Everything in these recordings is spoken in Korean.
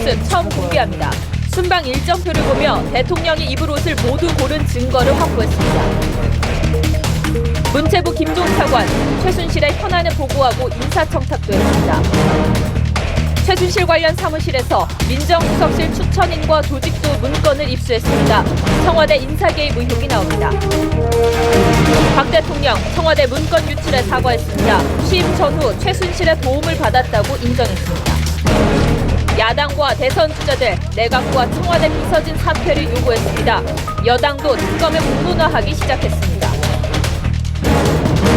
모습 처음 공개합니다. 순방 일정표를 보며 대통령이 입을 옷을 모두 고른 증거를 확보했습니다. 문체부 김종 차관, 최순실의 현안을 보고하고 인사청탁도 했습니다. 최순실 관련 사무실에서 민정수석실 추천인과 조직도 문건을 입수했습니다. 청와대 인사개입 의혹이 나옵니다. 박 대통령, 청와대 문건 유출에 사과했습니다. 취임 전후 최순실의 도움을 받았다고 인정했습니다. 야당과 대선 주자들, 내각과 청와대 비서진 사퇴를 요구했습니다. 여당도 특검을 공론화하기 시작했습니다.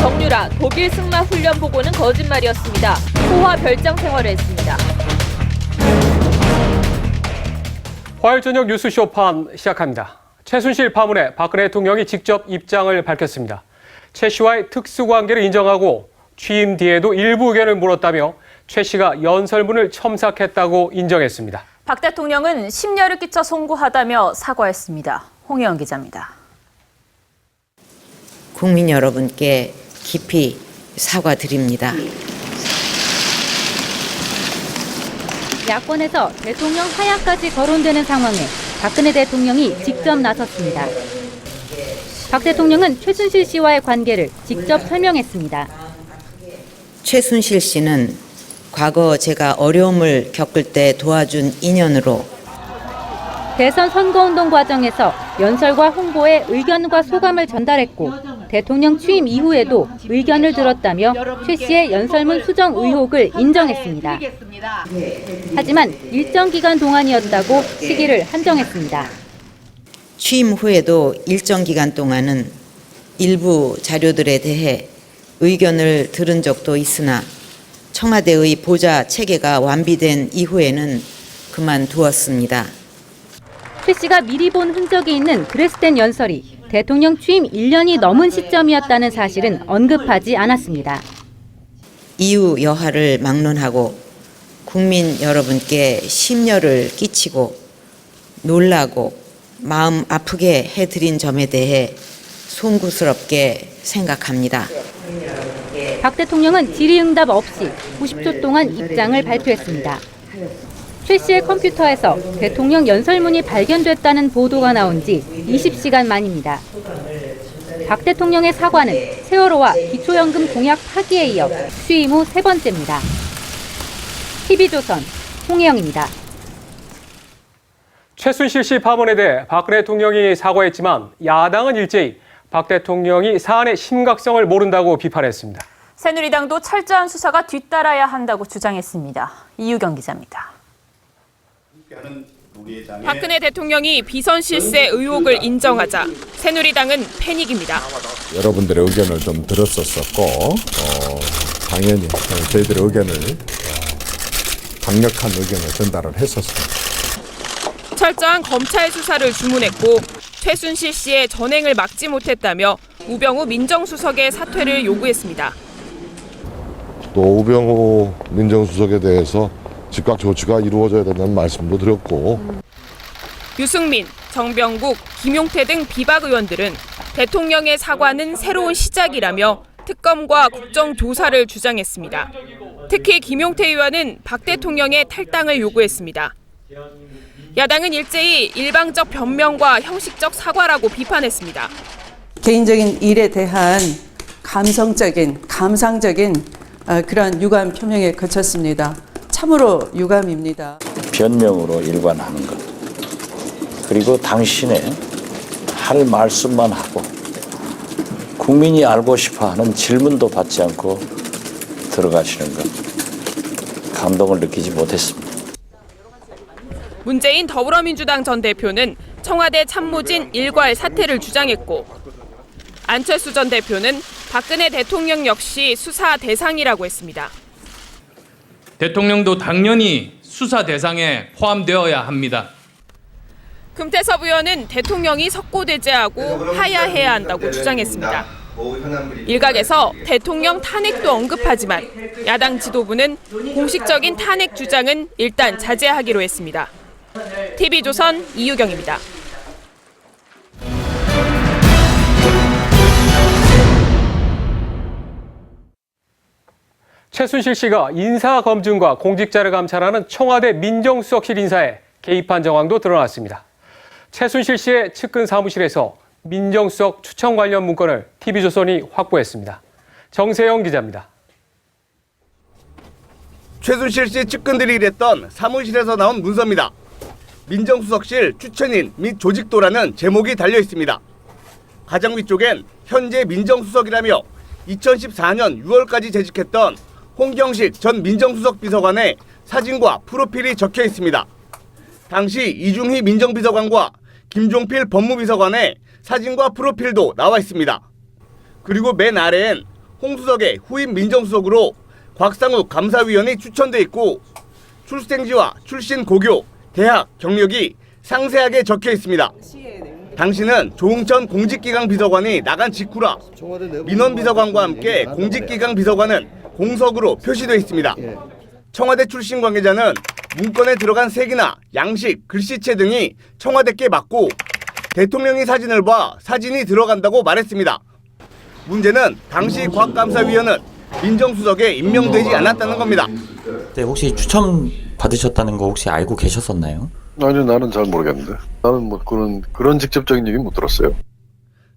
정유라, 독일 승마 훈련 보고는 거짓말이었습니다. 호화 별장 생활을 했습니다. 화요일 저녁 뉴스 쇼판 시작합니다. 최순실 파문에 박근혜 대통령이 직접 입장을 밝혔습니다. 최 씨와의 특수관계를 인정하고 취임 뒤에도 일부 의견을 물었다며 최 씨가 연설문을 첨삭했다고 인정했습니다. 박 대통령은 심려를 끼쳐 송구하다며 사과했습니다. 홍혜영 기자입니다. 국민 여러분께 깊이 사과드립니다. 야권에서 대통령 하야까지 거론되는 상황에 박근혜 대통령이 직접 나섰습니다. 박 대통령은 최순실 씨와의 관계를 직접 설명했습니다. 최순실 씨는 과거 제가 어려움을 겪을 때 도와준 인연으로 대선 선거운동 과정에서 연설과 홍보에 의견과 소감을 전달했고 대통령 취임 이후에도 의견을 들었다며 최 씨의 연설문 수정 의혹을 인정했습니다. 하지만 일정 기간 동안이었다고 시기를 한정했습니다. 취임 후에도 일정 기간 동안은 일부 자료들에 대해 의견을 들은 적도 있으나 청와대의 보좌 체계가 완비된 이후에는 그만두었습니다. 최 씨가 미리 본 흔적이 있는 드레스덴 연설이 대통령 취임 1년이 넘은 시점이었다는 사실은 언급하지 않았습니다. 이후 여하를 막론하고 국민 여러분께 심려를 끼치고 놀라고 마음 아프게 해드린 점에 대해 송구스럽게 생각합니다. 박 대통령은 질의응답 없이 90초 동안 입장을 발표했습니다. 최 씨의 컴퓨터에서 대통령 연설문이 발견됐다는 보도가 나온 지 20시간 만입니다. 박 대통령의 사과는 세월호와 기초연금 공약 파기에 이어 취임 후 세 번째입니다. TV조선 홍혜영입니다. 최순실 씨 파문에 대해 박근혜 대통령이 사과했지만 야당은 일제히 박 대통령이 사안의 심각성을 모른다고 비판했습니다. 새누리당도 철저한 수사가 뒤따라야 한다고 주장했습니다. 이유경 기자입니다. 박근혜 대통령이 비선 실세 의혹을 인정하자 새누리당은 패닉입니다. 여러분들의 의견을 좀 들었었고 당연히 저희들의 의견을 강력한 의견을 전달을 했었습니다. 철저한 검찰 수사를 주문했고 최순실 씨의 전행을 막지 못했다며 우병우 민정수석의 사퇴를 요구했습니다. 또 우병우 민정수석에 대해서 즉각 조치가 이루어져야 된다는 말씀도 드렸고 유승민, 정병국, 김용태 등 비박 의원들은 대통령의 사과는 새로운 시작이라며 특검과 국정조사를 주장했습니다. 특히 김용태 의원은 박 대통령의 탈당을 요구했습니다. 야당은 일제히 일방적 변명과 형식적 사과라고 비판했습니다. 개인적인 일에 대한 감상적인 그런 유감 표명에 그쳤습니다. 참으로 유감입니다. 변명으로 일관하는 것. 그리고 당신의 할 말씀만 하고 국민이 알고 싶어하는 질문도 받지 않고 들어가시는 것. 감동을 느끼지 못했습니다. 문재인 더불어민주당 전 대표는 청와대 참모진 일괄 사퇴를 주장했고 안철수 전 대표는 박근혜 대통령 역시 수사 대상이라고 했습니다. 대통령도 당연히 수사 대상에 포함되어야 합니다. 금태섭 의원은 대통령이 석고대죄하고 하야해야 한다고 주장했습니다. 일각에서 대통령 탄핵도 언급하지만 야당 지도부는 공식적인 탄핵 주장은 일단 자제하기로 했습니다. TV조선 이유경입니다. 최순실 씨가 인사검증과 공직자를 감찰하는 청와대 민정수석실 인사에 개입한 정황도 드러났습니다. 최순실 씨의 측근 사무실에서 민정수석 추천 관련 문건을 TV조선이 확보했습니다. 정세영 기자입니다. 최순실 씨 측근들이 일했던 사무실에서 나온 문서입니다. 민정수석실 추천인 및 조직도라는 제목이 달려 있습니다. 가장 위쪽엔 현재 민정수석이라며 2014년 6월까지 재직했던 홍경식 전 민정수석 비서관의 사진과 프로필이 적혀 있습니다. 당시 이중희 민정비서관과 김종필 법무비서관의 사진과 프로필도 나와 있습니다. 그리고 맨 아래엔 홍수석의 후임 민정수석으로 곽상욱 감사위원이 추천돼 있고 출생지와 출신 고교, 대학, 경력이 상세하게 적혀 있습니다. 당시는 조응천 공직기강 비서관이 나간 직후라 민원 비서관과 함께 공직기강 비서관은 공석으로 표시되어 있습니다. 청와대 출신 관계자는 문건에 들어간 색이나 양식, 글씨체 등이 청와대께 맞고 대통령이 사진을 봐 사진이 들어간다고 말했습니다. 문제는 당시 곽감사위원은 민정수석에 임명되지 않았다는 겁니다. 네, 혹시 추천 받으셨다는 거 혹시 알고 계셨었나요? 아니요, 나는 잘 모르겠는데. 나는 뭐 그런 직접적인 얘기 못 들었어요.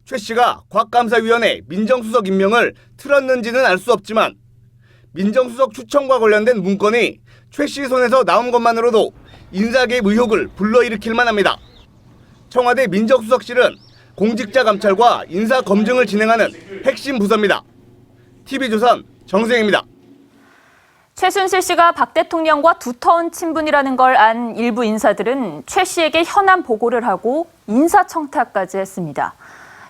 최 씨가 곽감사위원회 민정수석 임명을 틀었는지는 알 수 없지만 민정수석 추천과 관련된 문건이 최 씨 손에서 나온 것만으로도 인사개입 의혹을 불러일으킬 만합니다. 청와대 민정수석실은 공직자 감찰과 인사 검증을 진행하는 핵심 부서입니다. TV조선 정세영입니다. 최순실 씨가 박 대통령과 두터운 친분이라는 걸 안 일부 인사들은 최 씨에게 현안 보고를 하고 인사청탁까지 했습니다.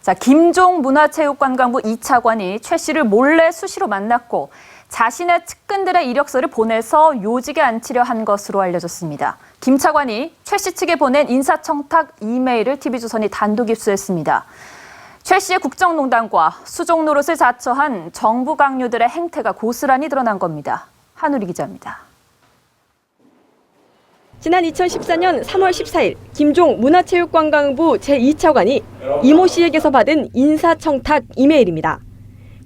자, 김종 문화체육관광부 2차관이 최 씨를 몰래 수시로 만났고 자신의 측근들의 이력서를 보내서 요직에 앉히려 한 것으로 알려졌습니다. 김 차관이 최 씨 측에 보낸 인사청탁 이메일을 TV조선이 단독 입수했습니다. 최 씨의 국정농단과 수종 노릇을 자처한 정부 강요들의 행태가 고스란히 드러난 겁니다. 한우리 기자입니다. 지난 2014년 3월 14일 김종 문화체육관광부 제2차관이 이모 씨에게서 받은 인사청탁 이메일입니다.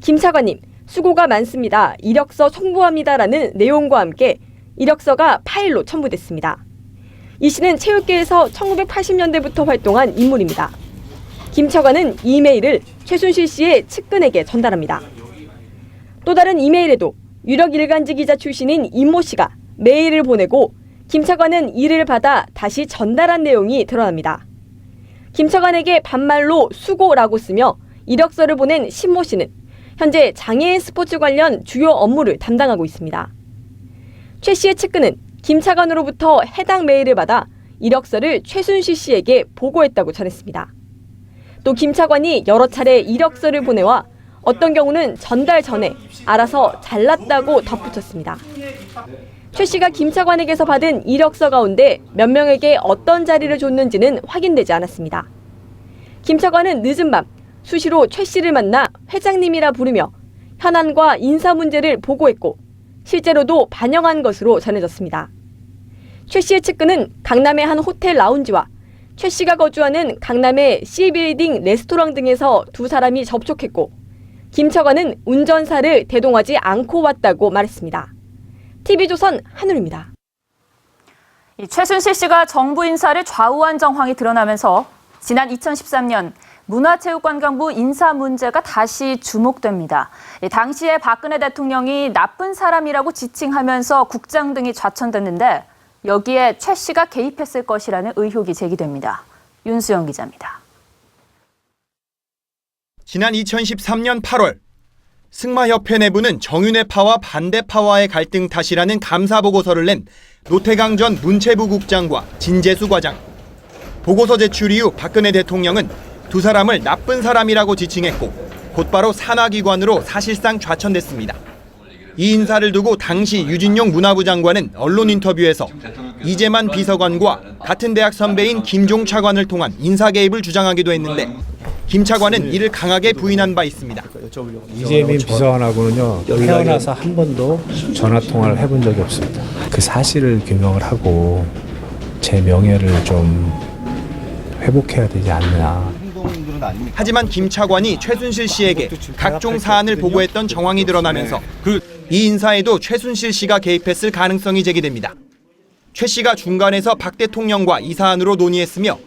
김 차관님, 수고가 많습니다. 이력서 송부합니다라는 내용과 함께 이력서가 파일로 첨부됐습니다. 이 씨는 체육계에서 1980년대부터 활동한 인물입니다. 김 차관은 이메일을 최순실 씨의 측근에게 전달합니다. 또 다른 이메일에도 유력 일간지 기자 출신인 임모 씨가 메일을 보내고 김 차관은 이를 받아 다시 전달한 내용이 드러납니다. 김 차관에게 반말로 수고라고 쓰며 이력서를 보낸 신모 씨는 현재 장애인 스포츠 관련 주요 업무를 담당하고 있습니다. 최 씨의 측근은 김 차관으로부터 해당 메일을 받아 이력서를 최순실 씨에게 보고했다고 전했습니다. 또 김 차관이 여러 차례 이력서를 보내와 어떤 경우는 전달 전에 알아서 잘랐다고 덧붙였습니다. 최 씨가 김 차관에게서 받은 이력서 가운데 몇 명에게 어떤 자리를 줬는지는 확인되지 않았습니다. 김 차관은 늦은 밤 수시로 최 씨를 만나 회장님이라 부르며 현안과 인사 문제를 보고했고 실제로도 반영한 것으로 전해졌습니다. 최 씨의 측근은 강남의 한 호텔 라운지와 최 씨가 거주하는 강남의 C빌딩 레스토랑 등에서 두 사람이 접촉했고 김 차관은 운전사를 대동하지 않고 왔다고 말했습니다. TV조선 한울입니다. 최순실 씨가 정부 인사를 좌우한 정황이 드러나면서 지난 2013년 문화체육관광부 인사 문제가 다시 주목됩니다. 당시에 박근혜 대통령이 나쁜 사람이라고 지칭하면서 국장 등이 좌천됐는데 여기에 최 씨가 개입했을 것이라는 의혹이 제기됩니다. 윤수영 기자입니다. 지난 2013년 8월 승마협회 내부는 정윤회파와 반대파와의 갈등 탓이라는 감사보고서를 낸 노태강 전 문체부 국장과 진재수 과장. 보고서 제출 이후 박근혜 대통령은 두 사람을 나쁜 사람이라고 지칭했고 곧바로 산하기관으로 사실상 좌천됐습니다. 이 인사를 두고 당시 유진용 문화부 장관은 언론 인터뷰에서 이재만 비서관과 같은 대학 선배인 김종 차관을 통한 인사 개입을 주장하기도 했는데 김 차관은 이를 강하게 부인한 바 있습니다. 이재민 비서관하고는요 태어나서 한 번도 전화 통화를 해본 적이 없습니다. 그 사실을 규명을 하고 제 명예를 좀 회복해야 되지 않나. 하지만 김 차관이 최순실 씨에게 각종 사안을 보고했던 정황이 드러나면서 이 인사에도 최순실 씨가 개입했을 가능성이 제기됩니다. 최 씨가 중간에서 박 대통령과 이 사안으로 논의했으며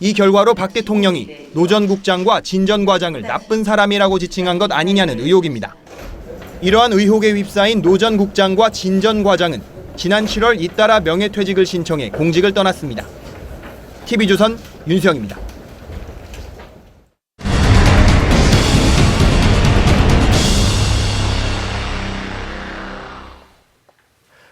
이 결과로 박 대통령이 노 전 국장과 진 전 과장을 나쁜 사람이라고 지칭한 것 아니냐는 의혹입니다. 이러한 의혹에 휩싸인 노 전 국장과 진 전 과장은 지난 7월 잇따라 명예퇴직을 신청해 공직을 떠났습니다. TV조선 윤수영입니다.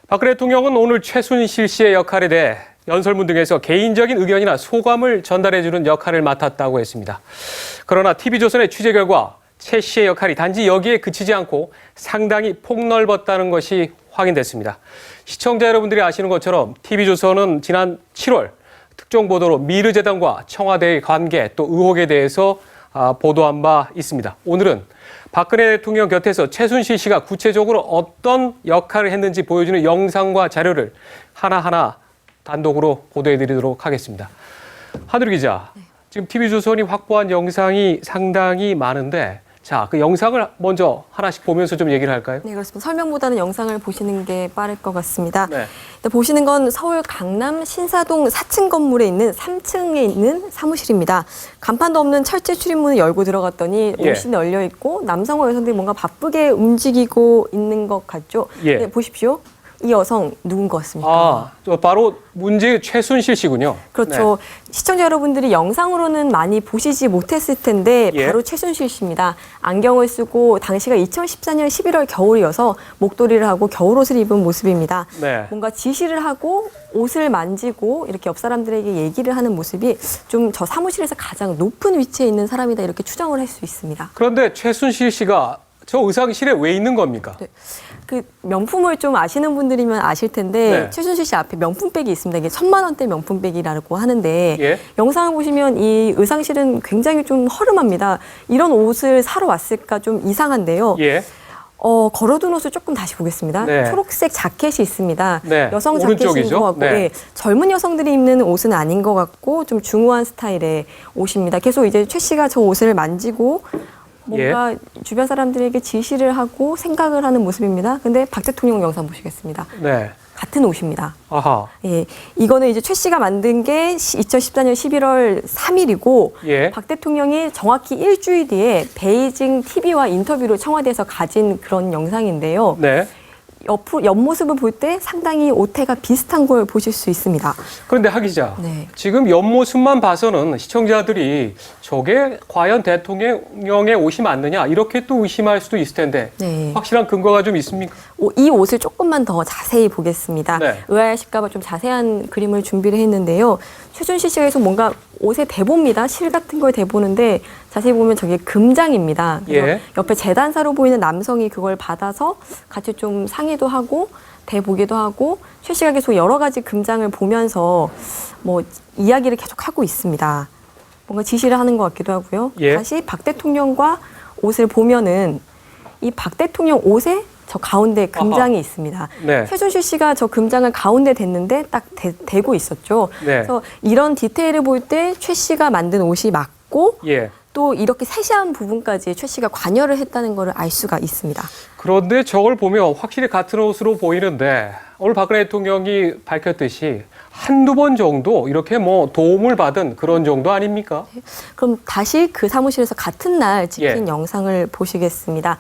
박근혜 대통령은 오늘 최순실 씨의 역할에 대해 연설문 등에서 개인적인 의견이나 소감을 전달해주는 역할을 맡았다고 했습니다. 그러나 TV조선의 취재 결과 최 씨의 역할이 단지 여기에 그치지 않고 상당히 폭넓었다는 것이 확인됐습니다. 시청자 여러분들이 아시는 것처럼 TV조선은 지난 7월 특종 보도로 미르재단과 청와대의 관계 또 의혹에 대해서 보도한 바 있습니다. 오늘은 박근혜 대통령 곁에서 최순실 씨가 구체적으로 어떤 역할을 했는지 보여주는 영상과 자료를 하나하나 단독으로 보도해드리도록 하겠습니다. 하두리 기자, 지금 TV조선이 확보한 영상이 상당히 많은데 자, 그 영상을 먼저 하나씩 보면서 좀 얘기를 할까요? 네, 그렇습니다. 설명보다는 영상을 보시는 게 빠를 것 같습니다. 네. 보시는 건 서울 강남 신사동 4층 건물에 있는 3층에 있는 사무실입니다. 간판도 없는 철제 출입문을 열고 들어갔더니 옷이 널려 있고 남성과 여성들이 뭔가 바쁘게 움직이고 있는 것 같죠? 네, 보십시오. 이 여성 누군 것 같습니까? 바로 문제의 최순실 씨군요. 그렇죠. 네. 시청자 여러분들이 영상으로는 많이 보시지 못했을 텐데 바로 최순실 씨입니다. 안경을 쓰고 당시가 2014년 11월 겨울이어서 목도리를 하고 겨울옷을 입은 모습입니다. 네. 뭔가 지시를 하고 옷을 만지고 이렇게 옆 사람들에게 얘기를 하는 모습이 좀 저 사무실에서 가장 높은 위치에 있는 사람이다 이렇게 추정을 할 수 있습니다. 그런데 최순실 씨가 저 의상실에 왜 있는 겁니까? 네. 그 명품을 좀 아시는 분들이면 아실 텐데 최순실 씨 앞에 명품백이 있습니다. 이게 1,000만 원대 명품백이라고 하는데 영상을 보시면 이 의상실은 굉장히 좀 허름합니다. 이런 옷을 사러 왔을까 좀 이상한데요. 걸어둔 옷을 조금 다시 보겠습니다. 초록색 자켓이 있습니다. 여성 자켓인 것 같고 젊은 여성들이 입는 옷은 아닌 것 같고 좀 중후한 스타일의 옷입니다. 계속 이제 최 씨가 저 옷을 만지고 뭔가 주변 사람들에게 지시를 하고 생각을 하는 모습입니다. 근데 박 대통령 영상 보시겠습니다. 같은 옷입니다. 아하. 이거는 이제 최 씨가 만든 게 2014년 11월 3일이고 박 대통령이 정확히 일주일 뒤에 베이징 TV와 인터뷰로 청와대에서 가진 그런 영상인데요. 옆모습을 볼 때 상당히 오태가 비슷한 걸 보실 수 있습니다. 그런데 하 기자, 지금 옆모습만 봐서는 시청자들이 저게 과연 대통령의 옷이 맞느냐 이렇게 또 의심할 수도 있을 텐데 확실한 근거가 좀 있습니까? 이 옷을 조금만 더 자세히 보겠습니다. 의아하실까 봐 좀 자세한 그림을 준비를 했는데요. 최순실 씨가 계속 뭔가 옷에 대봅니다. 실 같은 걸 대보는데 자세히 보면 저게 금장입니다. 옆에 재단사로 보이는 남성이 그걸 받아서 같이 좀 상의도 하고 대보기도 하고 최 씨가 계속 여러 가지 금장을 보면서 뭐 이야기를 계속 하고 있습니다. 뭔가 지시를 하는 것 같기도 하고요. 다시 박 대통령과 옷을 보면은 이 박 대통령 옷에 저 가운데 금장이 있습니다. 최순실 씨가 저 금장을 가운데 댔는데 딱 대고 있었죠. 그래서 이런 디테일을 볼 때 최 씨가 만든 옷이 맞고 또 이렇게 세세한 부분까지 최 씨가 관여를 했다는 걸 알 수가 있습니다. 그런데 저걸 보면 확실히 같은 옷으로 보이는데 오늘 박근혜 대통령이 밝혔듯이 한두 번 정도 이렇게 뭐 도움을 받은 그런 정도 아닙니까? 그럼 다시 그 사무실에서 같은 날 찍힌 영상을 보시겠습니다.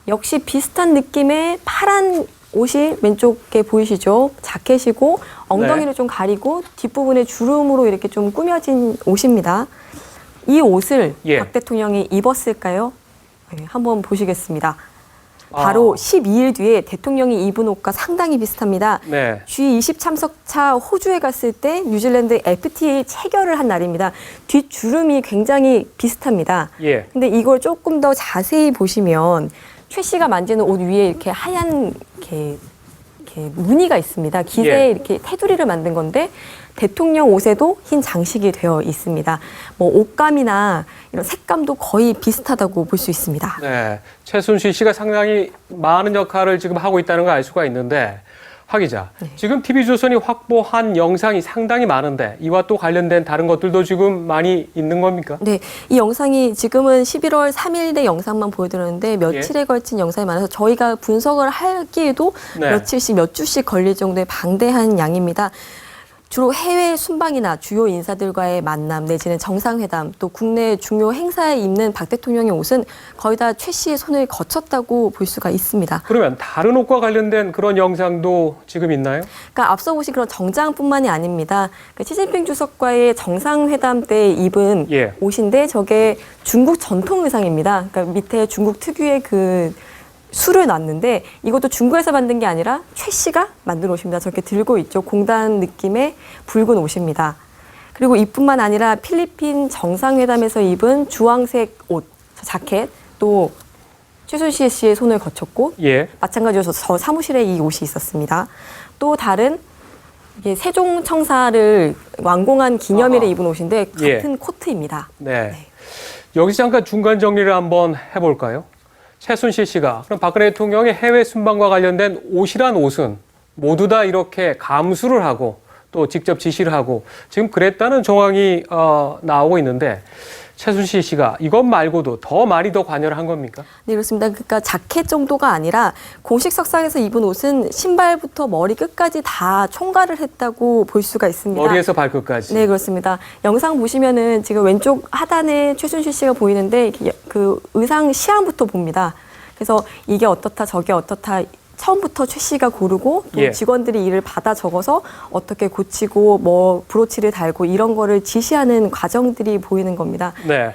역시 비슷한 느낌의 파란 옷이 왼쪽에 보이시죠? 자켓이고 엉덩이를 좀 가리고 뒷부분에 주름으로 이렇게 좀 꾸며진 옷입니다. 이 옷을 박 대통령이 입었을까요? 한번 보시겠습니다. 바로 12일 뒤에 대통령이 입은 옷과 상당히 비슷합니다. G20 참석차 호주에 갔을 때 뉴질랜드 FTA 체결을 한 날입니다. 뒷주름이 굉장히 비슷합니다. 근데 이걸 조금 더 자세히 보시면 최 씨가 만지는 옷 위에 이렇게 하얀 이렇게 무늬가 있습니다. 기세에 이렇게 테두리를 만든 건데 대통령 옷에도 흰 장식이 되어 있습니다. 뭐 옷감이나 이런 색감도 거의 비슷하다고 볼 수 있습니다. 최순실 씨가 상당히 많은 역할을 지금 하고 있다는 걸 알 수가 있는데 하 기자, 지금 TV조선이 확보한 영상이 상당히 많은데 이와 또 관련된 다른 것들도 지금 많이 있는 겁니까? 네, 이 영상이 지금은 11월 3일의 영상만 보여드렸는데 며칠에 걸친 영상이 많아서 저희가 분석을 하기에도 며칠씩 몇 주씩 걸릴 정도의 방대한 양입니다. 주로 해외 순방이나 주요 인사들과의 만남 내지는 정상회담 또 국내 중요 행사에 입는 박 대통령의 옷은 거의 다 최 씨의 손을 거쳤다고 볼 수가 있습니다. 그러면 다른 옷과 관련된 그런 영상도 지금 있나요? 그러니까 앞서 보신 그런 정장뿐만이 아닙니다. 그러니까 시진핑 주석과의 정상회담 때 입은 옷인데 저게 중국 전통 의상입니다. 그러니까 밑에 중국 특유의 그 술을 놨는데 이것도 중국에서 만든 게 아니라 최 씨가 만든 옷입니다. 저렇게 들고 있죠. 공단 느낌의 붉은 옷입니다. 그리고 이뿐만 아니라 필리핀 정상회담에서 입은 주황색 옷, 자켓 또 최순실 씨의 손을 거쳤고 마찬가지로 저 사무실에 이 옷이 있었습니다. 또 다른 세종청사를 완공한 기념일에 입은 옷인데 같은 코트입니다. 네. 여기서 잠깐 중간 정리를 한번 해볼까요? 최순실 씨가 그럼 박근혜 대통령의 해외 순방과 관련된 옷이란 옷은 모두 다 이렇게 감수를 하고 또 직접 지시를 하고 지금 그랬다는 정황이 나오고 있는데 최순실 씨가 이것 말고도 더 많이 더 관여를 한 겁니까? 네, 그렇습니다. 그러니까 자켓 정도가 아니라 공식 석상에서 입은 옷은 신발부터 머리 끝까지 다 총괄을 했다고 볼 수가 있습니다. 머리에서 발끝까지. 네, 그렇습니다. 영상 보시면은 지금 왼쪽 하단에 최순실 씨가 보이는데 그 의상 시안부터 봅니다. 그래서 이게 어떻다 저게 어떻다 처음부터 최 씨가 고르고 또 직원들이 이를 받아 적어서 어떻게 고치고 뭐 브로치를 달고 이런 거를 지시하는 과정들이 보이는 겁니다. 네.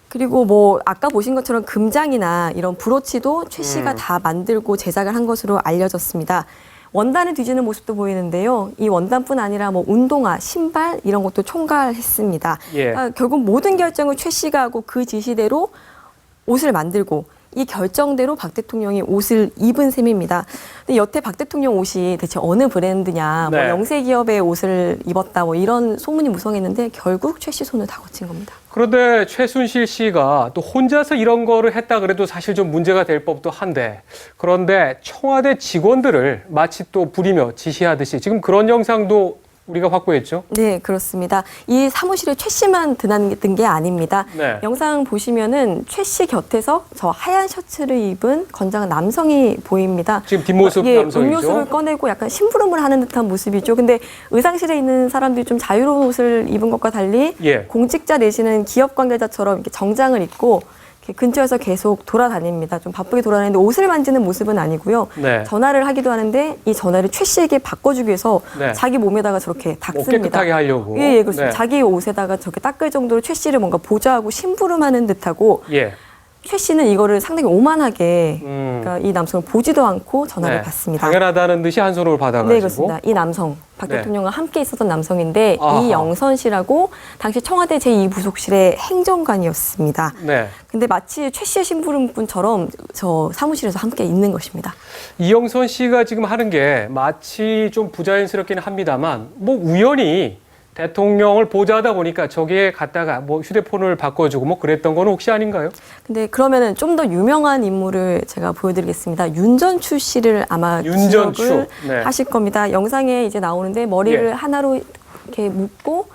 그리고 뭐 아까 보신 것처럼 금장이나 이런 브로치도 최 씨가 다 만들고 제작을 한 것으로 알려졌습니다. 원단을 뒤지는 모습도 보이는데요. 이 원단뿐 아니라 뭐 운동화, 신발 이런 것도 총괄했습니다. 그러니까 결국 모든 결정을 최 씨가 하고 그 지시대로 옷을 만들고 이 결정대로 박 대통령이 옷을 입은 셈입니다. 근데 여태 박 대통령 옷이 대체 어느 브랜드냐, 뭐 영세 기업의 옷을 입었다, 뭐 이런 소문이 무성했는데 결국 최 씨 손을 다 거친 겁니다. 그런데 최순실 씨가 또 혼자서 이런 거를 했다 그래도 사실 좀 문제가 될 법도 한데 그런데 청와대 직원들을 마치 또 부리며 지시하듯이 지금 그런 영상도 우리가 확보했죠? 네, 그렇습니다. 이 사무실에 최 씨만 든 게 아닙니다. 영상 보시면은 최 씨 곁에서 저 하얀 셔츠를 입은 건장한 남성이 보입니다. 지금 뒷모습 남성이죠? 음료수를 꺼내고 약간 심부름을 하는 듯한 모습이죠. 근데 의상실에 있는 사람들이 좀 자유로운 옷을 입은 것과 달리 공직자 내지는 기업 관계자처럼 이렇게 정장을 입고 근처에서 계속 돌아다닙니다. 좀 바쁘게 돌아다니는데 옷을 만지는 모습은 아니고요. 전화를 하기도 하는데 이 전화를 최 씨에게 바꿔주기 위해서 자기 몸에다가 저렇게 닦습니다. 깨끗하게 하려고. 예, 그렇습니다. 자기 옷에다가 저렇게 닦을 정도로 최 씨를 뭔가 보좌하고 심부름하는 듯하고 최 씨는 이거를 상당히 오만하게 그러니까 이 남성을 보지도 않고 전화를 받습니다. 당연하다는 듯이 한 손으로 받아가지고. 네, 그렇습니다. 이 남성, 박 대통령과 함께 있었던 남성인데 이영선 씨라고 당시 청와대 제2부속실의 행정관이었습니다. 근데 마치 최 씨의 심부름꾼처럼 저 사무실에서 함께 있는 것입니다. 이영선 씨가 지금 하는 게 마치 좀 부자연스럽기는 합니다만 뭐 우연히 대통령을 보좌하다 보니까 저기에 갔다가 뭐 휴대폰을 바꿔주고 뭐 그랬던 건 혹시 아닌가요? 근데 그러면은 좀 더 유명한 인물을 제가 보여드리겠습니다. 윤전추 씨를 아마 기억을 하실 겁니다. 영상에 이제 나오는데 머리를 하나로 이렇게 묶고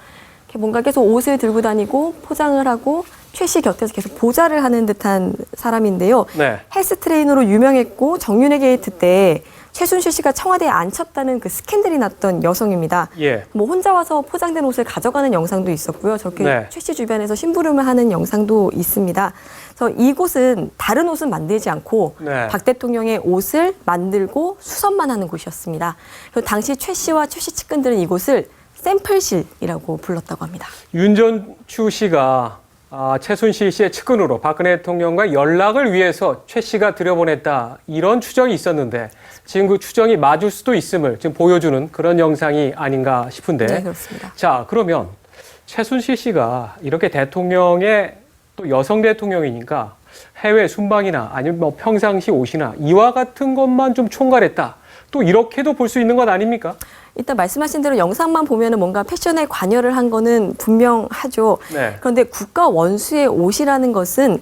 이렇게 뭔가 계속 옷을 들고 다니고 포장을 하고 최 씨 곁에서 계속 보좌를 하는 듯한 사람인데요. 헬스 트레이너로 유명했고 정윤회 게이트 때 최순실 씨가 청와대에 앉혔다는 그 스캔들이 났던 여성입니다. 뭐 혼자 와서 포장된 옷을 가져가는 영상도 있었고요. 저렇게 최 씨 주변에서 심부름을 하는 영상도 있습니다. 그래서 이곳은 다른 옷은 만들지 않고 박 대통령의 옷을 만들고 수선만 하는 곳이었습니다. 그리고 당시 최 씨와 최 씨 측근들은 이곳을 샘플실이라고 불렀다고 합니다. 윤전추 씨가 최순실 씨의 측근으로 박근혜 대통령과 연락을 위해서 최 씨가 들여보냈다 이런 추정이 있었는데 지금 그 추정이 맞을 수도 있음을 지금 보여주는 그런 영상이 아닌가 싶은데. 네, 그렇습니다. 자, 그러면 최순실 씨가 이렇게 대통령의 또 여성 대통령이니까 해외 순방이나 아니면 뭐 평상시 옷이나 이와 같은 것만 좀 총괄했다. 또 이렇게도 볼 수 있는 것 아닙니까? 일단 말씀하신 대로 영상만 보면은 뭔가 패션에 관여를 한 거는 분명하죠. 그런데 국가 원수의 옷이라는 것은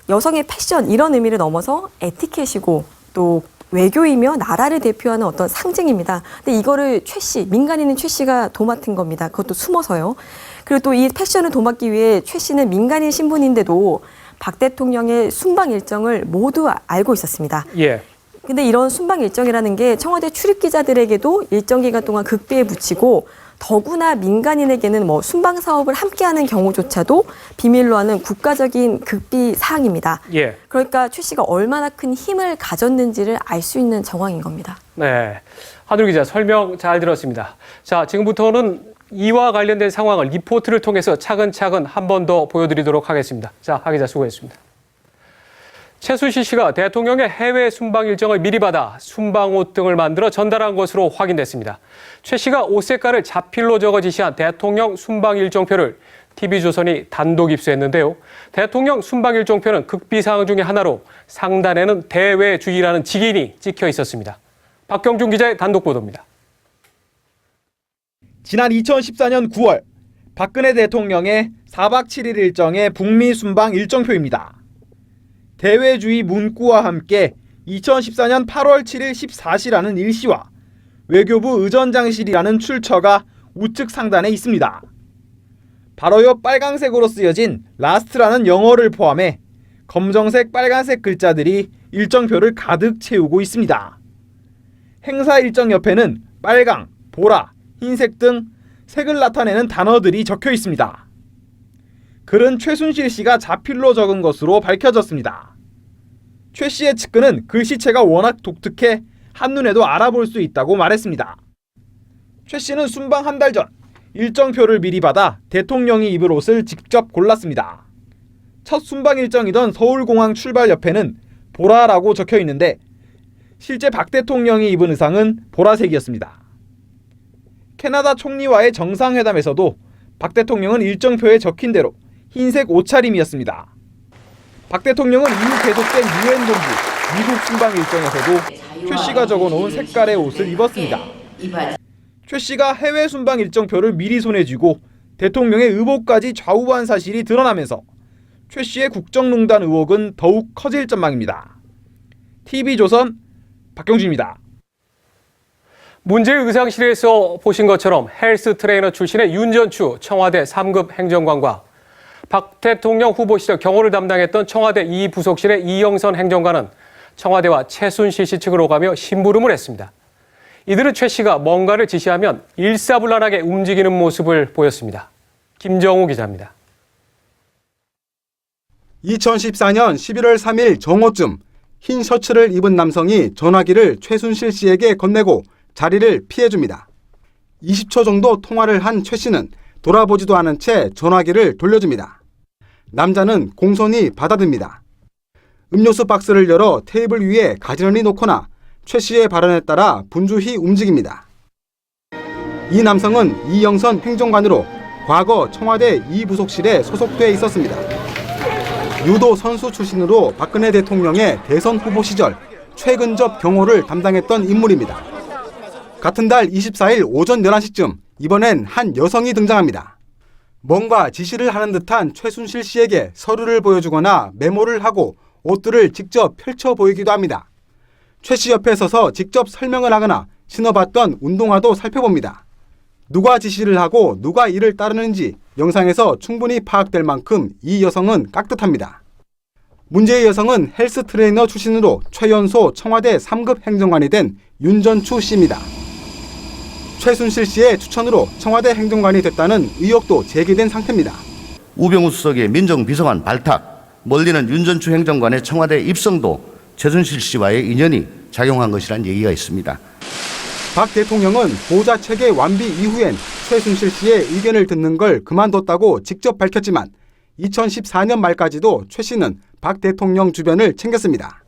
여성의 패션 이런 의미를 넘어서 에티켓이고 또 외교이며 나라를 대표하는 어떤 상징입니다. 근데 이거를 최 씨, 민간인인 최 씨가 도맡은 겁니다. 그것도 숨어서요. 그리고 또 이 패션을 도맡기 위해 최 씨는 민간인 신분인데도 박 대통령의 순방 일정을 모두 알고 있었습니다. 예. 근데 이런 순방 일정이라는 게 청와대 출입 기자들에게도 일정 기간 동안 극비에 붙이고 더구나 민간인에게는 뭐 순방 사업을 함께하는 경우조차도 비밀로 하는 국가적인 극비 사항입니다. 예. 그러니까 최 씨가 얼마나 큰 힘을 가졌는지를 알 수 있는 정황인 겁니다. 네. 한울 기자 설명 잘 들었습니다. 자, 지금부터는 이와 관련된 상황을 리포트를 통해서 차근차근 한 번 더 보여드리도록 하겠습니다. 자, 하 기자 수고했습니다. 최순실 씨가 대통령의 해외 순방 일정을 미리 받아 순방옷 등을 만들어 전달한 것으로 확인됐습니다. 최 씨가 옷 색깔을 자필로 적어 지시한 대통령 순방 일정표를 TV조선이 단독 입수했는데요. 대통령 순방 일정표는 극비사항 중에 하나로 상단에는 대외주의라는 직인이 찍혀 있었습니다. 박경준 기자의 단독 보도입니다. 지난 2014년 9월 박근혜 대통령의 4박 7일 일정의 북미 순방 일정표입니다. 대외주의 문구와 함께 2014년 8월 7일 14시라는 일시와 외교부 의전장실이라는 출처가 우측 상단에 있습니다. 바로 옆 빨강색으로 쓰여진 라스트라는 영어를 포함해 검정색, 빨간색 글자들이 일정표를 가득 채우고 있습니다. 행사 일정 옆에는 빨강, 보라, 흰색 등 색을 나타내는 단어들이 적혀 있습니다. 글은 최순실 씨가 자필로 적은 것으로 밝혀졌습니다. 최 씨의 측근은 글씨체가 워낙 독특해 한눈에도 알아볼 수 있다고 말했습니다. 최 씨는 순방 한 달 전 일정표를 미리 받아 대통령이 입을 옷을 직접 골랐습니다. 첫 순방 일정이던 서울공항 출발 옆에는 보라라고 적혀 있는데 실제 박 대통령이 입은 의상은 보라색이었습니다. 캐나다 총리와의 정상회담에서도 박 대통령은 일정표에 적힌 대로 흰색 옷차림이었습니다. 박 대통령은 이후 계속된 유엔 본부 미국 순방 일정에서도 최 씨가 적어놓은 색깔의 옷을 입었습니다. 최 씨가 해외 순방 일정표를 미리 손에 쥐고 대통령의 의복까지 좌우한 사실이 드러나면서 최 씨의 국정농단 의혹은 더욱 커질 전망입니다. TV조선 박경준입니다. 문제의 의상실에서 보신 것처럼 헬스 트레이너 출신의 윤전추 청와대 3급 행정관과 박 대통령 후보 시절 경호를 담당했던 청와대 2부속실의 이영선 행정관은 청와대와 최순실 씨 측으로 가며 심부름을 했습니다. 이들은 최 씨가 뭔가를 지시하면 일사불란하게 움직이는 모습을 보였습니다. 김정우 기자입니다. 2014년 11월 3일 정오쯤 흰 셔츠를 입은 남성이 전화기를 최순실 씨에게 건네고 자리를 피해줍니다. 20초 정도 통화를 한 최 씨는 돌아보지도 않은 채 전화기를 돌려줍니다. 남자는 공손히 받아듭니다. 음료수 박스를 열어 테이블 위에 가지런히 놓거나 최 씨의 발언에 따라 분주히 움직입니다. 이 남성은 이영선 행정관으로 과거 청와대 2부속실에 소속돼 있었습니다. 유도 선수 출신으로 박근혜 대통령의 대선 후보 시절 최근접 경호를 담당했던 인물입니다. 같은 달 24일 오전 11시쯤 이번엔 한 여성이 등장합니다. 뭔가 지시를 하는 듯한 최순실 씨에게 서류를 보여주거나 메모를 하고 옷들을 직접 펼쳐 보이기도 합니다. 최 씨 옆에 서서 직접 설명을 하거나 신어봤던 운동화도 살펴봅니다. 누가 지시를 하고 누가 이를 따르는지 영상에서 충분히 파악될 만큼 이 여성은 깍듯합니다. 문제의 여성은 헬스 트레이너 출신으로 최연소 청와대 3급 행정관이 된 윤전추 씨입니다. 최순실 씨의 추천으로 청와대 행정관이 됐다는 의혹도 제기된 상태입니다. 우병우 수석의 민정비서관 발탁, 멀리는 윤전추 행정관의 청와대 입성도 최순실 씨와의 인연이 작용한 것이란 얘기가 있습니다. 박 대통령은 보좌 체계 완비 이후엔 최순실 씨의 의견을 듣는 걸 그만뒀다고 직접 밝혔지만 2014년 말까지도 최 씨는 박 대통령 주변을 챙겼습니다.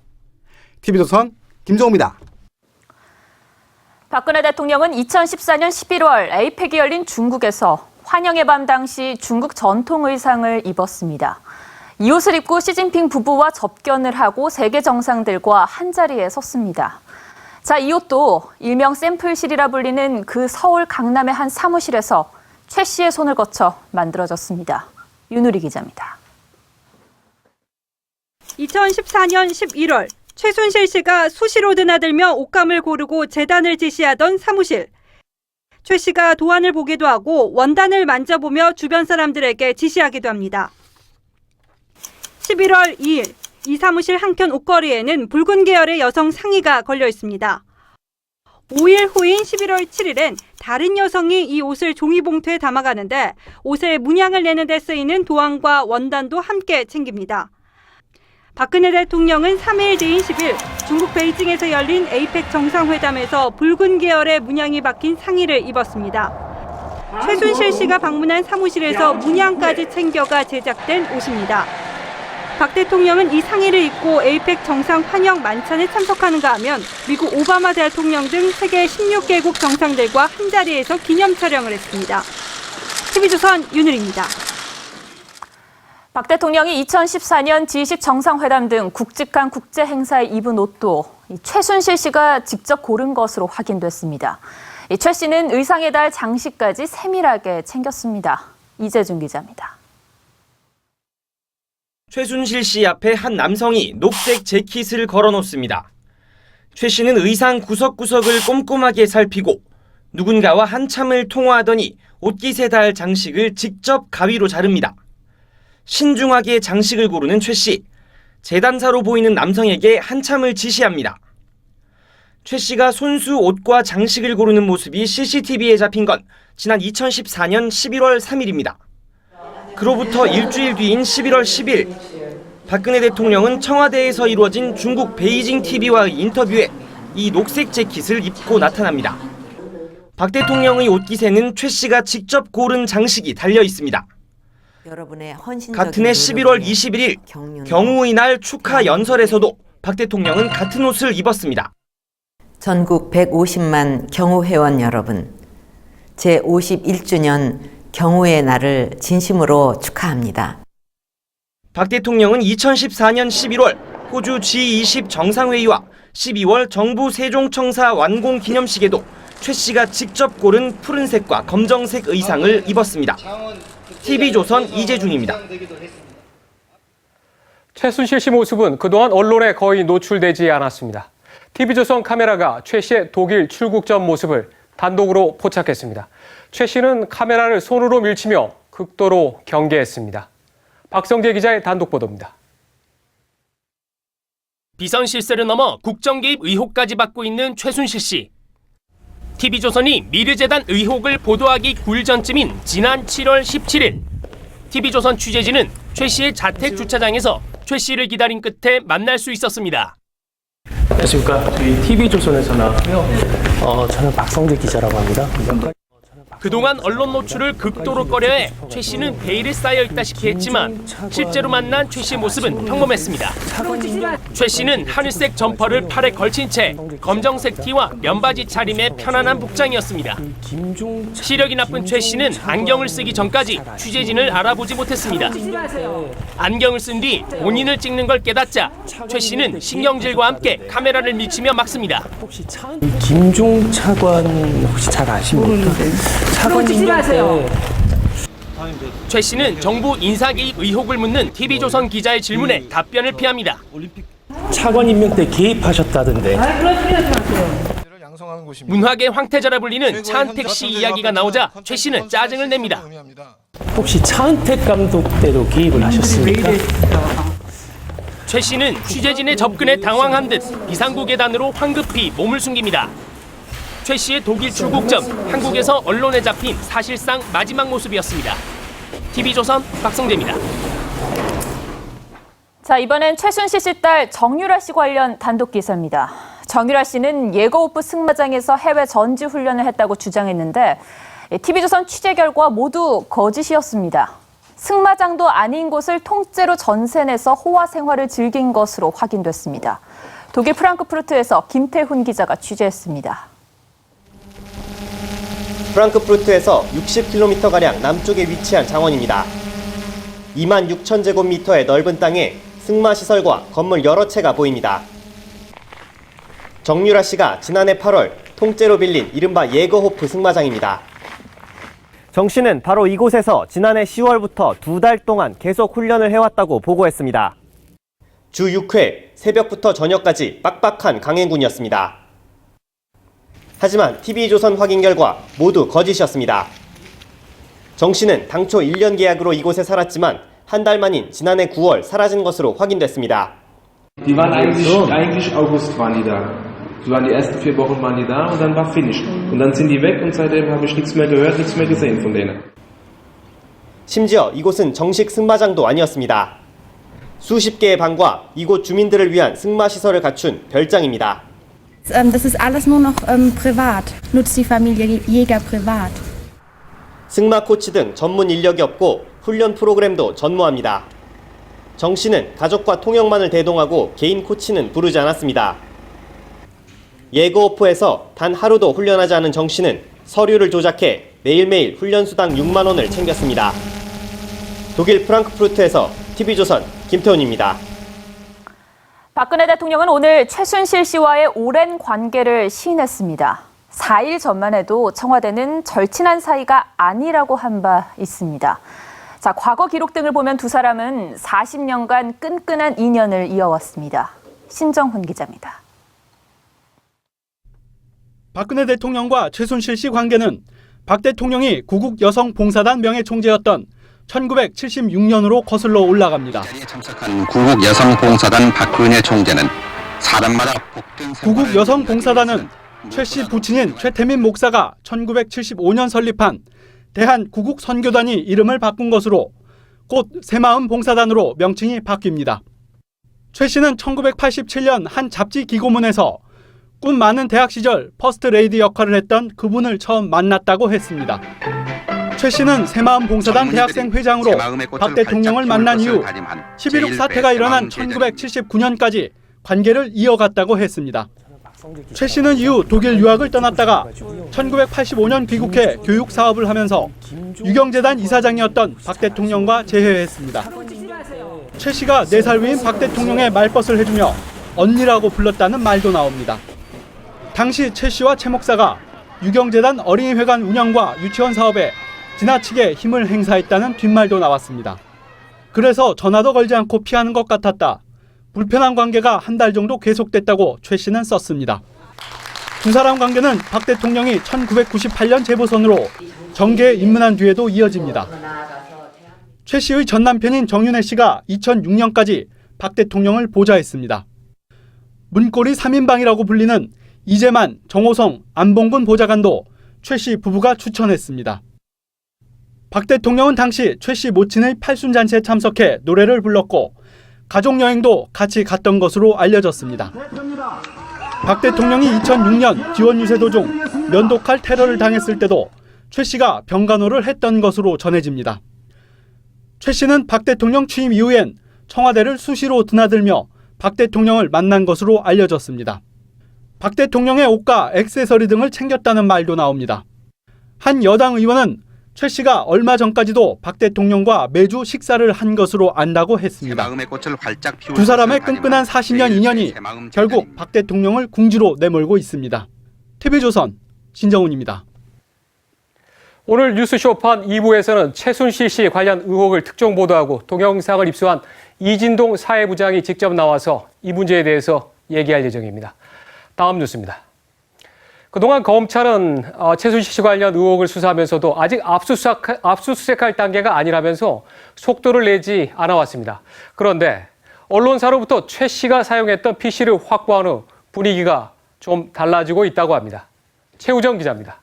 TV조선 김정우입니다. 박근혜 대통령은 2014년 11월 에이펙이 열린 중국에서 환영의 밤 당시 중국 전통 의상을 입었습니다. 이 옷을 입고 시진핑 부부와 접견을 하고 세계 정상들과 한자리에 섰습니다. 자, 이 옷도 일명 샘플실이라 불리는 그 서울 강남의 한 사무실에서 최 씨의 손을 거쳐 만들어졌습니다. 윤우리 기자입니다. 2014년 11월 최순실 씨가 수시로 드나들며 옷감을 고르고 재단을 지시하던 사무실. 최 씨가 도안을 보기도 하고 원단을 만져보며 주변 사람들에게 지시하기도 합니다. 11월 2일, 이 사무실 한켠 옷걸이에는 붉은 계열의 여성 상의가 걸려 있습니다. 5일 후인 11월 7일엔 다른 여성이 이 옷을 종이봉투에 담아가는데 옷에 문양을 내는 데 쓰이는 도안과 원단도 함께 챙깁니다. 박근혜 대통령은 3일 뒤인 10일 중국 베이징에서 열린 에이펙 정상회담에서 붉은 계열의 문양이 박힌 상의를 입었습니다. 최순실 씨가 방문한 사무실에서 문양까지 챙겨가 제작된 옷입니다. 박 대통령은 이 상의를 입고 에이펙 정상 환영 만찬에 참석하는가 하면 미국 오바마 대통령 등 세계 16개국 정상들과 한자리에서 기념 촬영을 했습니다. TV조선 윤을입니다. 박 대통령이 2014년 G20 정상회담 등 굵직한 국제 행사에 입은 옷도 최순실 씨가 직접 고른 것으로 확인됐습니다. 최 씨는 의상에 달 장식까지 세밀하게 챙겼습니다. 이재준 기자입니다. 최순실 씨 앞에 한 남성이 녹색 재킷을 걸어놓습니다. 최 씨는 의상 구석구석을 꼼꼼하게 살피고 누군가와 한참을 통화하더니 옷깃에 달 장식을 직접 가위로 자릅니다. 신중하게 장식을 고르는 최 씨. 재단사로 보이는 남성에게 한참을 지시합니다. 최 씨가 손수 옷과 장식을 고르는 모습이 CCTV에 잡힌 건 지난 2014년 11월 3일입니다. 그로부터 일주일 뒤인 11월 10일, 박근혜 대통령은 청와대에서 이루어진 중국 베이징 TV와의 인터뷰에 이 녹색 재킷을 입고 나타납니다. 박 대통령의 옷깃에는 최 씨가 직접 고른 장식이 달려 있습니다. 같은 해 11월 21일 경우의 날 축하 연설에서도 박 대통령은 같은 옷을 입었습니다. 전국 150만 경우회원 여러분, 제51주년 경우의 날을 진심으로 축하합니다. 박 대통령은 2014년 11월 호주 G20 정상회의와 12월 정부 세종청사 완공 기념식에도 최 씨가 직접 고른 푸른색과 검정색 의상을 입었습니다. TV조선 이재준입니다. 최순실 씨 모습은 그동안 언론에 거의 노출되지 않았습니다. TV조선 카메라가 최 씨의 독일 출국 전 모습을 단독으로 포착했습니다. 최 씨는 카메라를 손으로 밀치며 극도로 경계했습니다. 박성재 기자의 단독 보도입니다. 비선 실세를 넘어 국정 개입 의혹까지 받고 있는 최순실 씨. TV조선이 미르재단 의혹을 보도하기 9일 전쯤인 지난 7월 17일 TV조선 취재진은 최 씨의 자택 주차장에서 최 씨를 기다린 끝에 만날 수 있었습니다. 안녕하십니까. 저희 TV조선에서 나왔고요. 저는 박성재 기자라고 합니다. 그동안 언론 노출을 극도로 꺼려해 최 씨는 베일에 쌓여 있다시피 했지만 실제로 만난 최 씨의 모습은 평범했습니다. 최 씨는 하늘색 점퍼를 팔에 걸친 채 검정색 티와 면바지 차림의 편안한 복장이었습니다. 시력이 나쁜 최 씨는 안경을 쓰기 전까지 취재진을 알아보지 못했습니다. 안경을 쓴 뒤 본인을 찍는 걸 깨닫자 최 씨는 신경질과 함께 카메라를 밀치며 막습니다. 김종 차관 혹시 잘 아십니까? 차관님 마세요. 최 씨는 정부 인사 개입 의혹을 묻는 TV조선 기자의 질문에 답변을 피합니다. 차관 임명 때 개입하셨다던데. 문학의 황태자라 불리는 차은택 씨 이야기가 나오자 최 씨는 짜증을 냅니다. 혹시 차은택 감독 때도 개입을 하셨습니까? 최 씨는 취재진의 접근에 당황한 듯 비상구 계단으로 황급히 몸을 숨깁니다. 최 씨의 독일 출국 전 한국에서 언론에 잡힌 사실상 마지막 모습이었습니다. TV조선 박성재입니다. 자, 이번엔 최순실 씨 딸 정유라 씨 관련 단독 기사입니다. 정유라 씨는 예거호프 승마장에서 해외 전지 훈련을 했다고 주장했는데 TV조선 취재 결과 모두 거짓이었습니다. 승마장도 아닌 곳을 통째로 전세 내서 호화 생활을 즐긴 것으로 확인됐습니다. 독일 프랑크푸르트에서 김태훈 기자가 취재했습니다. 프랑크푸르트에서 60km가량 남쪽에 위치한 장원입니다. 2만 6천 제곱미터의 넓은 땅에 승마시설과 건물 여러 채가 보입니다. 정유라 씨가 지난해 8월 통째로 빌린 이른바 예거호프 승마장입니다. 정 씨는 바로 이곳에서 지난해 10월부터 2달 동안 계속 훈련을 해왔다고 보고했습니다. 주 6회 새벽부터 저녁까지 빡빡한 강행군이었습니다. 하지만 TV조선 확인 결과 모두 거짓이었습니다. 정 씨는 당초 1년 계약으로 이곳에 살았지만 한 달 만인 지난해 9월 사라진 것으로 확인됐습니다. Die waren eigentlich August waren die da. Die waren die ersten 4 Wochen waren die da und dann war finish. Und dann sind die weg und seitdem habe ich nichts mehr gehört, nichts mehr gesehen von denen. 심지어 이곳은 정식 승마장도 아니었습니다. 수십 개의 방과 이곳 주민들을 위한 승마 시설을 갖춘 별장입니다. Das ist alles nur noch privat. Nutzt die Familie Jäger privat. 승마 코치 등 전문 인력이 없고 훈련 프로그램도 전무합니다. 정 씨는 가족과 통역만을 대동하고 개인 코치는 부르지 않았습니다. 예고오프에서 단 하루도 훈련하지 않은 정 씨는 서류를 조작해 매일매일 훈련 수당 6만 원을 챙겼습니다. 독일 프랑크푸르트에서 TV조선 김태훈입니다. 박근혜 대통령은 오늘 최순실 씨와의 오랜 관계를 시인했습니다. 4일 전만 해도 청와대는 절친한 사이가 아니라고 한 바 있습니다. 자, 과거 기록 등을 보면 두 사람은 40년간 끈끈한 인연을 이어왔습니다. 신정훈 기자입니다. 박근혜 대통령과 최순실 씨 관계는 박 대통령이 구국 여성봉사단 명예총재였던 1976년으로 거슬러 올라갑니다. 구국 여성봉사단 박근혜 총재는 사람마다 구국 여성봉사단은 최 씨 부친인 최태민 목사가 1975년 설립한 대한구국선교단이 이름을 바꾼 것으로 곧 새마음 봉사단으로 명칭이 바뀝니다. 최 씨는 1987년 한 잡지 기고문에서 꿈 많은 대학 시절 퍼스트 레이디 역할을 했던 그분을 처음 만났다고 했습니다. 최 씨는 새마음 봉사단 대학생 회장으로 박 대통령을 만난 이후 11.6 사태가 일어난 1979년까지 관계를 이어갔다고 했습니다. 최 씨는 이후 독일 유학을 떠났다가 1985년 귀국해 교육 사업을 하면서 유경재단 이사장이었던 박 대통령과 재회했습니다. 최 씨가 4살 위인 박 대통령의 말벗을 해주며 언니라고 불렀다는 말도 나옵니다. 당시 최 씨와 최 목사가 유경재단 어린이회관 운영과 유치원 사업에 지나치게 힘을 행사했다는 뒷말도 나왔습니다. 그래서 전화도 걸지 않고 피하는 것 같았다. 불편한 관계가 한 달 정도 계속됐다고 최 씨는 썼습니다. 두 사람 관계는 박 대통령이 1998년 재보선으로 정계에 입문한 뒤에도 이어집니다. 최 씨의 전 남편인 정윤혜 씨가 2006년까지 박 대통령을 보좌했습니다. 문고리 3인방이라고 불리는 이재만, 정호성, 안봉근 보좌관도 최 씨 부부가 추천했습니다. 박 대통령은 당시 최 씨 모친의 팔순잔치에 참석해 노래를 불렀고 가족여행도 같이 갔던 것으로 알려졌습니다. 박 대통령이 2006년 지원 유세 도중 면도칼 테러를 당했을 때도 최 씨가 병간호를 했던 것으로 전해집니다. 최 씨는 박 대통령 취임 이후엔 청와대를 수시로 드나들며 박 대통령을 만난 것으로 알려졌습니다. 박 대통령의 옷과 액세서리 등을 챙겼다는 말도 나옵니다. 한 여당 의원은 최 씨가 얼마 전까지도 박 대통령과 매주 식사를 한 것으로 안다고 했습니다. 두 사람의 끈끈한 40년 인연이 결국 박 대통령을 궁지로 내몰고 있습니다. TV조선 신정훈입니다. 오늘 뉴스쇼판 2부에서는 최순실 씨 관련 의혹을 특종 보도하고 동영상을 입수한 이진동 사회부장이 직접 나와서 이 문제에 대해서 얘기할 예정입니다. 다음 뉴스입니다. 그동안 검찰은 최순실 씨 관련 의혹을 수사하면서도 아직 압수수색할 단계가 아니라면서 속도를 내지 않아왔습니다. 그런데 언론사로부터 최 씨가 사용했던 PC를 확보한 후 분위기가 좀 달라지고 있다고 합니다. 최우정 기자입니다.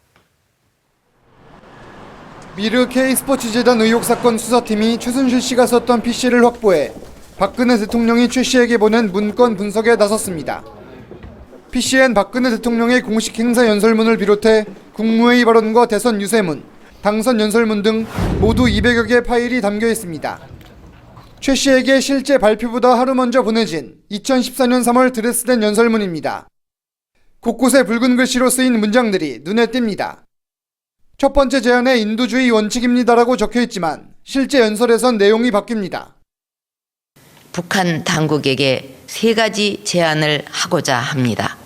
미르 K스포츠재단 의혹 사건 수사팀이 최순실 씨가 썼던 PC를 확보해 박근혜 대통령이 최 씨에게 보낸 문건 분석에 나섰습니다. PC엔 박근혜 대통령의 공식 행사 연설문을 비롯해 국무회의 발언과 대선 유세문, 당선 연설문 등 모두 200여 개 파일이 담겨 있습니다. 최 씨에게 실제 발표보다 하루 먼저 보내진 2014년 3월 드레스된 연설문입니다. 곳곳에 붉은 글씨로 쓰인 문장들이 눈에 띕니다. 첫 번째 제안에 인도주의 원칙입니다라고 적혀있지만 실제 연설에선 내용이 바뀝니다. 북한 당국에게 3가지 제안을 하고자 합니다.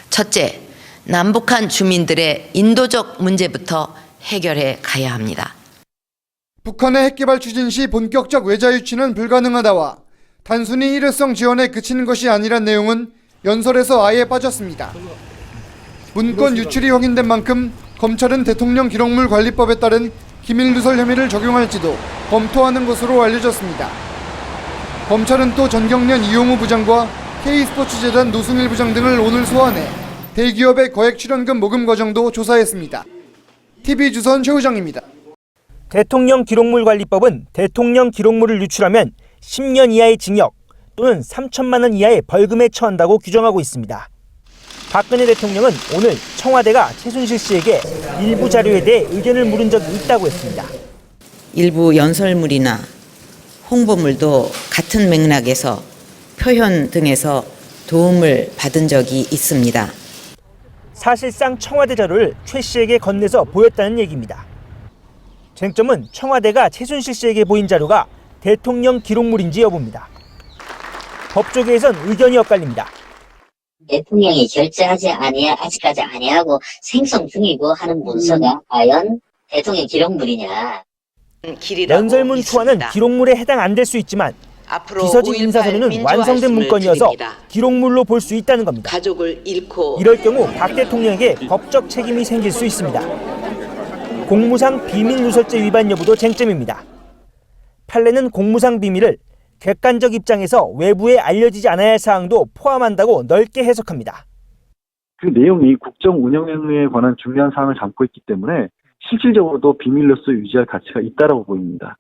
첫째, 남북한 주민들의 인도적 문제부터 해결해 가야 합니다. 북한의 핵개발 추진 시 본격적 외자 유치는 불가능하다와 단순히 일회성 지원에 그치는 것이 아니란 내용은 연설에서 아예 빠졌습니다. 문건 유출이 확인된 만큼 검찰은 대통령 기록물 관리법에 따른 기밀 누설 혐의를 적용할지도 검토하는 것으로 알려졌습니다. 검찰은 또 전경련 이용우 부장과 K스포츠재단 노승일 부장 등을 오늘 소환해 대기업의 거액 출연금 모금 과정도 조사했습니다. TV조선 최우정입니다. 대통령 기록물 관리법은 대통령 기록물을 유출하면 10년 이하의 징역 또는 3천만 원 이하의 벌금에 처한다고 규정하고 있습니다. 박근혜 대통령은 오늘 청와대가 최순실 씨에게 일부 자료에 대해 의견을 물은 적이 있다고 했습니다. 일부 연설물이나 홍보물도 같은 맥락에서 표현 등에서 도움을 받은 적이 있습니다. 사실상 청와대 자료를 최 씨에게 건네서 보였다는 얘기입니다. 쟁점은 청와대가 최순실 씨에게 보인 자료가 대통령 기록물인지 여부입니다. 법조계에선 의견이 엇갈립니다. 대통령이 결재하지 아직까지 아니하고 생성 중이고 하는 문서가 과연 대통령 기록물이냐. 연설문 초안은 기록물에 해당 안 될 수 있지만 비서진 인사서류는 완성된 문건이어서 기록물로 볼 수 있다는 겁니다. 이럴 경우 박 대통령에게 법적 책임이 생길 수 있습니다. 공무상 비밀 누설죄 위반 여부도 쟁점입니다. 판례는 공무상 비밀을 객관적 입장에서 외부에 알려지지 않아야 할 사항도 포함한다고 넓게 해석합니다. 그 내용이 국정 운영에 관한 중요한 사항을 담고 있기 때문에 실질적으로도 비밀로서 유지할 가치가 있다고 보입니다.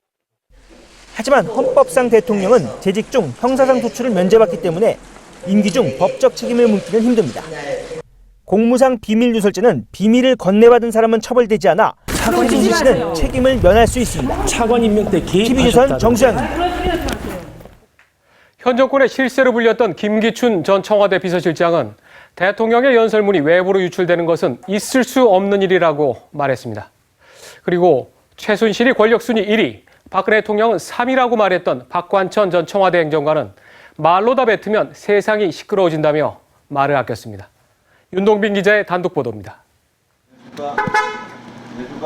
하지만 헌법상 대통령은 재직 중 형사상 소출을 면제받기 때문에 임기 중 법적 책임을 묻기는 힘듭니다. 공무상 비밀 누설죄는 비밀을 건네받은 사람은 처벌되지 않아 최순실 씨는 책임을 면할 수 있습니다. 차관 임명 때 TV조선 정수영입니다. 현 정권의 실세로 불렸던 김기춘 전 청와대 비서실장은 대통령의 연설문이 외부로 유출되는 것은 있을 수 없는 일이라고 말했습니다. 그리고 최순실이 권력순위 1위, 박근혜 대통령은 3위라고 말했던 박관천 전 청와대 행정관은 말로 다 뱉으면 세상이 시끄러워진다며 말을 아꼈습니다. 윤동빈 기자의 단독 보도입니다.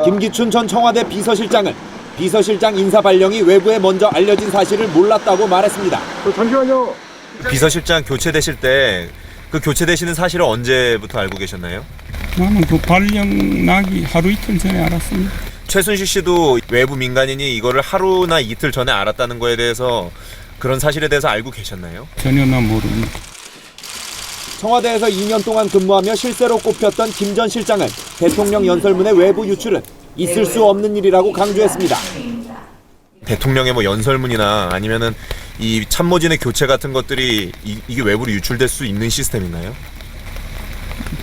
김기춘 전 청와대 비서실장은 비서실장 인사 발령이 외부에 먼저 알려진 사실을 몰랐다고 말했습니다. 잠시만요. 비서실장 교체되실 때 그 교체되시는 사실을 언제부터 알고 계셨나요? 나는 그 발령 나기 하루 이틀 전에 알았습니다. 최순실 씨도 외부 민간인이 이거를 하루나 이틀 전에 알았다는 거에 대해서 그런 사실에 대해서 알고 계셨나요? 전혀 나 모릅니다. 청와대에서 2년 동안 근무하며 실세로 꼽혔던 김 전 실장은 대통령 연설문의 외부 유출은 있을 수 없는 일이라고 강조했습니다. 대통령의 뭐 연설문이나 아니면은 이 참모진의 교체 같은 것들이 이게 외부로 유출될 수 있는 시스템인가요?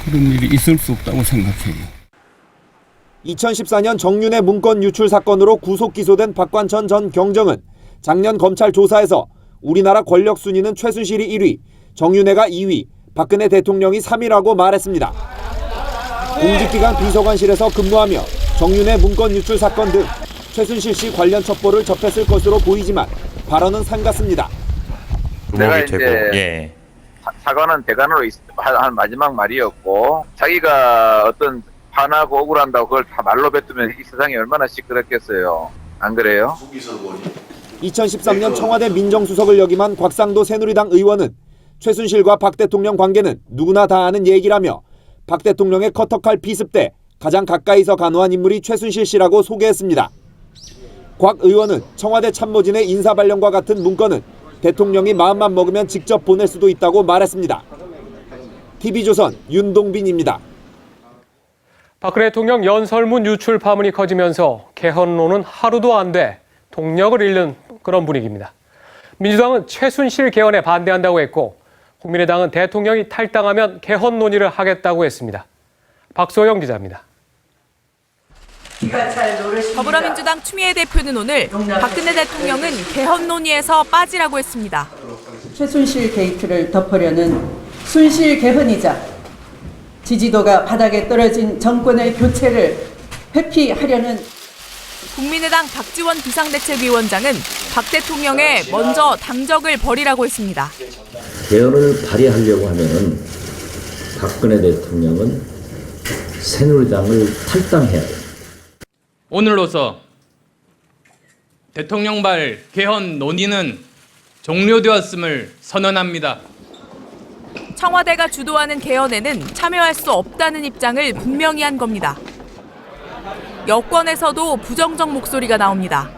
그런 일이 있을 수 없다고 생각해요. 2014년 정윤회 문건 유출 사건으로 구속 기소된 박관천 전 경정은 작년 검찰 조사에서 우리나라 권력 순위는 최순실이 1위, 정윤회가 2위, 박근혜 대통령이 3위라고 말했습니다. 공직기관 비서관실에서 근무하며 정윤회 문건 유출 사건 등 최순실 씨 관련 첩보를 접했을 것으로 보이지만 발언은 삼갔습니다. 내가 이제 사과는 대관으로 한 마지막 말이었고 자기가 어떤 화나고 억울한다고 그걸 다 말로 뱉으면 이 세상이 얼마나 시끄럽겠어요. 안 그래요? 2013년 청와대 민정수석을 역임한 곽상도 새누리당 의원은 최순실과 박 대통령 관계는 누구나 다 아는 얘기라며 박 대통령의 커터칼 비습 때 가장 가까이서 간호한 인물이 최순실 씨라고 소개했습니다. 곽 의원은 청와대 참모진의 인사 발령과 같은 문건은 대통령이 마음만 먹으면 직접 보낼 수도 있다고 말했습니다. TV조선 윤동빈입니다. 박근혜 대통령 연설문 유출 파문이 커지면서 개헌론은 하루도 안 돼 동력을 잃는 그런 분위기입니다. 민주당은 최순실 개헌에 반대한다고 했고 국민의당은 대통령이 탈당하면 개헌 논의를 하겠다고 했습니다. 박소영 기자입니다. 더불어민주당 추미애 대표는 오늘 박근혜 대통령은 개헌 논의에서 빠지라고 했습니다. 최순실 게이트를 덮으려는 순실 개헌이자 지지도가 바닥에 떨어진 정권의 교체를 회피하려는 국민의당 박지원 비상대책위원장은 박 대통령에 먼저 당적을 버리라고 했습니다. 개헌을 발의하려고 하면 박근혜 대통령은 새누리당을 탈당해야 합니다. 오늘로서 대통령발 개헌 논의는 종료되었음을 선언합니다. 청와대가 주도하는 개헌에는 참여할 수 없다는 입장을 분명히 한 겁니다. 여권에서도 부정적 목소리가 나옵니다.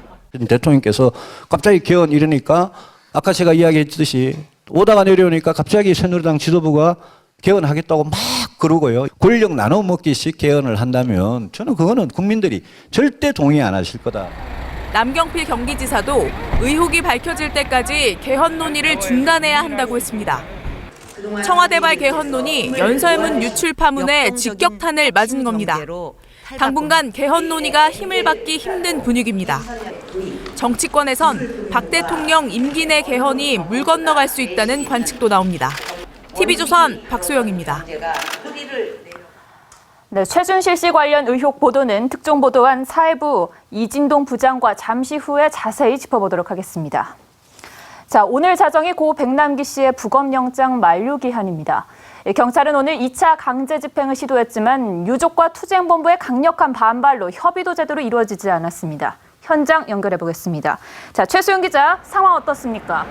대통령께서 갑자기 개헌 이러니까 아까 제가 이야기했듯이 오다가 내려오니까 갑자기 새누리당 지도부가 개헌하겠다고 막 그러고요. 권력 나눠 먹기식 개헌을 한다면 저는 그거는 국민들이 절대 동의 안 하실 거다. 남경필 경기지사도 의혹이 밝혀질 때까지 개헌 논의를 중단해야 한다고 했습니다. 청와대발 개헌 논의 연설문 유출 파문에 직격탄을 맞은 겁니다. 당분간 개헌 논의가 힘을 받기 힘든 분위기입니다. 정치권에선 박 대통령 임기 내 개헌이 물 건너갈 수 있다는 관측도 나옵니다. TV조선 박소영입니다. 네, 최순실 씨 관련 의혹 보도는 특종보도한 사회부 이진동 부장과 잠시 후에 자세히 짚어보도록 하겠습니다. 자, 오늘 자정이 고 백남기 씨의 부검영장 만료 기한입니다. 경찰은 오늘 2차 강제 집행을 시도했지만 유족과 투쟁본부의 강력한 반발로 협의도 제대로 이루어지지 않았습니다. 현장 연결해 보겠습니다. 자, 최수영 기자, 상황 어떻습니까?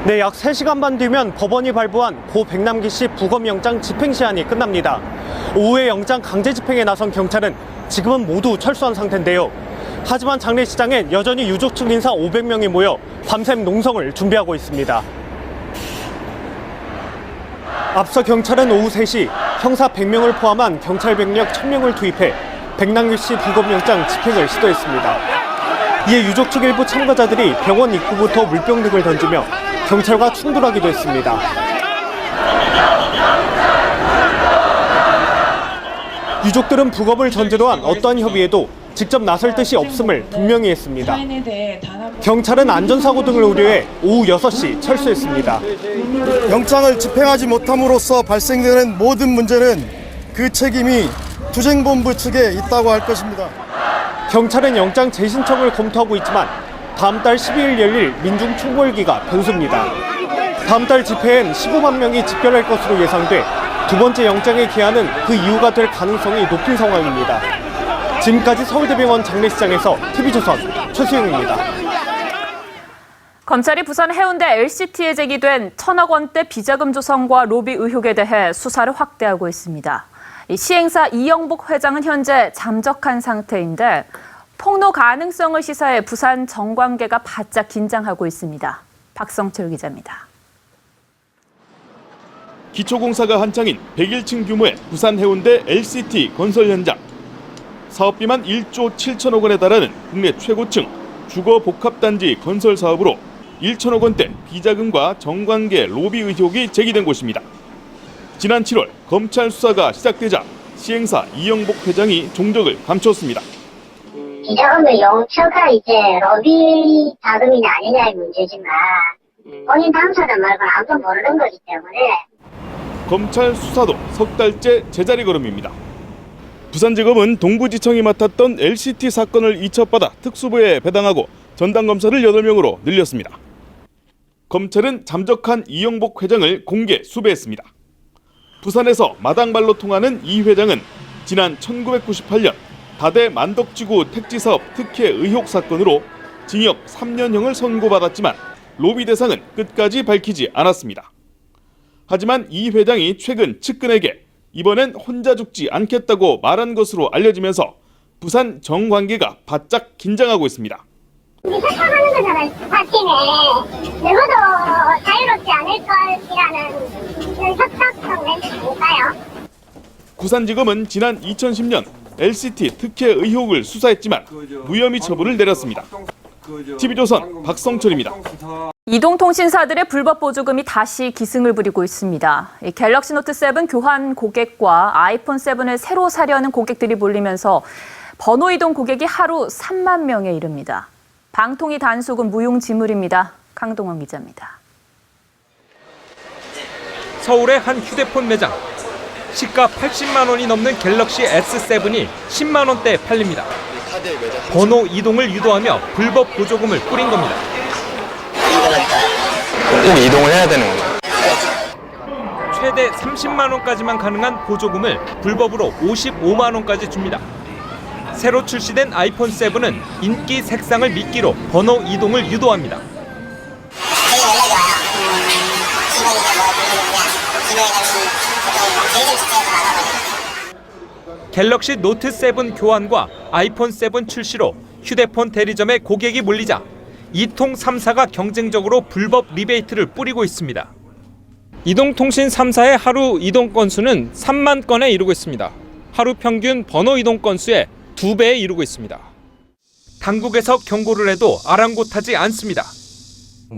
네, 약 3시간 반 뒤면 법원이 발부한 고 백남기 씨 부검영장 집행 시한이 끝납니다. 오후에 영장 강제 집행에 나선 경찰은 지금은 모두 철수한 상태인데요. 하지만 장례식장엔 여전히 유족 측 인사 500명이 모여 밤샘 농성을 준비하고 있습니다. 앞서 경찰은 오후 3시 형사 100명을 포함한 경찰 병력 1000명을 투입해 백남기 씨 부검영장 집행을 시도했습니다. 이에 유족 측 일부 참가자들이 병원 입구부터 물병 등을 던지며 경찰과 충돌하기도 했습니다. 유족들은 부검을 전제로 한 어떠한 협의에도 직접 나설 뜻이 없음을 분명히 했습니다. 경찰은 안전사고 등을 우려해 오후 6시 철수했습니다. 영장을 집행하지 못함으로써 발생되는 모든 문제는 그 책임이 투쟁본부 측에 있다고 할 것입니다. 경찰은 영장 재신청을 검토하고 있지만 다음 달 12일 열릴 민중총궐기가 변수입니다. 다음 달 집회엔 15만 명이 집결할 것으로 예상돼 두 번째 영장의 기한은 그 이유가 될 가능성이 높은 상황입니다. 지금까지 서울대병원 장례식장에서 TV조선 최수영입니다. 검찰이 부산 해운대 LCT에 제기된 1,000억 원대 비자금 조성과 로비 의혹에 대해 수사를 확대하고 있습니다. 이 시행사 이영복 회장은 현재 잠적한 상태인데 폭로 가능성을 시사해 부산 정관계가 바짝 긴장하고 있습니다. 박성철 기자입니다. 기초공사가 한창인 101층 규모의 부산 해운대 LCT 건설 현장. 사업비만 1조 7천억 원에 달하는 국내 최고층 주거복합단지 건설 사업으로 1천억 원대 비자금과 정관계 로비 의혹이 제기된 곳입니다. 지난 7월 검찰 수사가 시작되자 시행사 이영복 회장이 종적을 감췄습니다. 비자금의 용처가 이제 로비 자금이냐 아니냐의 문제지만 본인 당사자 말고는 아무도 모르는 거기 때문에 검찰 수사도 석 달째 제자리 걸음입니다. 부산지검은 동부지청이 맡았던 LCT 사건을 이첩받아 특수부에 배당하고 전담검사를 8명으로 늘렸습니다. 검찰은 잠적한 이영복 회장을 공개 수배했습니다. 부산에서 마당발로 통하는 이 회장은 지난 1998년 다대 만덕지구 택지사업 특혜 의혹 사건으로 징역 3년형을 선고받았지만 로비 대상은 끝까지 밝히지 않았습니다. 하지만 이 회장이 최근 측근에게 이번엔 혼자 죽지 않겠다고 말한 것으로 알려지면서 부산 정관계가 바짝 긴장하고 있습니다. 우리가 사과하는 거잖아요. 아침에 누구도 자유롭지 않을 것이라는 그런 협박성 멘트니까요. 부산지검은 지난 2010년 LCT 특혜 의혹을 수사했지만 무혐의 처분을 내렸습니다. TV조선 박성철입니다. 이동통신사들의 불법 보조금이 다시 기승을 부리고 있습니다. 갤럭시 노트 7 교환 고객과 아이폰 7을 새로 사려는 고객들이 몰리면서 번호 이동 고객이 하루 3만 명에 이릅니다. 방통위 단속은 무용지물입니다. 강동원 기자입니다. 서울의 한 휴대폰 매장. 시가 80만 원이 넘는 갤럭시 S7이 10만 원대에 팔립니다. 번호 이동을 유도하며 불법 보조금을 뿌린 겁니다. 꼭 이동을 해야 되는 거예요. 최대 30만 원까지만 가능한 보조금을 불법으로 55만 원까지 줍니다. 새로 출시된 아이폰 7은 인기 색상을 미끼로 번호 이동을 유도합니다. 갤럭시 노트 7 교환과 아이폰 7 출시로 휴대폰 대리점에 고객이 몰리자 이통 3사가 경쟁적으로 불법 리베이트를 뿌리고 있습니다. 이동통신 3사의 하루 이동 건수는 3만 건에 이르고 있습니다. 하루 평균 번호 이동 건수의 2배에 이르고 있습니다. 당국에서 경고를 해도 아랑곳하지 않습니다.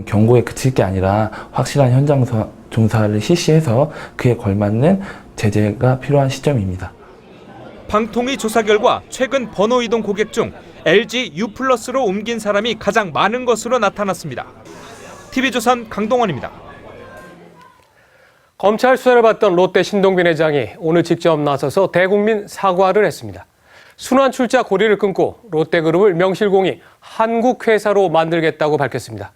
경고에 그칠 게 아니라 확실한 현장 조사를 실시해서 그에 걸맞는 제재가 필요한 시점입니다. 방통위 조사 결과 최근 번호 이동 고객 중 LG U+로 옮긴 사람이 가장 많은 것으로 나타났습니다. TV조선 강동원입니다. 검찰 수사를 받던 롯데 신동빈 회장이 오늘 직접 나서서 대국민 사과를 했습니다. 순환 출자 고리를 끊고 롯데그룹을 명실공히 한국회사로 만들겠다고 밝혔습니다.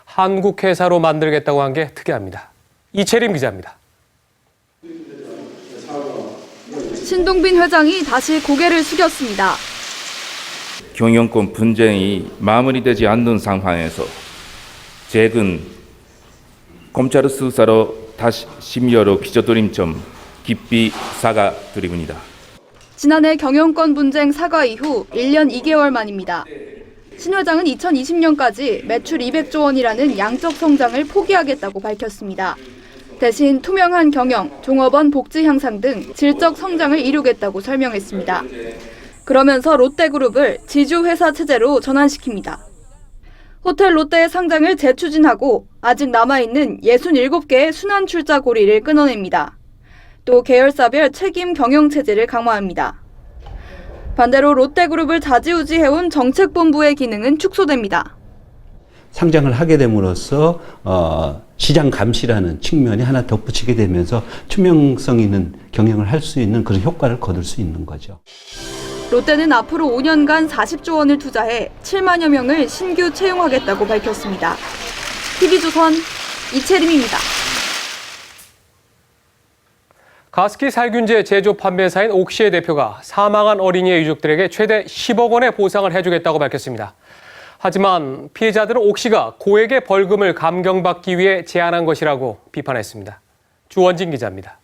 한국회사로 만들겠다고 한 게 특이합니다. 이채림 기자입니다. 신동빈 회장이 다시 고개를 숙였습니다. 경영권 분쟁이 마무리되지 않는 상황에서 최근 검찰 수사로 다시 심려로 기저드린 점 깊이 사과드립니다. 지난해 경영권 분쟁 사과 이후 1년 2개월 만입니다. 신 회장은 2020년까지 매출 200조 원이라는 양적 성장을 포기하겠다고 밝혔습니다. 대신 투명한 경영, 종업원 복지 향상 등 질적 성장을 이루겠다고 설명했습니다. 그러면서 롯데그룹을 지주회사 체제로 전환시킵니다. 호텔 롯데의 상장을 재추진하고 아직 남아있는 67개의 순환 출자 고리를 끊어냅니다. 또 계열사별 책임 경영 체제를 강화합니다. 반대로 롯데그룹을 좌지우지해온 정책본부의 기능은 축소됩니다. 상장을 하게 됨으로써 시장 감시라는 측면이 하나 덧붙이게 되면서 투명성 있는 경영을 할 수 있는 그런 효과를 거둘 수 있는 거죠. 롯데는 앞으로 5년간 40조 원을 투자해 7만여 명을 신규 채용하겠다고 밝혔습니다. TV조선 이채림입니다. 가습기 살균제 제조 판매사인 옥시의 대표가 사망한 어린이의 유족들에게 최대 10억 원의 보상을 해주겠다고 밝혔습니다. 하지만 피해자들은 옥시가 고액의 벌금을 감경받기 위해 제안한 것이라고 비판했습니다. 주원진 기자입니다.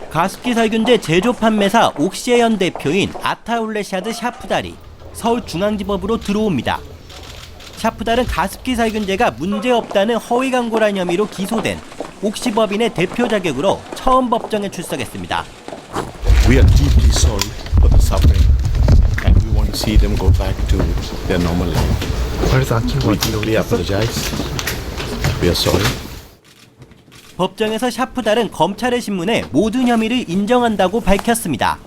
가습기 살균제 제조 판매사 옥시의 현 대표인 아타올레샤드 샤프달이 서울중앙지법으로 들어옵니다. 샤프달은 가습기 살균제가 문제없다는 허위 광고란 혐의로 기소된 옥시 법인의 대표 자격으로 처음 법정에 출석했습니다. We are deeply sorry for the suffering and we want to see them go back to their normal life. We deeply apologize. We are sorry. 법정에서 샤프달은 검찰의 신문에 모든 혐의를 인정한다고 밝혔습니다.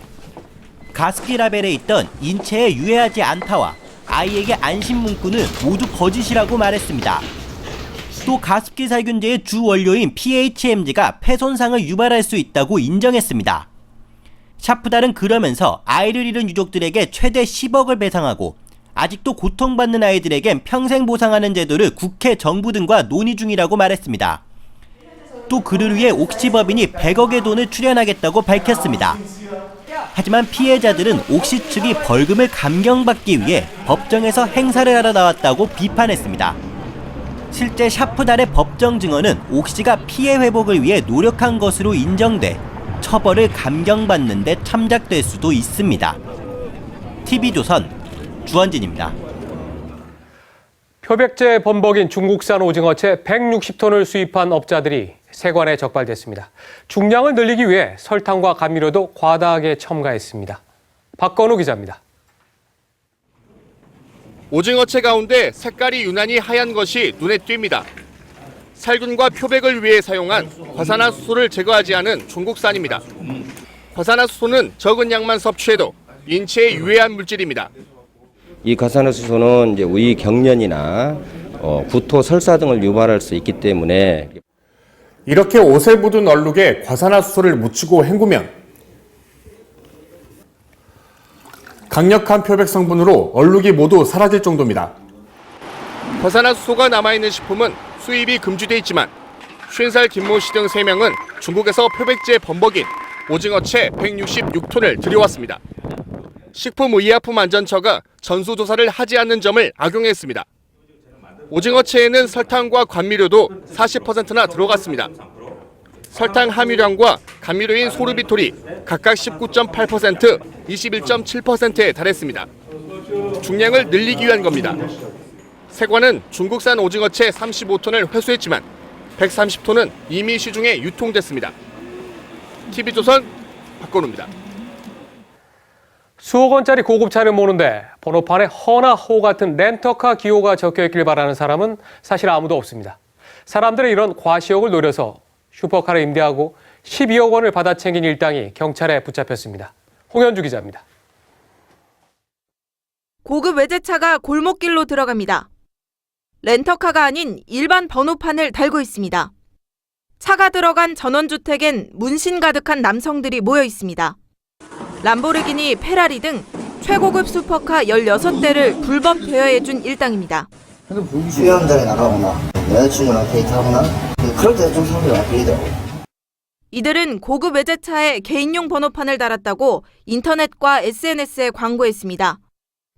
가습기 라벨에 있던 인체에 유해하지 않다와 아이에게 안심 문구는 모두 거짓이라고 말했습니다. 또 가습기 살균제의 주 원료인 PHMG가 폐손상을 유발할 수 있다고 인정했습니다. 샤프달은 그러면서 아이를 잃은 유족들에게 최대 10억을 배상하고 아직도 고통받는 아이들에겐 평생 보상하는 제도를 국회, 정부 등과 논의 중이라고 말했습니다. 또 그를 위해 옥시 법인이 100억의 돈을 출연하겠다고 밝혔습니다. 하지만 피해자들은 옥시 측이 벌금을 감경받기 위해 법정에서 행사를 하러 나왔다고 비판했습니다. 실제 샤프달의 법정 증언은 옥시가 피해 회복을 위해 노력한 것으로 인정돼 처벌을 감경받는 데 참작될 수도 있습니다. TV조선 주원진입니다. 표백제 범벅인 중국산 오징어채 160톤을 수입한 업자들이 세관에 적발됐습니다. 중량을 늘리기 위해 설탕과 감미료도 과다하게 첨가했습니다. 박건우 기자입니다. 오징어채 가운데 색깔이 유난히 하얀 것이 눈에 띕니다. 살균과 표백을 위해 사용한 과산화수소를 제거하지 않은 중국산입니다. 과산화수소는 적은 양만 섭취해도 인체에 유해한 물질입니다. 이 과산화수소는 이제 위 경련이나 구토, 설사 등을 유발할 수 있기 때문에 이렇게 옷에 묻은 얼룩에 과산화수소를 묻히고 헹구면 강력한 표백 성분으로 얼룩이 모두 사라질 정도입니다. 과산화수소가 남아있는 식품은 수입이 금지돼 있지만 50살 김모 씨 등 3명은 중국에서 표백제 범벅인 오징어채 166톤을 들여왔습니다. 식품의약품안전처가 전수조사를 하지 않는 점을 악용했습니다. 오징어채에는 설탕과 감미료도 40%나 들어갔습니다. 설탕 함유량과 감미료인 소르비톨이 각각 19.8%, 21.7%에 달했습니다. 중량을 늘리기 위한 겁니다. 세관은 중국산 오징어채 35톤을 회수했지만 130톤은 이미 시중에 유통됐습니다. TV조선 박건우입니다. 수억 원짜리 고급차를 모는데 번호판에 허나 호 같은 렌터카 기호가 적혀있길 바라는 사람은 사실 아무도 없습니다. 사람들의 이런 과시욕을 노려서 슈퍼카를 임대하고 12억 원을 받아 챙긴 일당이 경찰에 붙잡혔습니다. 홍현주 기자입니다. 고급 외제차가 골목길로 들어갑니다. 렌터카가 아닌 일반 번호판을 달고 있습니다. 차가 들어간 전원주택엔 문신 가득한 남성들이 모여 있습니다. 람보르기니, 페라리 등 최고급 슈퍼카 16대를 불법 대여해준 일당입니다. 수영장에 나가거나 여자친구랑 데이트하거나 그럴 때 좀 사람들이 많더라고요. 이들은 고급 외제차에 개인용 번호판을 달았다고 인터넷과 SNS에 광고했습니다.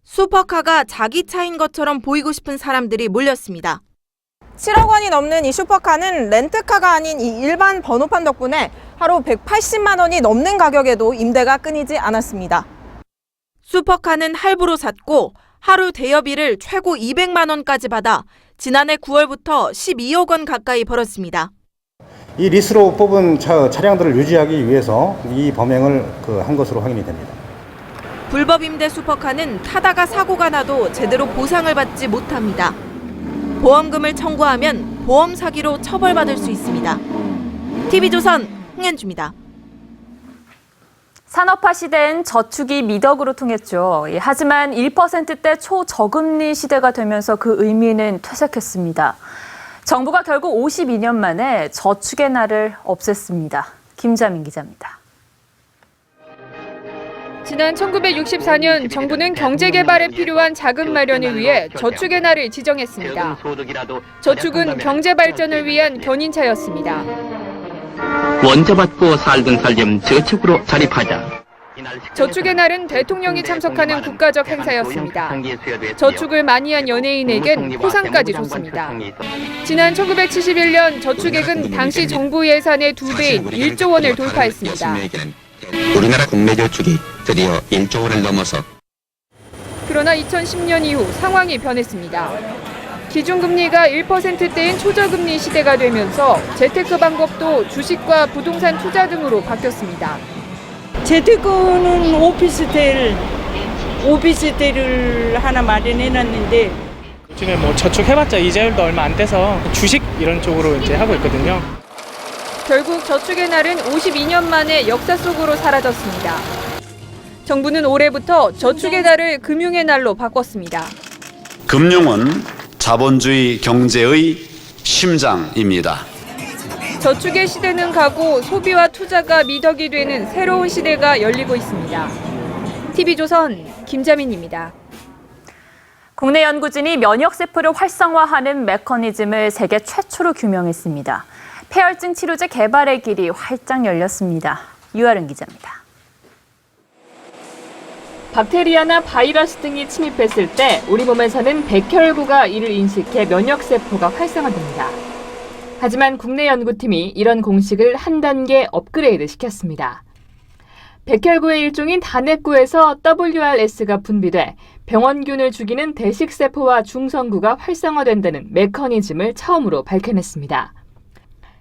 슈퍼카가 자기 차인 것처럼 보이고 싶은 사람들이 몰렸습니다. 7억 원이 넘는 이 슈퍼카는 렌트카가 아닌 이 일반 번호판 덕분에 하루 180만 원이 넘는 가격에도 임대가 끊이지 않았습니다. 슈퍼카는 할부로 샀고 하루 대여비를 최고 200만 원까지 받아 지난해 9월부터 12억 원 가까이 벌었습니다. 이 리스로 뽑은 차량들을 유지하기 위해서 이 범행을 한 것으로 확인이 됩니다. 불법 임대 슈퍼카는 타다가 사고가 나도 제대로 보상을 받지 못합니다. 보험금을 청구하면 보험 사기로 처벌받을 수 있습니다. TV조선 홍현주입니다. 산업화 시대엔 저축이 미덕으로 통했죠. 하지만 1%대 초저금리 시대가 되면서 그 의미는 퇴색했습니다. 정부가 결국 52년 만에 저축의 날을 없앴습니다. 김자민 기자입니다. 지난 1964년 정부는 경제개발에 필요한 자금 마련을 위해 저축의 날을 지정했습니다. 저축은 경제발전을 위한 견인차였습니다. 원자 받고 살던 살림 저축으로 자립하자. 저축의 날은 대통령이 참석하는 국가적 행사였습니다. 저축을 많이 한 연예인에겐 포상까지 줬습니다. 지난 1971년 저축액은 당시 정부 예산의 2배인 1조 원을 돌파했습니다. 우리나라 국내 저축이 드디어 1조 원을 넘어서. 그러나 2010년 이후 상황이 변했습니다. 기준금리가 1%대인 초저금리 시대가 되면서 재테크 방법도 주식과 부동산 투자 등으로 바뀌었습니다. 재테크는 오피스텔을 하나 마련해놨는데 요즘에 뭐 저축해봤자 이자율도 얼마 안 돼서 주식 이런 쪽으로 이제 하고 있거든요. 결국 저축의 날은 52년 만에 역사 속으로 사라졌습니다. 정부는 올해부터 저축의 날을 금융의 날로 바꿨습니다. 금융은 자본주의 경제의 심장입니다. 저축의 시대는 가고 소비와 투자가 미덕이 되는 새로운 시대가 열리고 있습니다. TV조선 김자민입니다. 국내 연구진이 면역세포를 활성화하는 메커니즘을 세계 최초로 규명했습니다. 폐혈증 치료제 개발의 길이 활짝 열렸습니다. 유아른 기자입니다. 박테리아나 바이러스 등이 침입했을 때 우리 몸에서는 백혈구가 이를 인식해 면역세포가 활성화됩니다. 하지만 국내 연구팀이 이런 공식을 한 단계 업그레이드 시켰습니다. 백혈구의 일종인 단핵구에서 WRS가 분비돼 병원균을 죽이는 대식세포와 중성구가 활성화된다는 메커니즘을 처음으로 밝혀냈습니다.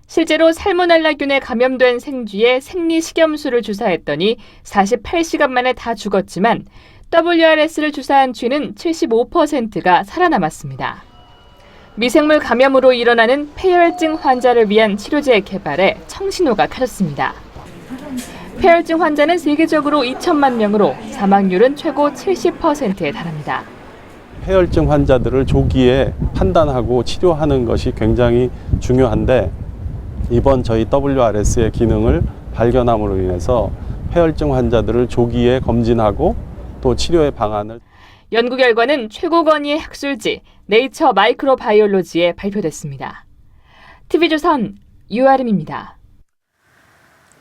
실제로 살모넬라균에 감염된 생쥐의 생리식염수를 주사했더니 48시간 만에 다 죽었지만 WRS를 주사한 쥐는 75%가 살아남았습니다. 미생물 감염으로 일어나는 폐혈증 환자를 위한 치료제 개발에 청신호가 켜졌습니다. 폐혈증 환자는 세계적으로 2천만 명으로 사망률은 최고 70%에 달합니다. 폐혈증 환자들을 조기에 판단하고 치료하는 것이 굉장히 중요한데 이번 저희 WRS의 기능을 발견함으로 인해서 폐혈증 환자들을 조기에 검진하고 또 치료의 방안을 연구 결과는 최고 권위의 학술지 네이처 마이크로바이올로지에 발표됐습니다. TV조선 유아름입니다.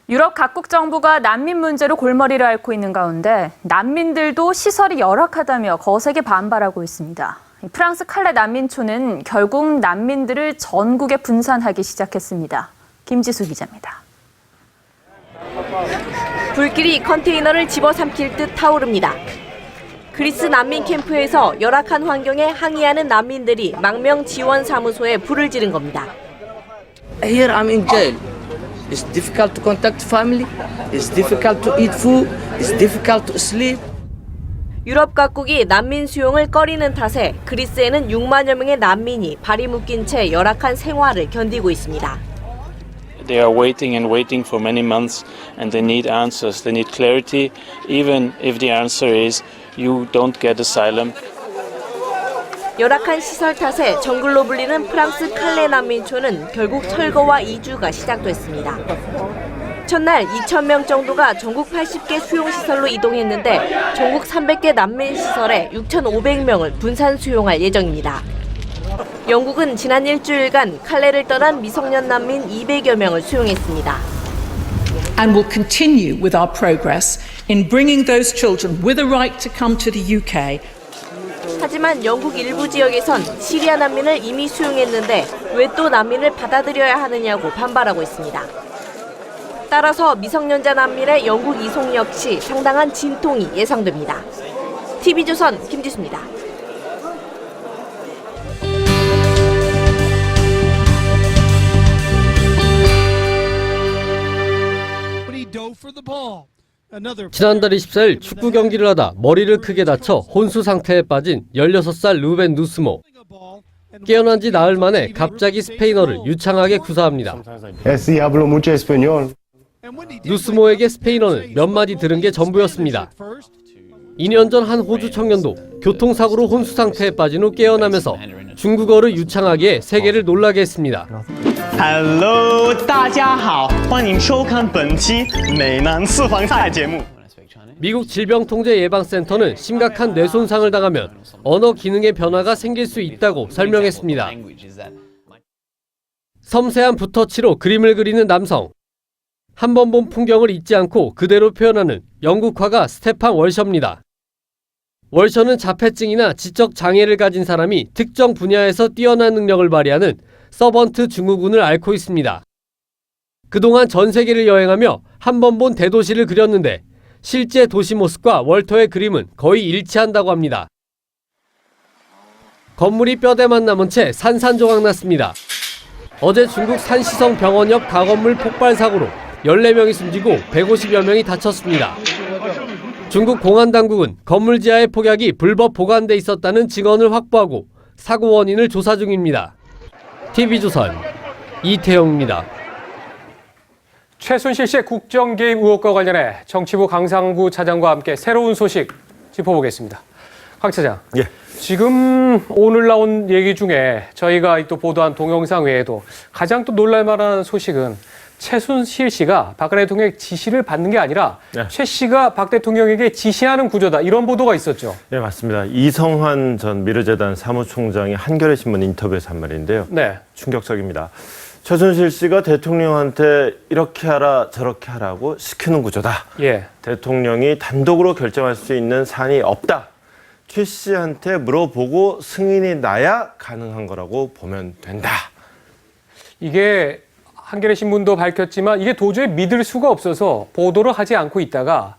유럽 각국 정부가 난민 문제로 골머리를 앓고 있는 가운데 난민들도 시설이 열악하다며 거세게 반발하고 있습니다. 프랑스 칼레 난민촌은 결국 난민들을 전국에 분산하기 시작했습니다. 김지수 기자입니다. 불길이 컨테이너를 집어삼킬 듯 타오릅니다. 그리스 난민 캠프에서 열악한 환경에 항의하는 난민들이 망명 지원 사무소에 불을 지른 겁니다. Here I'm in jail. It's difficult to contact family. It's difficult to eat food. It's difficult to sleep. 유럽 각국이 난민 수용을 꺼리는 탓에 그리스에는 6만여 명의 난민이 발이 묶인 채 열악한 생활을 견디고 있습니다. They are waiting and waiting for many months and they need answers. They need clarity, even if the answer is you don't get asylum. 열악한 시설 탓에 정글로 불리는 프랑스 칼레 난민촌은 결국 철거와 이주가 시작됐습니다. 첫날 2,000명 정도가 전국 80개 수용시설로 이동했는데 전국 300개 난민시설에 6,500명을 분산 수용할 예정입니다. 영국은 지난 일주일간 칼레를 떠난 미성년 난민 200여 명을 수용했습니다. And will continue with our progress in bringing those children with a right to come to the UK. 하지만 영국 일부 지역에선 시리아 난민을 이미 수용했는데 왜 또 난민을 받아들여야 하느냐고 반발하고 있습니다. 따라서 미성년자 난민의 영국 이송 역시 상당한 진통이 예상됩니다. TV조선 김지수입니다. 지난달 24일 축구 경기를 하다 머리를 크게 다쳐 혼수 상태에 빠진 16살 루벤 누스모. 깨어난 지 나흘 만에 갑자기 스페인어를 유창하게 구사합니다. 누스모에게 스페인어는 몇 마디 들은 게 전부였습니다. 2년 전 한 호주 청년도 교통사고로 혼수 상태에 빠진 후 깨어나면서 중국어를 유창하게 세계를 놀라게 했습니다. Hello， 大家好，欢迎收看本期美男私房菜节目。 미국 질병통제예방센터는 심각한 뇌손상을 당하면 언어 기능의 변화가 생길 수 있다고 설명했습니다. 섬세한 붓터치로 그림을 그리는 남성. 한 번 본 풍경을 잊지 않고 그대로 표현하는 영국 화가 스테판 월셔입니다. 월셔는 자폐증이나 지적 장애를 가진 사람이 특정 분야에서 뛰어난 능력을 발휘하는 서번트 증후군을 앓고 있습니다. 그동안 전 세계를 여행하며 한 번 본 대도시를 그렸는데 실제 도시 모습과 월터의 그림은 거의 일치한다고 합니다. 건물이 뼈대만 남은 채 산산조각 났습니다. 어제 중국 산시성 병원 옆 다건물 폭발 사고로 14명이 숨지고 150여 명이 다쳤습니다. 중국 공안당국은 건물 지하의 폭약이 불법 보관돼 있었다는 증언을 확보하고 사고 원인을 조사 중입니다. TV조선 이태영입니다. 최순실 씨의 국정 개입 의혹과 관련해 정치부 강상구 차장과 함께 새로운 소식 짚어보겠습니다. 강 차장, 지금 오늘 나온 얘기 중에 저희가 또 보도한 동영상 외에도 가장 또 놀랄만한 소식은 최순실 씨가 박근혜 대통령의 지시를 받는 게 아니라 최 씨가 박 대통령에게 지시하는 구조다, 이런 보도가 있었죠. 네, 맞습니다. 이성환 전 미르재단 사무총장이 한겨레 신문 인터뷰에서 한 말인데요. 네. 충격적입니다. 최순실 씨가 대통령한테 이렇게 하라 저렇게 하라고 시키는 구조다. 대통령이 단독으로 결정할 수 있는 사안이 없다. 최 씨한테 물어보고 승인이 나야 가능한 거라고 보면 된다. 이게 한겨레 신문도 밝혔지만 이게 도저히 믿을 수가 없어서 보도를 하지 않고 있다가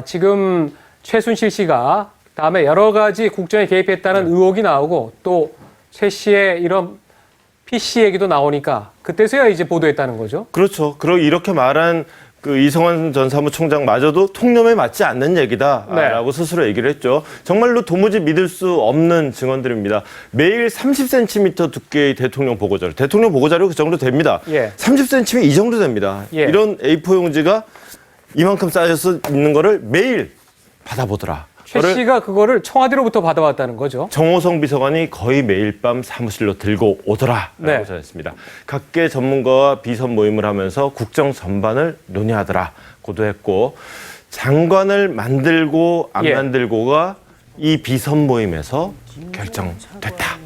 지금 최순실 씨가 다음에 여러 가지 국정에 개입했다는 의혹이 나오고 또 최 씨의 이런 PC 얘기도 나오니까 그때서야 이제 보도했다는 거죠. 그렇죠. 그리고 이렇게 말한 그 이성환 전 사무총장마저도 통념에 맞지 않는 얘기다라고 스스로 얘기를 했죠. 정말로 도무지 믿을 수 없는 증언들입니다. 매일 30cm 두께의 대통령 보고자료. 대통령 보고자료 그 정도 됩니다. 30cm면 이 정도 됩니다. 이런 A4 용지가 이만큼 쌓여서 있는 거를 매일 받아보더라. 최 씨가 그거를 청와대로부터 받아왔다는 거죠. 정호성 비서관이 거의 매일 밤 사무실로 들고 오더라라고 전했습니다. 각계 전문가와 비선 모임을 하면서 국정 전반을 논의하더라고도 했고, 장관을 만들고 안 만들고가 이 비선 모임에서 결정됐다.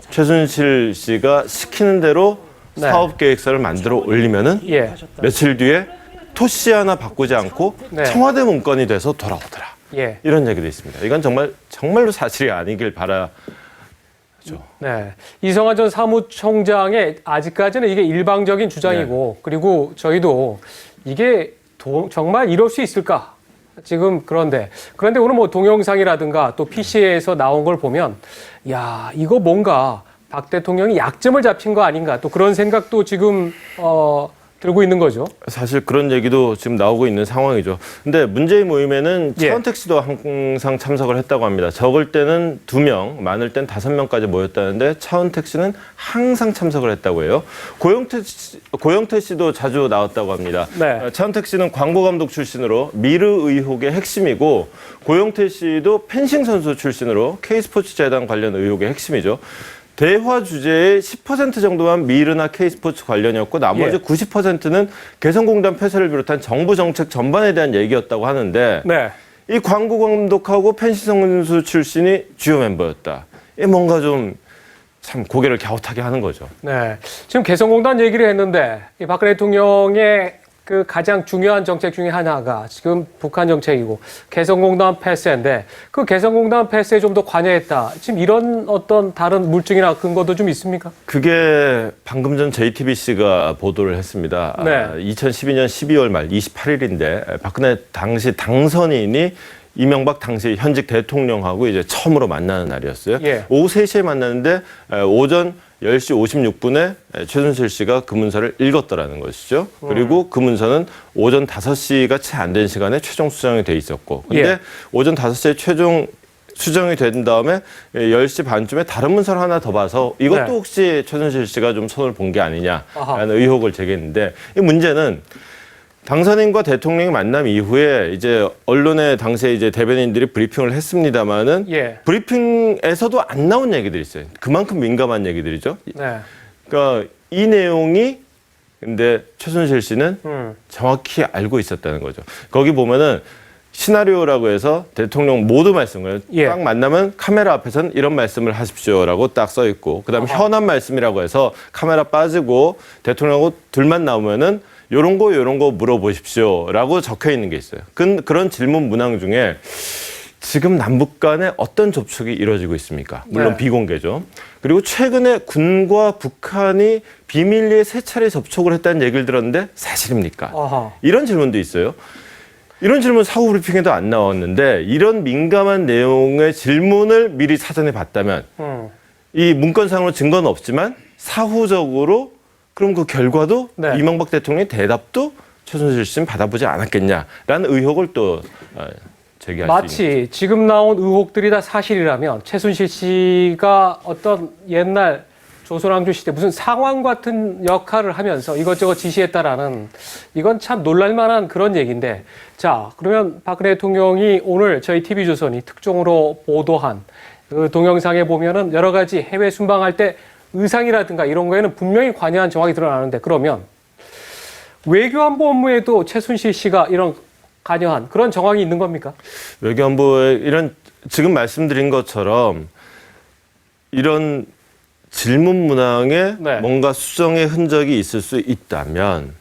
최순실 씨가 시키는 대로 사업 계획서를 만들어 올리면은 며칠 뒤에 토시 하나 바꾸지 않고 청와대 문건이 돼서 돌아오더라. 이런 얘기도 있습니다. 이건 정말로 사실이 아니길 그렇죠. 네. 이성환 전 사무총장의 아직까지는 이게 일방적인 주장이고 그리고 저희도 이게 정말 이럴 수 있을까? 지금 그런데 오늘 뭐 동영상이라든가 또 PC에서 나온 걸 보면 야, 이거 뭔가 박 대통령이 약점을 잡힌 거 아닌가 또 그런 생각도 지금 들고 있는 거죠. 사실 그런 얘기도 지금 나오고 있는 상황이죠. 근데 문재인 모임에는 차은택 씨도 항상 참석을 했다고 합니다. 적을 때는 2명, 많을 땐 5명까지 모였다는데 차은택 씨는 항상 참석을 했다고 해요. 고영태 씨도 자주 나왔다고 합니다. 네. 차은택 씨는 광고 감독 출신으로 미르 의혹의 핵심이고 고영태 씨도 펜싱 선수 출신으로 K스포츠 재단 관련 의혹의 핵심이죠. 대화 주제의 10% 정도만 미르나 K스포츠 관련이었고 나머지 90%는 개성공단 폐쇄를 비롯한 정부 정책 전반에 대한 얘기였다고 하는데 이 광고 감독하고 펜싱 선수 출신이 주요 멤버였다. 이 뭔가 좀 참 고개를 갸웃하게 하는 거죠. 네, 지금 개성공단 얘기를 했는데 이 박근혜 대통령의 그 가장 중요한 정책 중에 하나가 지금 북한 정책이고 개성공단 폐쇄인데 그 개성공단 폐쇄에 좀 더 관여했다. 지금 이런 어떤 다른 물증이나 근거도 좀 있습니까? 그게 방금 전 JTBC가 보도를 했습니다. 네. 2012년 12월 말 28일인데 박근혜 당시 당선인이 이명박 당시 현직 대통령하고 이제 처음으로 만나는 날이었어요. 오후 3시에 만났는데 오전 10시 56분에 최순실 씨가 그 문서를 읽었더라는 것이죠. 그리고 그 문서는 오전 5시가 채 안 된 시간에 최종 수정이 돼 있었고. 근데 오전 5시에 최종 수정이 된 다음에 10시 반쯤에 다른 문서를 하나 더 봐서 이것도 혹시 최순실 씨가 좀 손을 본 게 아니냐라는 의혹을 제기했는데 이 문제는 당선인과 대통령의 만남 이후에 이제 언론에 당시에 이제 대변인들이 브리핑을 했습니다마는 브리핑에서도 안 나온 얘기들이 있어요. 그만큼 민감한 얘기들이죠. 그러니까 이 내용이 근데 최순실 씨는 정확히 알고 있었다는 거죠. 거기 보면은 시나리오라고 해서 대통령 모두 말씀을 딱 만나면 카메라 앞에서는 이런 말씀을 하십시오라고 딱 써 있고 그다음에 현안 말씀이라고 해서 카메라 빠지고 대통령하고 둘만 나오면은 요런 거 물어보십시오라고 적혀 있는 게 있어요. 그런 질문 문항 중에 지금 남북 간에 어떤 접촉이 이루어지고 있습니까? 물론 비공개죠. 그리고 최근에 군과 북한이 비밀리에 3차례 접촉을 했다는 얘기를 들었는데 사실입니까? 이런 질문도 있어요. 이런 질문 사후 브리핑에도 안 나왔는데 이런 민감한 내용의 질문을 미리 사전에 봤다면 이 문건상으로 증거는 없지만 사후적으로 그럼 그 결과도 이명박 대통령의 대답도 최순실 씨는 받아보지 않았겠냐라는 의혹을 또 제기할 수 있는 마치 지금 나온 의혹들이 다 사실이라면 최순실 씨가 어떤 옛날 조선왕조 시대 무슨 상황 같은 역할을 하면서 이것저것 지시했다라는 이건 참 놀랄만한 그런 얘기인데 자 그러면 박근혜 대통령이 오늘 저희 TV조선이 특종으로 보도한 그 동영상에 보면은 여러 가지 해외 순방할 때 의상이라든가 이런 거에는 분명히 관여한 정황이 드러나는데 그러면 외교안보 업무에도 최순실 씨가 이런 관여한 그런 정황이 있는 겁니까? 외교안보에 이런 지금 말씀드린 것처럼 이런 질문 문항에 뭔가 수정의 흔적이 있을 수 있다면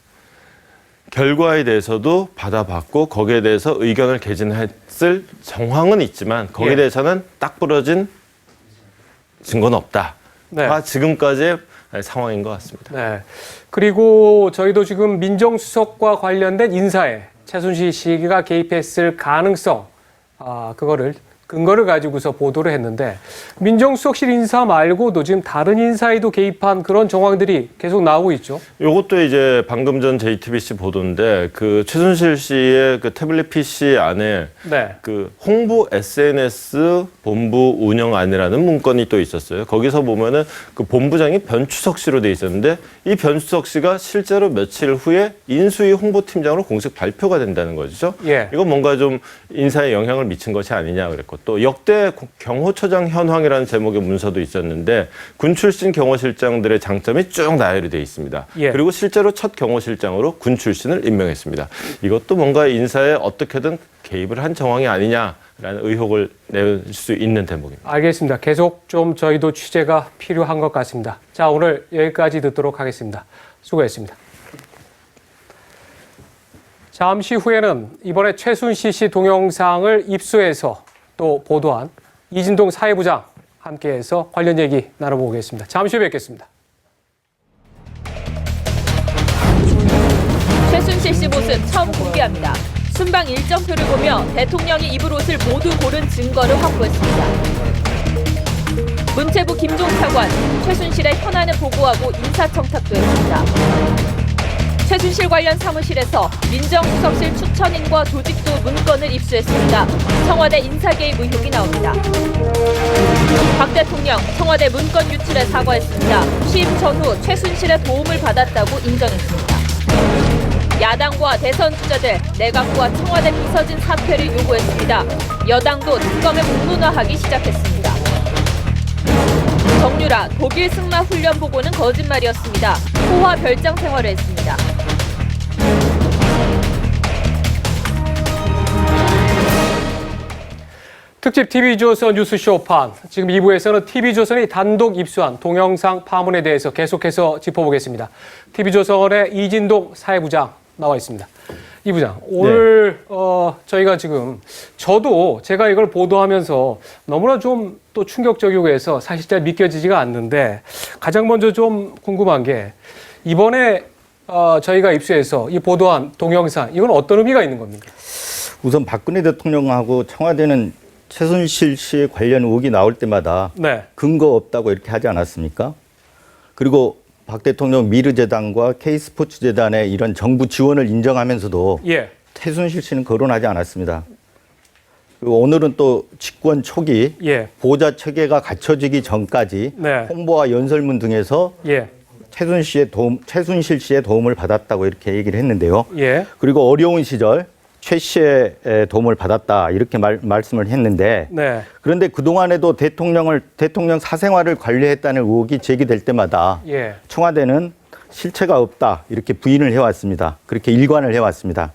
결과에 대해서도 받아봤고 거기에 대해서 의견을 개진했을 정황은 있지만 거기에 대해서는 딱 부러진 증거는 없다. 다 지금까지의 상황인 것 같습니다. 네. 그리고 저희도 지금 민정수석과 관련된 인사에 최순실 씨가 개입했을 가능성, 그거를 근거를 가지고서 보도를 했는데 민정수석실 인사 말고도 지금 다른 인사에도 개입한 그런 정황들이 계속 나오고 있죠. 이것도 이제 방금 전 JTBC 보도인데 그 최순실 씨의 그 태블릿 PC 안에 그 홍보 SNS 본부 운영안이라는 문건이 또 있었어요. 거기서 보면은 그 본부장이 변추석 씨로 돼 있었는데 이 변추석 씨가 실제로 며칠 후에 인수위 홍보팀장으로 공식 발표가 된다는 거죠. 이건 뭔가 좀 인사에 영향을 미친 것이 아니냐 그랬고 또 역대 경호처장 현황이라는 제목의 문서도 있었는데 군 출신 경호실장들의 장점이 쭉 나열이 돼 있습니다. 그리고 실제로 첫 경호실장으로 군 출신을 임명했습니다. 이것도 뭔가 인사에 어떻게든 개입을 한 정황이 아니냐라는 의혹을 낼 수 있는 대목입니다. 알겠습니다. 계속 좀 저희도 취재가 필요한 것 같습니다. 자, 오늘 여기까지 듣도록 하겠습니다. 수고했습니다. 잠시 후에는 이번에 최순실 씨 동영상을 입수해서 또 보도한 이진동 사회부장 함께해서 관련 얘기 나눠보겠습니다. 잠시 후에 뵙겠습니다. 최순실 씨 모습 처음 공개합니다. 순방 일정표를 보며 대통령이 입을 옷을 모두 고른 증거를 확보했습니다. 문체부 김종 차관, 최순실의 현안을 보고하고 인사청탁도 했습니다. 최순실 관련 사무실에서 민정수석실 추천인과 조직도 문건을 입수했습니다. 청와대 인사개입 의혹이 나옵니다. 박 대통령, 청와대 문건 유출에 사과했습니다. 취임 전후 최순실의 도움을 받았다고 인정했습니다. 야당과 대선 주자들, 내각과 청와대 비서진 사퇴를 요구했습니다. 여당도 특검을 공론화하기 시작했습니다. 정유라, 독일 승마 훈련 보고는 거짓말이었습니다. 호화 별장 생활을 했습니다. 특집 TV조선 뉴스쇼판, 지금 2부에서는 TV조선이 단독 입수한 동영상 파문에 대해서 계속해서 짚어보겠습니다. TV조선의 이진동 사회부장 나와 있습니다. 이 부장, 오늘 저희가 지금 제가 이걸 보도하면서 너무나 좀 또 충격적이고 해서 사실 잘 믿겨지지가 않는데 가장 먼저 좀 궁금한 게 이번에 저희가 입수해서 이 보도한 동영상, 이건 어떤 의미가 있는 겁니까? 우선 박근혜 대통령하고 청와대는 최순실 씨 관련 의혹이 나올 때마다 근거 없다고 이렇게 하지 않았습니까? 그리고 박 대통령 미르재단과 K스포츠재단의 이런 정부 지원을 인정하면서도 최순실 씨는 거론하지 않았습니다. 그리고 오늘은 또 집권 초기 보좌 체계가 갖춰지기 전까지 홍보와 연설문 등에서 최순실 씨의 도움을 받았다고 이렇게 얘기를 했는데요. 그리고 어려운 시절 최 씨의 도움을 받았다 이렇게 말씀을 했는데 그런데 그동안에도 대통령 사생활을 관리했다는 의혹이 제기될 때마다 청와대는 실체가 없다 이렇게 부인을 해왔습니다. 그렇게 일관을 해왔습니다.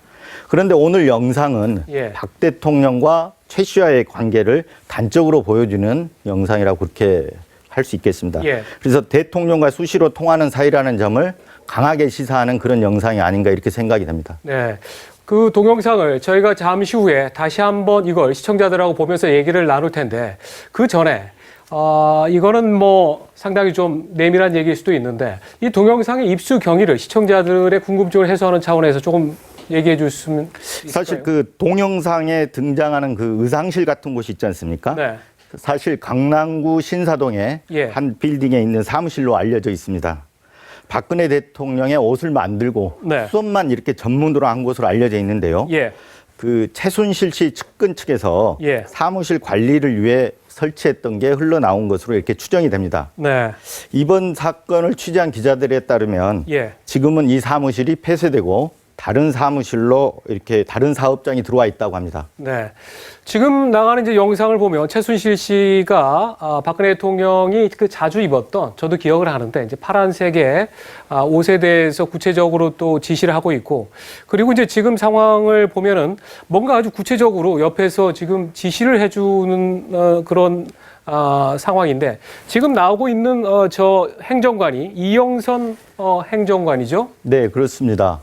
그런데 오늘 영상은 박 대통령과 최 씨와의 관계를 단적으로 보여주는 영상이라고 그렇게 할 수 있겠습니다. 그래서 대통령과 수시로 통하는 사이라는 점을 강하게 시사하는 그런 영상이 아닌가 이렇게 생각이 됩니다. 그 동영상을 저희가 잠시 후에 다시 한번 이걸 시청자들하고 보면서 얘기를 나눌 텐데 그 전에 이거는 뭐 상당히 좀 내밀한 얘기일 수도 있는데 이 동영상의 입수 경위를 시청자들의 궁금증을 해소하는 차원에서 조금 얘기해 주시면 사실 그 동영상에 등장하는 그 의상실 같은 곳이 있지 않습니까? 사실 강남구 신사동에 한 빌딩에 있는 사무실로 알려져 있습니다. 박근혜 대통령의 옷을 만들고 수업만 이렇게 전문으로 한 곳으로 알려져 있는데요. 그 최순실 씨 측근 측에서 사무실 관리를 위해 설치했던 게 흘러나온 것으로 이렇게 추정이 됩니다. 이번 사건을 취재한 기자들에 따르면 지금은 이 사무실이 폐쇄되고 다른 사무실로 이렇게 다른 사업장이 들어와 있다고 합니다. 지금 나가는 이제 영상을 보면 최순실 씨가 박근혜 대통령이 그 자주 입었던, 저도 기억을 하는데 이제 파란색의 옷에 대해서 구체적으로 또 지시를 하고 있고, 그리고 이제 지금 상황을 보면은 뭔가 아주 구체적으로 옆에서 지금 지시를 해주는 그런 상황인데, 지금 나오고 있는 저 행정관이 이영선 행정관이죠? 네, 그렇습니다.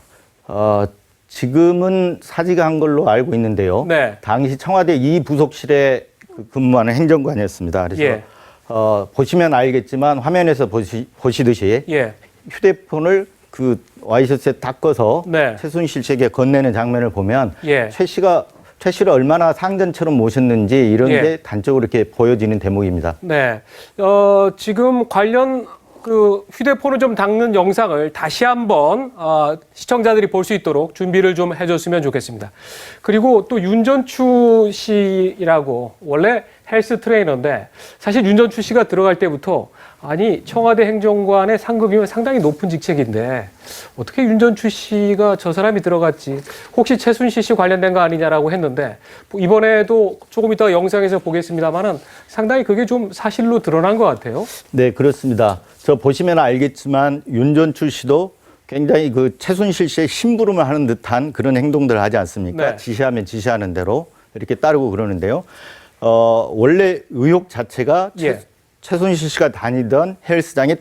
지금은 사직한 걸로 알고 있는데요. 당시 청와대 이 부속실에 근무하는 행정관이었습니다. 그래서 보시면 알겠지만 화면에서 보시듯이 휴대폰을 그 와이셔츠에 닦아서 최순실 씨에게 건네는 장면을 보면 최 씨를 얼마나 상전처럼 모셨는지 이런 게 단적으로 이렇게 보여지는 대목입니다. 지금 관련 그 휴대폰을 좀 닦는 영상을 다시 한번 시청자들이 볼 수 있도록 준비를 좀 해줬으면 좋겠습니다. 그리고 또 윤전추 씨라고 원래 헬스 트레이너인데 사실 윤전추 씨가 들어갈 때부터 아니 청와대 행정관의 상급이면 상당히 높은 직책인데 어떻게 윤전추 씨가 저 사람이 들어갔지, 혹시 최순실 씨 관련된 거 아니냐라고 했는데 이번에도 조금 이따 영상에서 보겠습니다만은 상당히 그게 좀 사실로 드러난 것 같아요. 네, 그렇습니다. 저 보시면 알겠지만 윤전추 씨도 굉장히 그 최순실 씨의 심부름을 하는 듯한 그런 행동들을 하지 않습니까? 지시하면 지시하는 대로 이렇게 따르고 그러는데요. 원래 의혹 자체가 최순실 씨가 다니던 헬스장의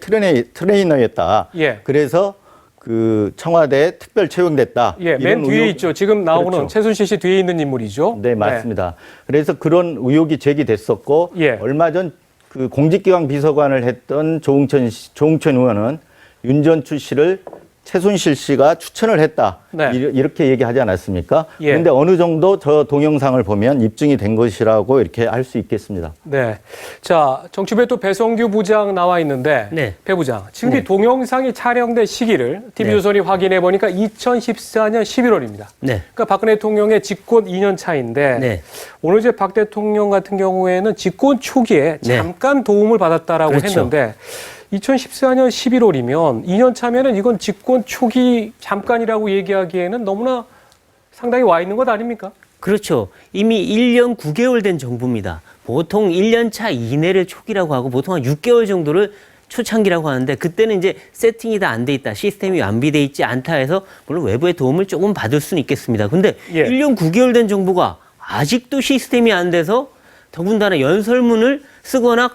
트레이너였다. 그래서 그 청와대에 특별 채용됐다. 맨 뒤에 있죠. 지금 나오는 최순실 씨 뒤에 있는 인물이죠. 네, 맞습니다. 그래서 그런 의혹이 제기됐었고 얼마 전 그 공직기강 비서관을 했던 조응천 의원은 윤전추 씨를 최순실 씨가 추천을 했다. 네. 이렇게 얘기하지 않았습니까? 예. 그런데 어느 정도 저 동영상을 보면 입증이 된 것이라고 이렇게 할 수 있겠습니다. 네. 자, 정치부에 또 배성규 부장 나와 있는데, 네. 배 부장. 지금 네. 이 동영상이 촬영된 시기를 TV조선이 확인해 보니까 2014년 11월입니다. 네. 그러니까 박근혜 대통령의 집권 2년 차인데, 네. 오늘 이제 박 대통령 같은 경우에는 집권 초기에 네. 잠깐 도움을 받았다라고 그렇죠. 했는데, 2014년 11월이면 2년 차면은 이건 집권 초기 잠깐이라고 얘기하기에는 너무나 상당히 와 있는 것 아닙니까? 그렇죠. 이미 1년 9개월 된 정부입니다. 보통 1년 차 이내를 초기라고 하고 보통 한 6개월 정도를 초창기라고 하는데 그때는 이제 세팅이 다 안 돼 있다. 시스템이 완비돼 있지 않다 해서 물론 외부의 도움을 조금 받을 수는 있겠습니다. 근데 예. 1년 9개월 된 정부가 아직도 시스템이 안 돼서 더군다나 연설문을 쓰거나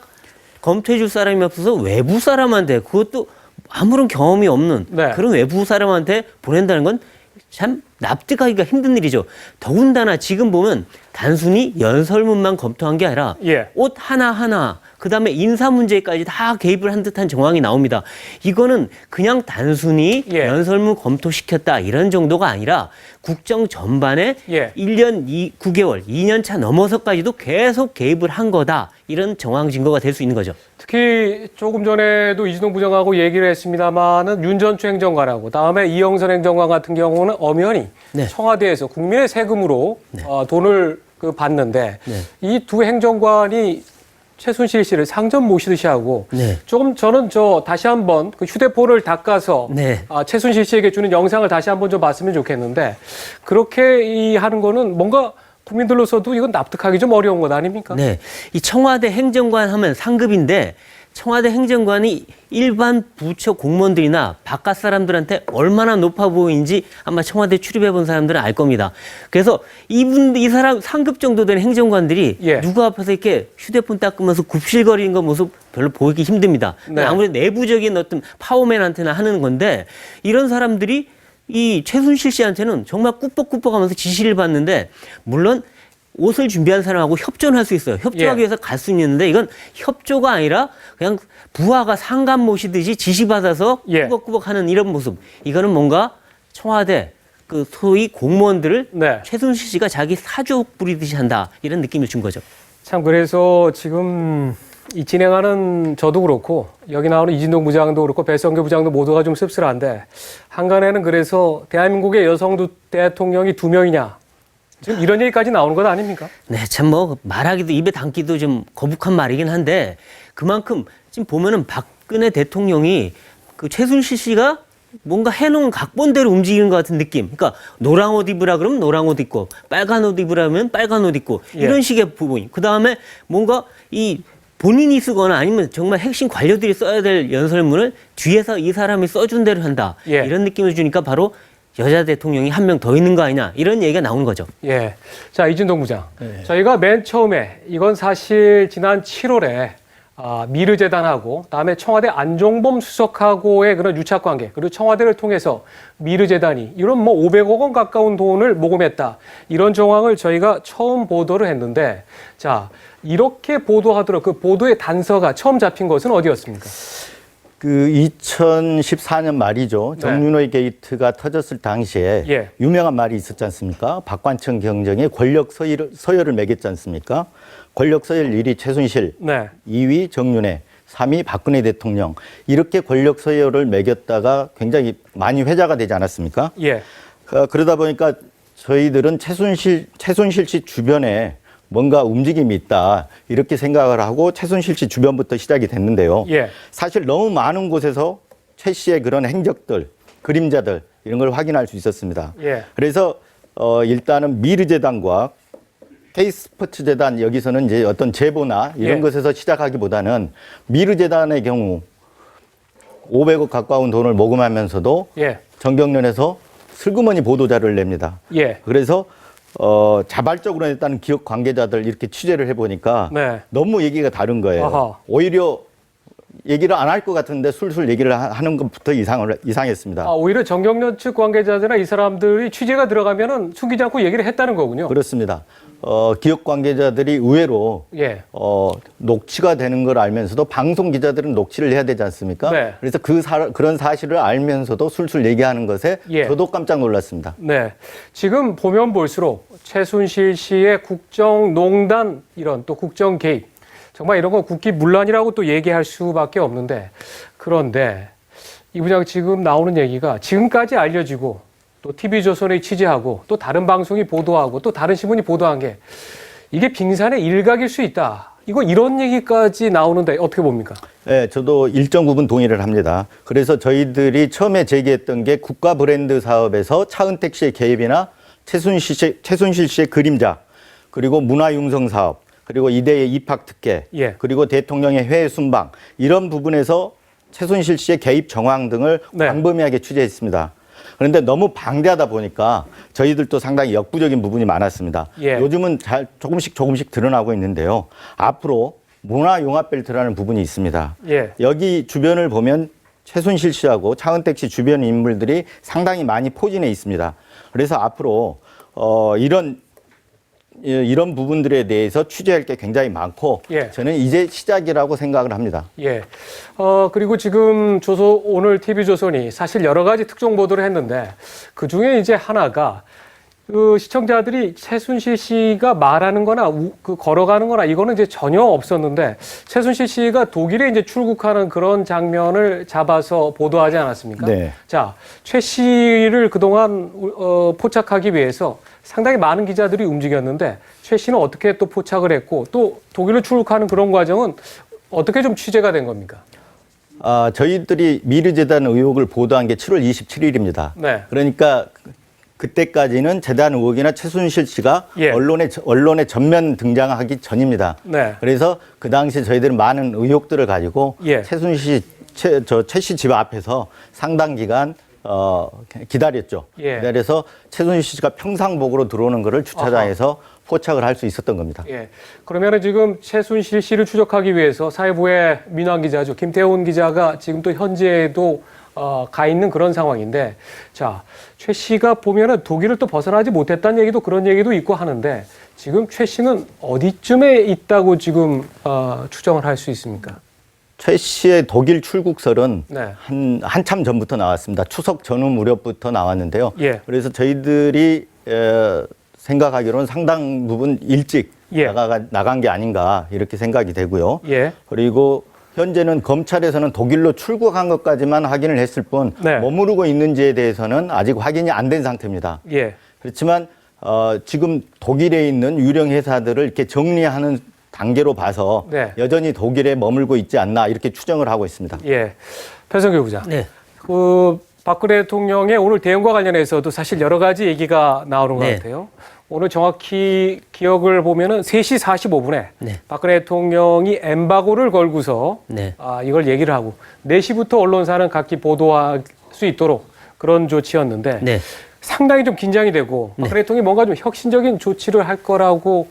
검토해 줄 사람이 없어서 외부 사람한테 그것도 아무런 경험이 없는 네. 그런 외부 사람한테 보낸다는 건 참 납득하기가 힘든 일이죠. 더군다나 지금 보면 단순히 연설문만 검토한 게 아니라 예. 옷 하나하나 그다음에 인사 문제까지 다 개입을 한 듯한 정황이 나옵니다. 이거는 그냥 단순히 예. 연설문 검토시켰다 이런 정도가 아니라 국정 전반에 예. 1년 9개월, 2년 차 넘어서까지도 계속 개입을 한 거다. 이런 정황 증거가 될 수 있는 거죠. 특히 조금 전에도 이진동 부장하고 얘기를 했습니다마는 윤전추 행정관하고 다음에 이영선 행정관 같은 경우는 엄연히 네. 청와대에서 국민의 세금으로 돈을 받는데 이 두 행정관이 최순실 씨를 상점 모시듯이 하고 네. 조금 저는 다시 한번 그 휴대폰을 닦아서 네. 최순실 씨에게 주는 영상을 다시 한번 좀 봤으면 좋겠는데 그렇게 하는 거는 뭔가 국민들로서도 이건 납득하기 좀 어려운 것 아닙니까? 네. 이 청와대 행정관 하면 상급인데 청와대 행정관이 일반 부처 공무원들이나 바깥 사람들한테 얼마나 높아 보이는지 아마 청와대 출입해 본 사람들은 알 겁니다. 그래서 이 사람 상급 정도 되는 행정관들이 예. 누구 앞에서 이렇게 휴대폰 닦으면서 굽실거리는 거 모습 별로 보기 힘듭니다. 네. 아무래도 내부적인 어떤 파워맨한테나 하는 건데 이런 사람들이 이 최순실 씨한테는 정말 꾸벅꾸벅하면서 지시를 받는데 물론 옷을 준비한 사람하고 협조는 할 수 있어요. 협조하기 예. 위해서 갈 수는 있는데 이건 협조가 아니라 그냥 부하가 상감 모시듯이 지시받아서 예. 꾸벅꾸벅하는 이런 모습. 이거는 뭔가 청와대 그 소위 공무원들을 네. 최순실 씨가 자기 사족 부리듯이 한다. 이런 느낌을 준 거죠. 참 그래서 지금 이 진행하는 저도 그렇고 여기 나오는 이진동 부장도 그렇고 배성규 부장도 모두가 좀 씁쓸한데 한간에는 그래서 대한민국의 여성 대통령이 2명이냐 지금 이런 얘기까지 나오는 것 아닙니까? 네, 참 뭐 말하기도 입에 담기도 좀 거북한 말이긴 한데 그만큼 지금 보면은 박근혜 대통령이 그 최순실 씨가 뭔가 해놓은 각본대로 움직이는 것 같은 느낌. 그러니까 노랑 옷 입으라 그러면 노랑 옷 입고 빨간 옷 입으라면 빨간 옷 입고 이런 예. 식의 부분. 그 다음에 뭔가 이 본인이 쓰거나 아니면 정말 핵심 관료들이 써야 될 연설문을 뒤에서 이 사람이 써준 대로 한다. 예. 이런 느낌을 주니까 바로 여자 대통령이 한 명 더 있는 거 아니냐 이런 얘기가 나오는 거죠. 예. 자, 이진동 부장. 저희가 맨 처음에 이건 사실 지난 7월에 미르재단하고 다음에 청와대 안종범 수석하고의 그런 유착관계 그리고 청와대를 통해서 미르재단이 이런 500억 원 가까운 돈을 모금했다. 이런 정황을 저희가 처음 보도를 했는데 자, 이렇게 보도하도록 그 보도의 단서가 처음 잡힌 것은 어디였습니까? 그 2014년 말이죠. 네. 정윤회 게이트가 터졌을 당시에 예. 유명한 말이 있었지 않습니까? 박관청 경정에 권력 서열을 매겼지 않습니까? 권력 서열 1위 최순실, 네. 2위 정윤회, 3위 박근혜 대통령. 이렇게 권력 서열을 매겼다가 굉장히 많이 회자가 되지 않았습니까? 예. 그러다 보니까 저희들은 최순실 씨 주변에 뭔가 움직임이 있다 이렇게 생각을 하고 최순실 씨 주변부터 시작이 됐는데요. 예. 사실 너무 많은 곳에서 최 씨의 그런 행적들, 그림자들 이런 걸 확인할 수 있었습니다. 예. 그래서 일단은 미르재단과 K스포츠재단 여기서는 이제 어떤 제보나 이런 예. 것에서 시작하기보다는 미르재단의 경우 500억 가까운 돈을 모금하면서도 예. 정경련에서 슬그머니 보도자료를 냅니다. 예. 그래서 자발적으로 했다는 기업 관계자들 이렇게 취재를 해보니까 네. 너무 얘기가 다른 거예요. 아하. 오히려 얘기를 안 할 것 같은데 술술 얘기를 하는 것부터 이상했습니다. 오히려 정경련 측 관계자들이나 이 사람들이 취재가 들어가면은 숨기지 않고 얘기를 했다는 거군요. 그렇습니다. 기업 관계자들이 의외로 예. 녹취가 되는 걸 알면서도 방송 기자들은 녹취를 해야 되지 않습니까? 네. 그래서 그런 사실을 알면서도 술술 얘기하는 것에 예. 저도 깜짝 놀랐습니다. 네. 지금 보면 볼수록 최순실 씨의 국정농단 이런 또 국정 개입 정말 이런 거 국기문란이라고 또 얘기할 수밖에 없는데 그런데 이 부장 지금 나오는 얘기가 지금까지 알려지고 또 TV조선이 취재하고 또 다른 방송이 보도하고 또 다른 신문이 보도한 게 이게 빙산의 일각일 수 있다. 이런 얘기까지 나오는데 어떻게 봅니까? 네, 저도 일정 부분 동의를 합니다. 그래서 저희들이 처음에 제기했던 게 국가 브랜드 사업에서 차은택 씨의 개입이나 최순실 씨의 그림자, 그리고 문화융성 사업, 그리고 이대의 입학특혜, 예. 그리고 대통령의 해외 순방 이런 부분에서 최순실 씨의 개입 정황 등을 네. 광범위하게 취재했습니다. 그런데 너무 방대하다 보니까 저희들도 상당히 역부족인 부분이 많았습니다. 예. 요즘은 조금씩 드러나고 있는데요. 앞으로 문화융합벨트라는 부분이 있습니다. 예. 여기 주변을 보면 최순실 씨하고 차은택 씨 주변 인물들이 상당히 많이 포진해 있습니다. 그래서 앞으로 이런 부분들에 대해서 취재할 게 굉장히 많고 예. 저는 이제 시작이라고 생각을 합니다. 예. 그리고 지금 오늘 TV조선이 사실 여러 가지 특종 보도를 했는데 그 중에 이제 하나가 그 시청자들이 최순실 씨가 말하는 거나 걸어가는 거나 이거는 이제 전혀 없었는데 최순실 씨가 독일에 이제 출국하는 그런 장면을 잡아서 보도하지 않았습니까? 네. 자, 최 씨를 그동안 포착하기 위해서 상당히 많은 기자들이 움직였는데 최 씨는 어떻게 또 포착을 했고 또 독일로 출국하는 그런 과정은 어떻게 좀 취재가 된 겁니까? 저희들이 미르재단 의혹을 보도한 게 7월 27일입니다. 네. 그러니까 그때까지는 재단 의혹이나 최순실 씨가 예. 언론에 전면 등장하기 전입니다. 네. 그래서 그 당시 저희들은 많은 의혹들을 가지고 예. 최 씨 집 앞에서 상당 기간 기다렸죠. 예. 기다려서 최순실 씨가 평상복으로 들어오는 것을 주차장에서 포착을 할 수 있었던 겁니다. 예. 그러면은 지금 최순실 씨를 추적하기 위해서 사회부의 민환 기자죠. 김태훈 기자가 지금 또 현재도 가 있는 그런 상황인데, 자, 최 씨가 보면은 독일을 또 벗어나지 못했다는 얘기도 그런 얘기도 있고 하는데, 지금 최 씨는 어디쯤에 있다고 지금 추정을 할 수 있습니까? 최 씨의 독일 출국설은 네. 한참 전부터 나왔습니다. 추석 전후 무렵부터 나왔는데요. 예. 그래서 저희들이 생각하기로는 상당 부분 일찍 예. 나간 게 아닌가 이렇게 생각이 되고요. 예. 그리고 현재는 검찰에서는 독일로 출국한 것까지만 확인을 했을 뿐 네. 머무르고 있는지에 대해서는 아직 확인이 안 된 상태입니다. 예. 그렇지만 지금 독일에 있는 유령 회사들을 이렇게 정리하는 단계로 봐서 네. 여전히 독일에 머물고 있지 않나 이렇게 추정을 하고 있습니다. 예. 배성규 부장. 네. 박근혜 대통령의 오늘 대응과 관련해서도 사실 여러 가지 얘기가 나오는 것 네. 같아요. 오늘 정확히 기억을 보면은 3시 45분에 네. 박근혜 대통령이 엠바고를 걸고서 네. 이걸 얘기를 하고 4시부터 언론사는 각기 보도할 수 있도록 그런 조치였는데 네. 상당히 좀 긴장이 되고 박근혜 대통령이 뭔가 좀 혁신적인 조치를 할 거라고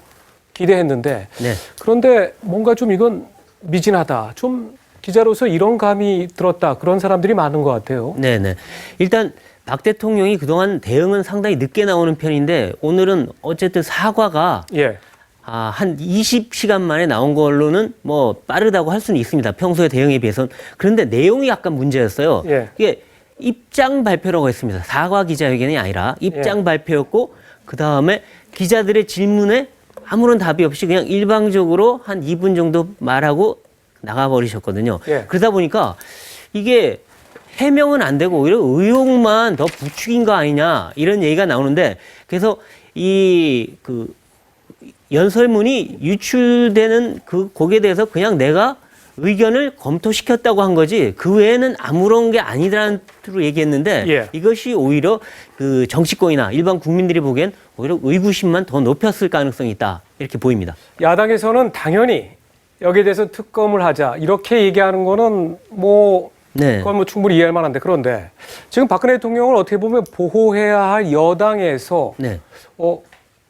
기대했는데 네. 그런데 뭔가 좀 이건 미진하다. 좀 기자로서 이런 감이 들었다. 그런 사람들이 많은 것 같아요. 네네. 일단 박 대통령이 그동안 대응은 상당히 늦게 나오는 편인데 오늘은 어쨌든 사과가 예. 한 20시간 만에 나온 걸로는 뭐 빠르다고 할 수는 있습니다. 평소의 대응에 비해서는. 그런데 내용이 약간 문제였어요. 예. 이게 입장 발표라고 했습니다. 사과 기자회견이 아니라 입장 예. 발표였고 그다음에 기자들의 질문에 아무런 답이 없이 그냥 일방적으로 한 2분 정도 말하고 나가버리셨거든요. 예. 그러다 보니까 이게 해명은 안 되고 오히려 의혹만 더 부추긴 거 아니냐 이런 얘기가 나오는데 그래서 그 연설문이 유출되는 거기에 대해서 그냥 내가 의견을 검토시켰다고 한 거지 그 외에는 아무런 게 아니라는 뜻으로 얘기했는데 예. 이것이 오히려 그 정치권이나 일반 국민들이 보기엔 오히려 의구심만 더 높였을 가능성이 있다 이렇게 보입니다. 야당에서는 당연히 여기에 대해서 특검을 하자 이렇게 얘기하는 거는 그건 뭐 충분히 이해할 만한데 그런데 지금 박근혜 대통령을 어떻게 보면 보호해야 할 여당에서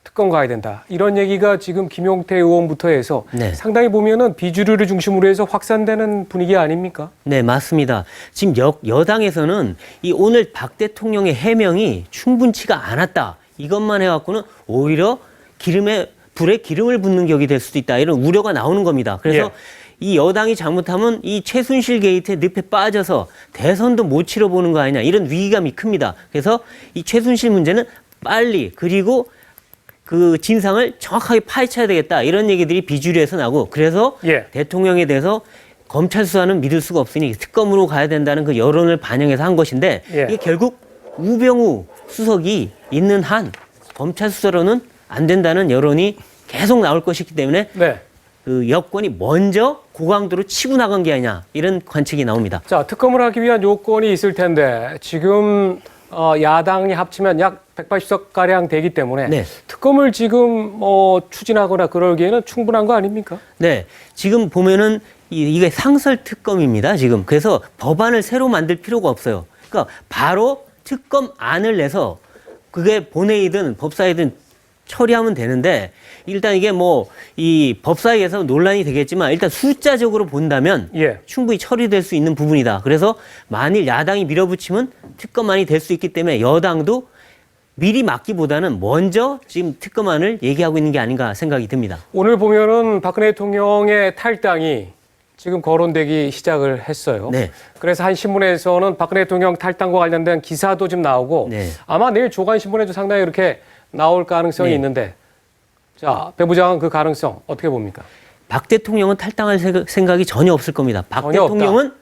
특검 가야 된다 이런 얘기가 지금 김용태 의원부터 해서 상당히 보면은 비주류를 중심으로 해서 확산되는 분위기 아닙니까? 네, 맞습니다. 지금 여당에서는 이 오늘 박 대통령의 해명이 충분치가 않았다 이것만 해갖고는 오히려 기름에 불에 기름을 붓는 격이 될 수도 있다. 이런 우려가 나오는 겁니다. 그래서 이 여당이 잘못하면 이 최순실 게이트에 늪에 빠져서 대선도 못 치러보는 거 아니냐. 이런 위기감이 큽니다. 그래서 이 최순실 문제는 빨리 그리고 그 진상을 정확하게 파헤쳐야 되겠다. 이런 얘기들이 비주류에서 나고 그래서 대통령에 대해서 검찰 수사는 믿을 수가 없으니 특검으로 가야 된다는 그 여론을 반영해서 한 것인데 이게 결국 우병우 수석이 있는 한 검찰 수사로는 안 된다는 여론이 계속 나올 것이기 때문에 그 여권이 먼저 고강도로 치고 나간 게 아니냐 이런 관측이 나옵니다. 자, 특검을 하기 위한 요건이 있을 텐데 지금 야당이 합치면 약 180석 가량 되기 때문에 특검을 지금 추진하거나 그러기에는 충분한 거 아닙니까? 네, 지금 보면은 이게 상설 특검입니다. 지금 그래서 법안을 새로 만들 필요가 없어요. 그러니까 바로 특검안을 내서 그게 본회의든 법사위든 처리하면 되는데 일단 이게 이 법사위에서 논란이 되겠지만 일단 숫자적으로 본다면 충분히 처리될 수 있는 부분이다. 그래서 만일 야당이 밀어붙이면 특검안이 될 수 있기 때문에 여당도 미리 막기보다는 먼저 지금 특검안을 얘기하고 있는 게 아닌가 생각이 듭니다. 오늘 보면은 박근혜 대통령의 탈당이 지금 거론되기 시작을 했어요. 그래서 한 신문에서는 박근혜 대통령 탈당과 관련된 기사도 좀 나오고 아마 내일 조간신문에도 상당히 이렇게 나올 가능성이 있는데 자, 배 부장은 그 가능성 어떻게 봅니까? 박 대통령은 탈당할 생각이 전혀 없을 겁니다. 박 전혀 대통령은 없다.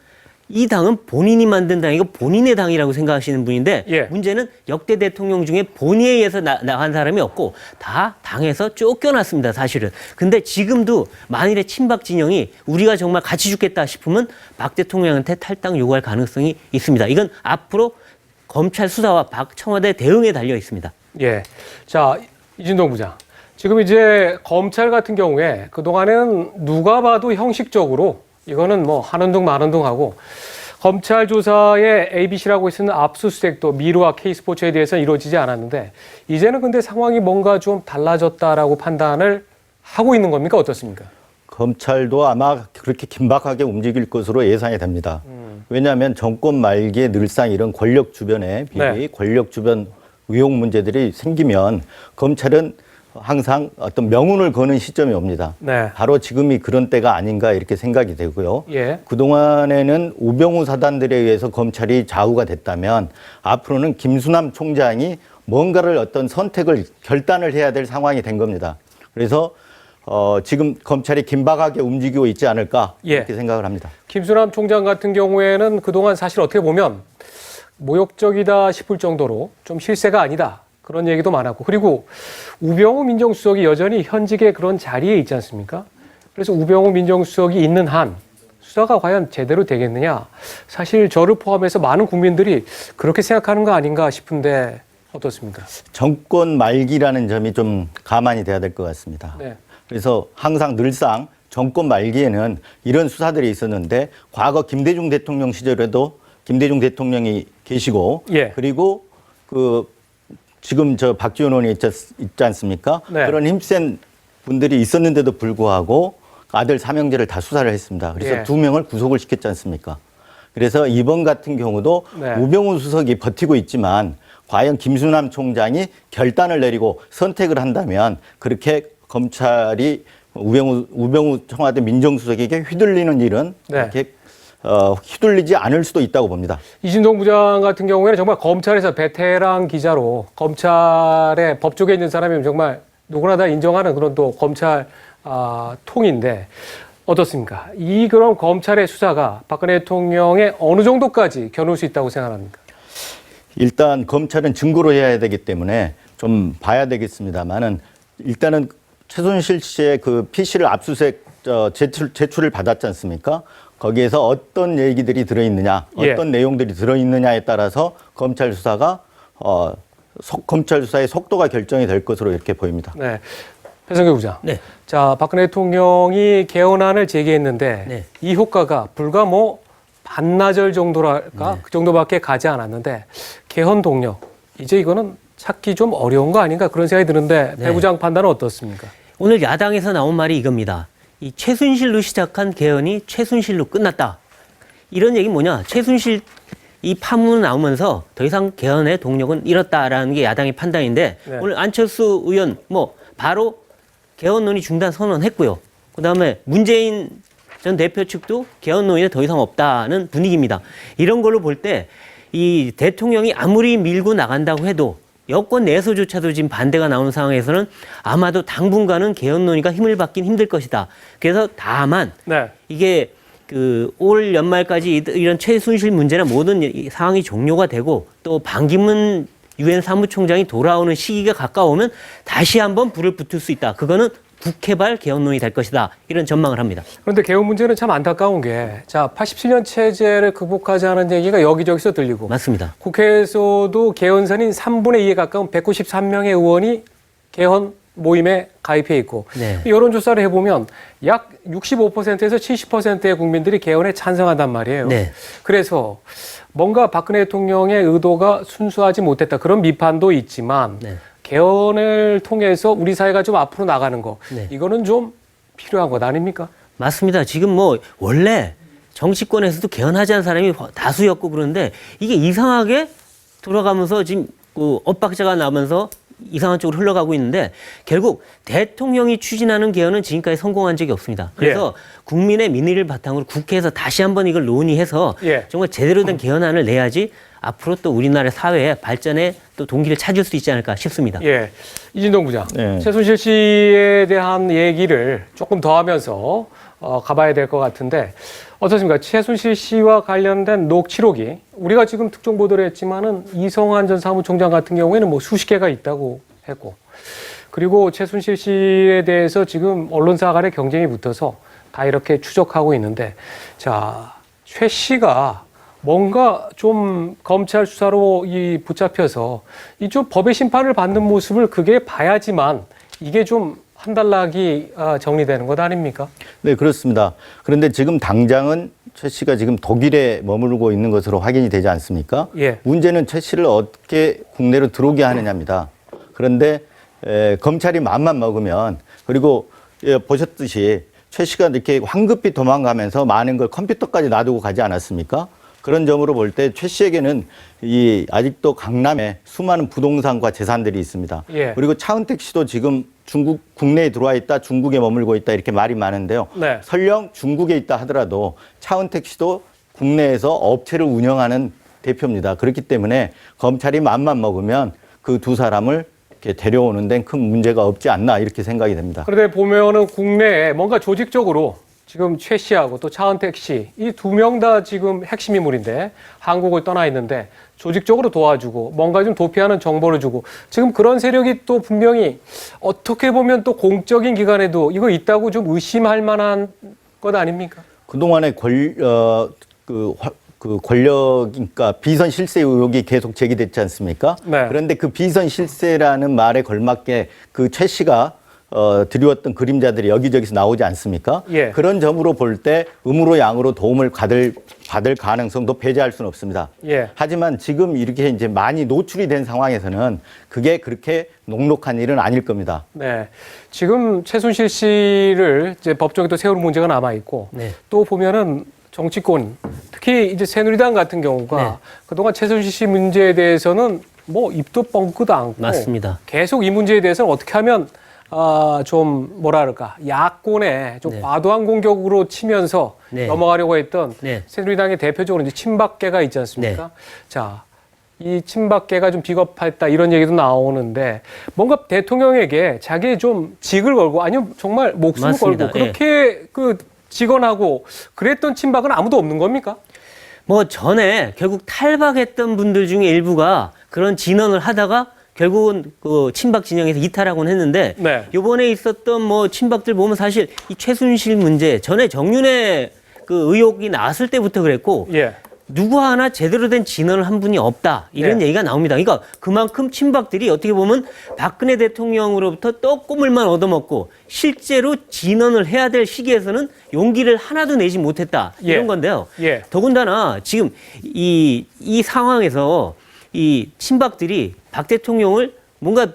이 당은 본인이 만든 당이고 본인의 당이라고 생각하시는 분인데 문제는 역대 대통령 중에 본의에 의해서 나간 사람이 없고 다 당에서 쫓겨났습니다. 사실은. 근데 지금도 만일에 친박 진영이 우리가 정말 같이 죽겠다 싶으면 박 대통령한테 탈당 요구할 가능성이 있습니다. 이건 앞으로 검찰 수사와 박 청와대 대응에 달려 있습니다. 자, 이진동 부장. 지금 이제 검찰 같은 경우에 그동안에는 누가 봐도 형식적으로 이거는 하는 둥 마는 둥 하고 검찰 조사에 ABC라고 쓰는 압수수색도 미르와 K스포츠에 대해서는 이루어지지 않았는데 이제는 근데 상황이 뭔가 좀 달라졌다라고 판단을 하고 있는 겁니까? 어떻습니까? 검찰도 아마 그렇게 긴박하게 움직일 것으로 예상이 됩니다. 왜냐하면 정권 말기에 늘상 이런 권력 주변의 비리, 권력 주변 의혹 문제들이 생기면 검찰은 항상 어떤 명운을 거는 시점이 옵니다. 바로 지금이 그런 때가 아닌가 이렇게 생각이 되고요. 그동안에는 우병우 사단들에 의해서 검찰이 좌우가 됐다면 앞으로는 김수남 총장이 뭔가를 어떤 선택을 결단을 해야 될 상황이 된 겁니다. 그래서 지금 검찰이 긴박하게 움직이고 있지 않을까 이렇게 생각을 합니다. 김수남 총장 같은 경우에는 그동안 사실 어떻게 보면 모욕적이다 싶을 정도로 좀 실세가 아니다. 그런 얘기도 많았고 그리고 우병우 민정수석이 여전히 현직의 그런 자리에 있지 않습니까? 그래서 우병우 민정수석이 있는 한 수사가 과연 제대로 되겠느냐? 사실 저를 포함해서 많은 국민들이 그렇게 생각하는 거 아닌가 싶은데 어떻습니까? 정권 말기라는 점이 좀 감안이 돼야 될 것 같습니다. 그래서 항상 늘상 정권 말기에는 이런 수사들이 있었는데 과거 김대중 대통령 시절에도 김대중 대통령이 계시고 그리고 지금 박지원 의원이 있지 않습니까? 그런 힘센 분들이 있었는데도 불구하고 아들 삼형제를 다 수사를 했습니다. 그래서 2명을 구속을 시켰지 않습니까? 그래서 이번 같은 경우도 우병우 수석이 버티고 있지만 과연 김수남 총장이 결단을 내리고 선택을 한다면 그렇게 검찰이 우병우 청와대 민정수석에게 휘둘리는 일은 이렇게 휘둘리지 않을 수도 있다고 봅니다. 이진동 부장 같은 경우에는 정말 검찰에서 베테랑 기자로 검찰의 법조계에 있는 사람이면 정말 누구나 다 인정하는 그런 또 검찰 통인데 어떻습니까? 그런 검찰의 수사가 박근혜 대통령의 어느 정도까지 겨눌 수 있다고 생각합니까? 일단 검찰은 증거로 해야 되기 때문에 좀 봐야 되겠습니다만은 일단은 최순실 씨의 그 PC를 압수수색 제출을 받았지 않습니까? 거기에서 어떤 얘기들이 들어있느냐, 어떤 내용들이 들어있느냐에 따라서 검찰 수사가 검찰 수사의 속도가 결정이 될 것으로 이렇게 보입니다. 배성규 부장. 자, 박근혜 대통령이 개헌안을 제기했는데 이 효과가 불과 반나절 정도랄까 그 정도밖에 가지 않았는데 개헌 동력 이제 이거는 찾기 좀 어려운 거 아닌가 그런 생각이 드는데 배 부장 판단은 어떻습니까? 오늘 야당에서 나온 말이 이겁니다. 이 최순실로 시작한 개헌이 최순실로 끝났다. 이런 얘기는 뭐냐? 최순실 이 파문 나오면서 더 이상 개헌의 동력은 잃었다라는 게 야당의 판단인데 오늘 안철수 의원 바로 개헌 논의 중단 선언했고요. 그다음에 문재인 전 대표 측도 개헌 논의는 더 이상 없다는 분위기입니다. 이런 걸로 볼 때 이 대통령이 아무리 밀고 나간다고 해도 여권 내에서조차도 지금 반대가 나오는 상황에서는 아마도 당분간은 개헌 논의가 힘을 받긴 힘들 것이다. 그래서 다만 이게 그 올 연말까지 이런 최순실 문제나 모든 상황이 종료가 되고 또 반기문 유엔 사무총장이 돌아오는 시기가 가까우면 다시 한번 불을 붙을 수 있다. 그거는 국회발 개헌론이 될 것이다. 이런 전망을 합니다. 그런데 개헌 문제는 참 안타까운 게, 자, 87년 체제를 극복하자는 얘기가 여기저기서 들리고. 맞습니다. 국회에서도 개헌선인 3분의 2에 가까운 193명의 의원이 개헌 모임에 가입해 있고. 네. 여론조사를 해보면 약 65%에서 70%의 국민들이 개헌에 찬성한단 말이에요. 네. 그래서 뭔가 박근혜 대통령의 의도가 순수하지 못했다. 그런 비판도 있지만 개헌을 통해서 우리 사회가 좀 앞으로 나가는 거, 이거는 좀 필요한 것 아닙니까? 맞습니다. 지금 뭐 원래 정치권에서도 개헌하지 않은 사람이 다수였고 그런데 이게 이상하게 돌아가면서 지금 그 엇박자가 나면서 이상한 쪽으로 흘러가고 있는데 결국 대통령이 추진하는 개헌은 지금까지 성공한 적이 없습니다. 그래서 국민의 민의를 바탕으로 국회에서 다시 한번 이걸 논의해서 정말 제대로 된 개헌안을 내야지 앞으로 또 우리나라 사회의 발전에 또 동기를 찾을 수 있지 않을까 싶습니다. 예, 이진동 부장, 최순실 씨에 대한 얘기를 조금 더 하면서 가봐야 될 것 같은데 어떻습니까? 최순실 씨와 관련된 녹취록이 우리가 지금 특종 보도를 했지만은 이성환 전 사무총장 같은 경우에는 뭐 수십 개가 있다고 했고, 그리고 최순실 씨에 대해서 지금 언론사 간의 경쟁이 붙어서 다 이렇게 추적하고 있는데, 자, 최 씨가 뭔가 좀 검찰 수사로 붙잡혀서 이 좀 법의 심판을 받는 모습을 그게 봐야지만 이게 좀 한 달락이 정리되는 것 아닙니까? 네, 그렇습니다. 그런데 지금 당장은 최 씨가 지금 독일에 머무르고 있는 것으로 확인이 되지 않습니까? 문제는 최 씨를 어떻게 국내로 들어오게 하느냐입니다. 그런데 검찰이 마음만 먹으면, 그리고 보셨듯이 최 씨가 이렇게 황급히 도망가면서 많은 걸 컴퓨터까지 놔두고 가지 않았습니까? 그런 점으로 볼 때 최 씨에게는 아직도 강남에 수많은 부동산과 재산들이 있습니다. 그리고 차은택 씨도 지금 중국 국내에 들어와 있다, 중국에 머물고 있다 이렇게 말이 많은데요. 설령 중국에 있다 하더라도 차은택 씨도 국내에서 업체를 운영하는 대표입니다. 그렇기 때문에 검찰이 마음만 먹으면 그 두 사람을 이렇게 데려오는 데는 큰 문제가 없지 않나 이렇게 생각이 됩니다. 그런데 보면은 국내에 뭔가 조직적으로 지금 최 씨하고 또 차은택 씨, 이 두 명 다 지금 핵심 인물인데 한국을 떠나 있는데 조직적으로 도와주고 뭔가 좀 도피하는 정보를 주고 지금 그런 세력이 또 분명히 어떻게 보면 또 공적인 기관에도 이거 있다고 좀 의심할 만한 것 아닙니까? 그동안의 권력이니까 비선 실세 의혹이 계속 제기됐지 않습니까? 그런데 그 비선 실세라는 말에 걸맞게 그 최 씨가 드리웠던 그림자들이 여기저기서 나오지 않습니까? 그런 점으로 볼 때 음으로 양으로 도움을 받을 가능성도 배제할 수는 없습니다. 하지만 지금 이렇게 이제 많이 노출이 된 상황에서는 그게 그렇게 녹록한 일은 아닐 겁니다. 네, 지금 최순실 씨를 이제 법정에 또 세울 문제가 남아 있고 또 보면은 정치권, 특히 이제 새누리당 같은 경우가 그동안 최순실 씨 문제에 대해서는 뭐 입도 뻥끗도 않고 맞습니다. 계속 이 문제에 대해서는 어떻게 하면 좀 뭐랄까 야권에 좀 과도한 공격으로 치면서 넘어가려고 했던 새누리당의 대표적으로 이제 친박계가 있지 않습니까? 자, 이 친박계가 좀 비겁했다 이런 얘기도 나오는데 뭔가 대통령에게 자기의 좀 직을 걸고 아니면 정말 목숨을 맞습니다. 걸고 그렇게 직언하고 그랬던 친박은 아무도 없는 겁니까? 뭐 전에 결국 탈박했던 분들 중에 일부가 그런 진언을 하다가 결국은 그 친박 진영에서 이탈하곤 했는데 이번에 있었던 뭐 친박들 보면 사실 이 최순실 문제 전에 정윤회 그 의혹이 나왔을 때부터 그랬고 누구 하나 제대로 된 진언을 한 분이 없다 이런 얘기가 나옵니다. 그러니까 그만큼 친박들이 어떻게 보면 박근혜 대통령으로부터 떡고물만 얻어먹고 실제로 진언을 해야 될 시기에서는 용기를 하나도 내지 못했다 이런 건데요. 더군다나 지금 이 상황에서 이 친박들이 박 대통령을 뭔가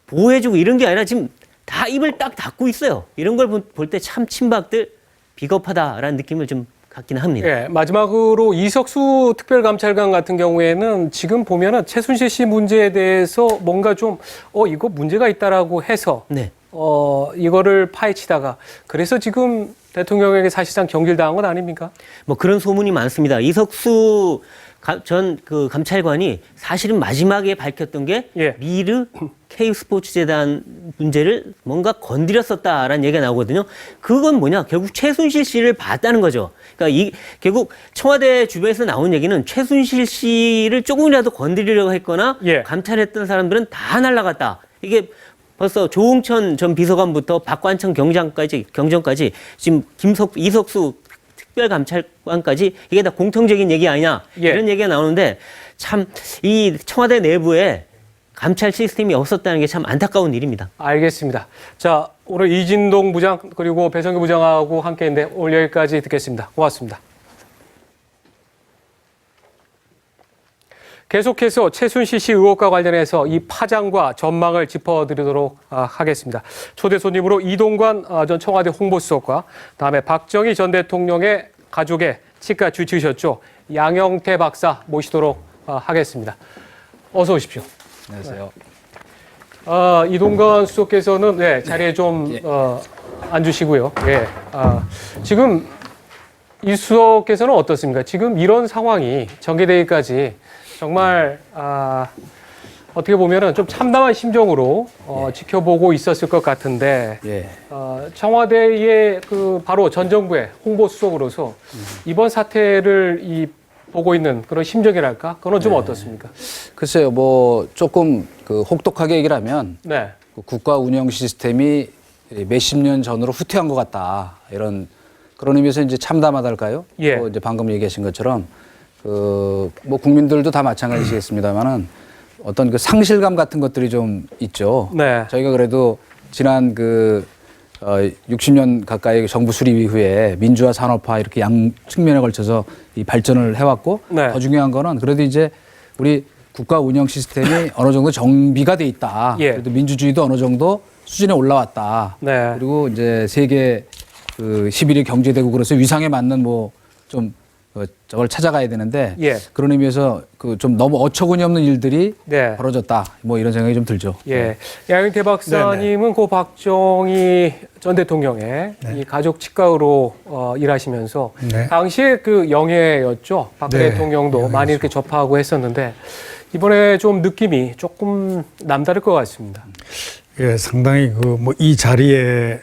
보호해주고 이런 게 아니라 지금 다 입을 딱 닫고 있어요. 이런 걸 볼 때 참 친박들 비겁하다라는 느낌을 좀 갖기는 합니다. 마지막으로 이석수 특별감찰관 같은 경우에는 지금 보면은 최순실 씨 문제에 대해서 뭔가 좀 이거 문제가 있다라고 해서 이거를 파헤치다가 그래서 지금 대통령에게 사실상 경질당한 건 아닙니까? 뭐 그런 소문이 많습니다. 이석수 전 그 감찰관이 사실은 마지막에 밝혔던 게 미르 K스포츠재단 문제를 뭔가 건드렸었다라는 얘기가 나오거든요. 그건 뭐냐? 결국 최순실 씨를 봤다는 거죠. 그러니까 결국 청와대 주변에서 나온 얘기는 최순실 씨를 조금이라도 건드리려고 했거나 감찰했던 사람들은 다 날라갔다. 이게 벌써 조홍천 전 비서관부터 박관청 경정까지 지금 이석수 특별감찰관까지 이게 다 공통적인 얘기 아니냐 이런 얘기가 나오는데 참 이 청와대 내부에 감찰 시스템이 없었다는 게 참 안타까운 일입니다. 알겠습니다. 자, 오늘 이진동 부장 그리고 배성규 부장하고 함께했는데 오늘 여기까지 듣겠습니다. 고맙습니다. 계속해서 최순실 씨 의혹과 관련해서 이 파장과 전망을 짚어드리도록 하겠습니다. 초대 손님으로 이동관 전 청와대 홍보수석과 다음에 박정희 전 대통령의 가족의 치과 주치의셨죠. 양영태 박사 모시도록 하겠습니다. 어서 오십시오. 안녕하세요. 이동관 수석께서는 자리에 좀 앉으시고요. 지금 이 수석께서는 어떻습니까? 지금 이런 상황이 전개되기까지 정말 어떻게 보면은 좀 참담한 심정으로 지켜보고 있었을 것 같은데 청와대의 그 바로 전 정부의 홍보수석으로서 이번 사태를 보고 있는 그런 심정이랄까? 그건 좀 어떻습니까? 글쎄요, 뭐 조금 그 혹독하게 얘기를 하면 그 국가 운영 시스템이 몇십 년 전으로 후퇴한 것 같다 이런 그런 의미에서 이제 참담하달까요? 또 이제 방금 얘기하신 것처럼 뭐 국민들도 다 마찬가지시겠습니다만은 어떤 그 상실감 같은 것들이 좀 있죠. 저희가 그래도 지난 60년 가까이 정부 수립 이후에 민주화 산업화 이렇게 양 측면에 걸쳐서 이 발전을 해왔고 더 중요한 거는 그래도 이제 우리 국가 운영 시스템이 어느 정도 정비가 돼 있다. 그래도 민주주의도 어느 정도 수준에 올라왔다. 그리고 이제 세계 11위 경제대국으로서 위상에 맞는 좀 저걸 찾아가야 되는데 그런 의미에서 좀 너무 어처구니 없는 일들이 벌어졌다. 뭐 이런 생각이 좀 들죠. 양영태 박사님은 고 박정희 전 대통령의 이 가족 치과로 일하시면서 당시에 그 영예였죠. 박 대통령도 많이 이렇게 접하고 했었는데 이번에 좀 느낌이 조금 남다를 것 같습니다. 상당히 이 자리에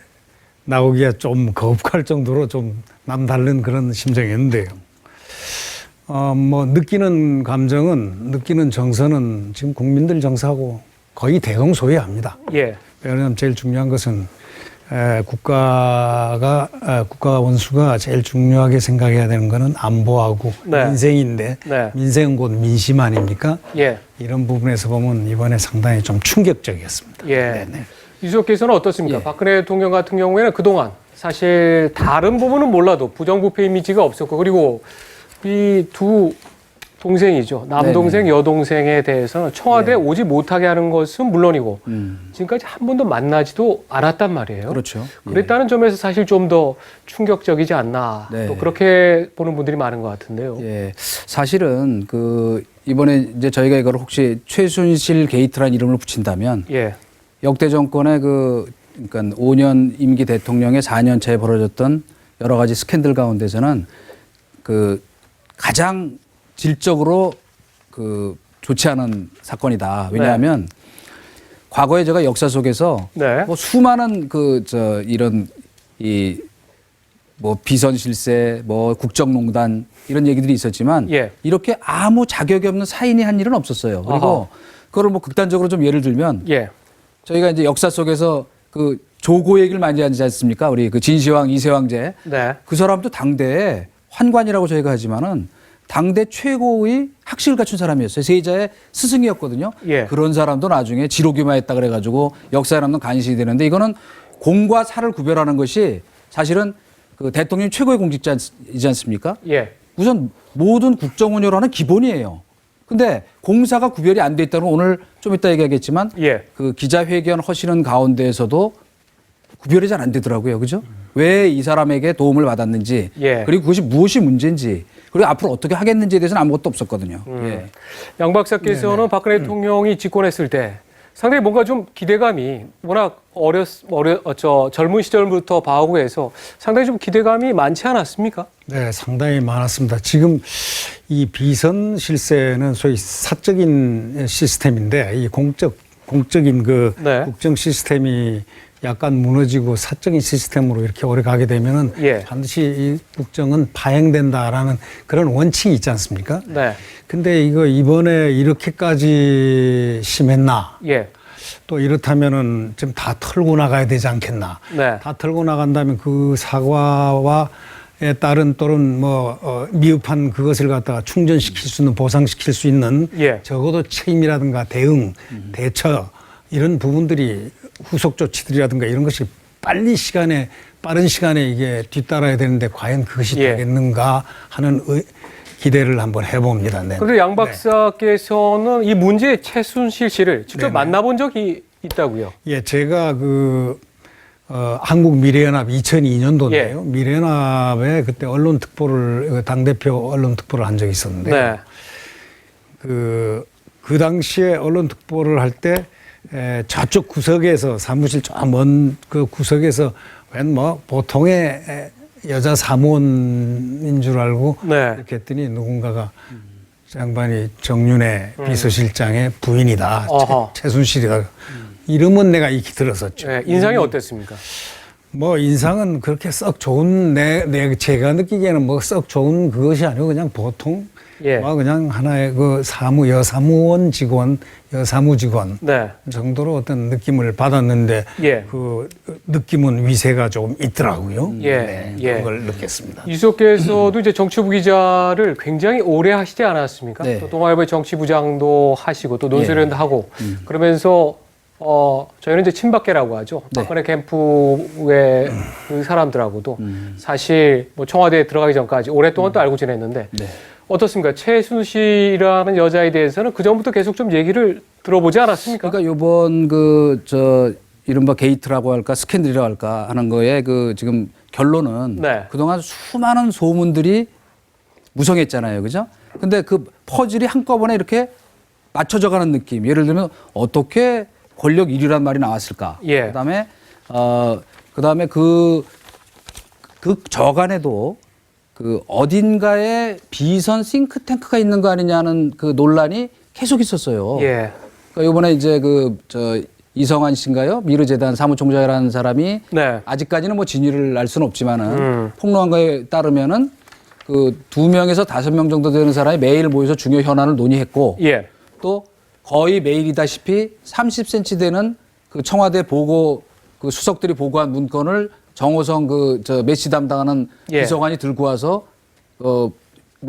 나오기가 좀 거북할 정도로 좀 남다른 그런 심정이었는데요. 느끼는 감정은, 느끼는 정서는 지금 국민들 정서하고 거의 대동소이합니다. 왜냐하면 제일 중요한 것은 국가 원수가 제일 중요하게 생각해야 되는 것은 안보하고 민생인데 민생은 곧 민심 아닙니까? 이런 부분에서 보면 이번에 상당히 좀 충격적이었습니다. 이 수석께서는 어떻습니까? 박근혜 대통령 같은 경우에는 그동안 사실 다른 부분은 몰라도 부정부패 이미지가 없었고 그리고 이 두 동생이죠. 남동생, 여동생에 대해서는 청와대에 오지 못하게 하는 것은 물론이고 지금까지 한 번도 만나지도 않았단 말이에요. 그렇죠. 그랬다는 점에서 사실 좀 더 충격적이지 않나 또 그렇게 보는 분들이 많은 것 같은데요. 사실은 이번에 이제 저희가 이걸 혹시 최순실 게이트라는 이름을 붙인다면 역대 정권의 그러니까 5년 임기 대통령의 4년 차에 벌어졌던 여러 가지 스캔들 가운데서는 가장 질적으로 좋지 않은 사건이다. 왜냐하면 과거에 제가 역사 속에서 수많은 이런 비선 실세, 국정농단 이런 얘기들이 있었지만 이렇게 아무 자격이 없는 사인이 한 일은 없었어요. 그리고 그걸 극단적으로 좀 예를 들면 저희가 이제 역사 속에서 조고 얘기를 많이 하지 않습니까? 우리 진시황, 이세왕제. 그 사람도 당대에 환관이라고 저희가 하지만은 당대 최고의 학식을 갖춘 사람이었어요. 세자의 스승이었거든요. 그런 사람도 나중에 지로기마했다 그래가지고 역사에 남는 간신이 되는데 이거는 공과 사를 구별하는 것이 사실은 대통령 최고의 공직자이지 않습니까? 우선 모든 국정 운영을 하는 기본이에요. 근데 공사가 구별이 안 돼 있다는 건 오늘 좀 이따 얘기하겠지만 기자회견 하시는 가운데에서도 구별이 잘 안 되더라고요. 그죠? 왜 이 사람에게 도움을 받았는지 그리고 그것이 무엇이 문제인지 그리고 앞으로 어떻게 하겠는지에 대해서는 아무것도 없었거든요. 양 박사께서는 박근혜 대통령이 집권했을 때 상당히 뭔가 좀 기대감이 워낙 젊은 시절부터 봐오고 해서 상당히 좀 기대감이 많지 않았습니까? 네, 상당히 많았습니다. 지금 이 비선 실세는 소위 사적인 시스템인데 이 공적인 그 네. 국정 시스템이 약간 무너지고 사적인 시스템으로 이렇게 오래 가게 되면은 반드시 이 국정은 파행된다라는 그런 원칙이 있지 않습니까? 네. 근데 이거 이번에 이렇게까지 심했나? 또 이렇다면은 좀 다 털고 나가야 되지 않겠나? 네. 다 털고 나간다면 그 사과와 에 따른 또는 미흡한 그것을 갖다가 충전시킬 수 있는 보상시킬 수 있는 적어도 책임이라든가 대응, 대처 이런 부분들이 후속 조치들이라든가 이런 것이 빠른 시간에 이게 뒤따라야 되는데 과연 그것이 되겠는가 하는 기대를 한번 해봅니다. 네. 그런데 양 박사께서는 이 문제의 최순실 씨를 직접 만나본 적이 있다고요? 예, 제가 한국 미래연합 2002년도인데요. 미래연합에 그때 당대표 언론 특보를 한 적이 있었는데 그 당시에 언론 특보를 할 때 저쪽 구석에서 사무실 저 먼 그 구석에서 웬 보통의 여자 사무원인 줄 알고 이렇게 했더니 누군가가 양반이 정윤회 비서실장의 부인이다. 최순실이다. 이름은 내가 익히 들었었죠. 인상이 어땠습니까? 인상은 그렇게 썩 좋은 제가 느끼기에는 썩 좋은 그것이 아니고 그냥 보통 그냥 하나의 그 여사무 직원 정도로 어떤 느낌을 받았는데 그 느낌은 위세가 조금 있더라고요. 그걸 느꼈습니다. 이수석께서도 이제 정치부 기자를 굉장히 오래 하시지 않았습니까? 또 동아일보의 정치부장도 하시고 또 논설위원도 하고 그러면서 저희는 이제 친박계라고 하죠. 박근혜 캠프의 그 사람들하고도 사실 청와대에 들어가기 전까지 오랫동안 또 알고 지냈는데 어떻습니까? 최순실이라는 여자에 대해서는 그 전부터 계속 좀 얘기를 들어보지 않았습니까? 그러니까 이번 이른바 게이트라고 할까 스캔들이라고 할까 하는 거에 지금 결론은 그동안 수많은 소문들이 무성했잖아요. 그죠? 근데 그 퍼즐이 한꺼번에 이렇게 맞춰져 가는 느낌. 예를 들면 어떻게 권력 1위란 말이 나왔을까? 그다음에 그 저간에도 어딘가에 비선 싱크탱크가 있는 거 아니냐는 그 논란이 계속 있었어요. 그러니까 이번에 이제 이성환 씨인가요? 미르재단 사무총장이라는 사람이 아직까지는 진위를 알 수는 없지만은 폭로한 거에 따르면은 2명에서 5명 정도 되는 사람이 매일 모여서 중요 현안을 논의했고 또 거의 매일이다시피 30cm 되는 청와대 보고 수석들이 보고한 문건을 정호성 메시 담당하는 비서관이 들고 와서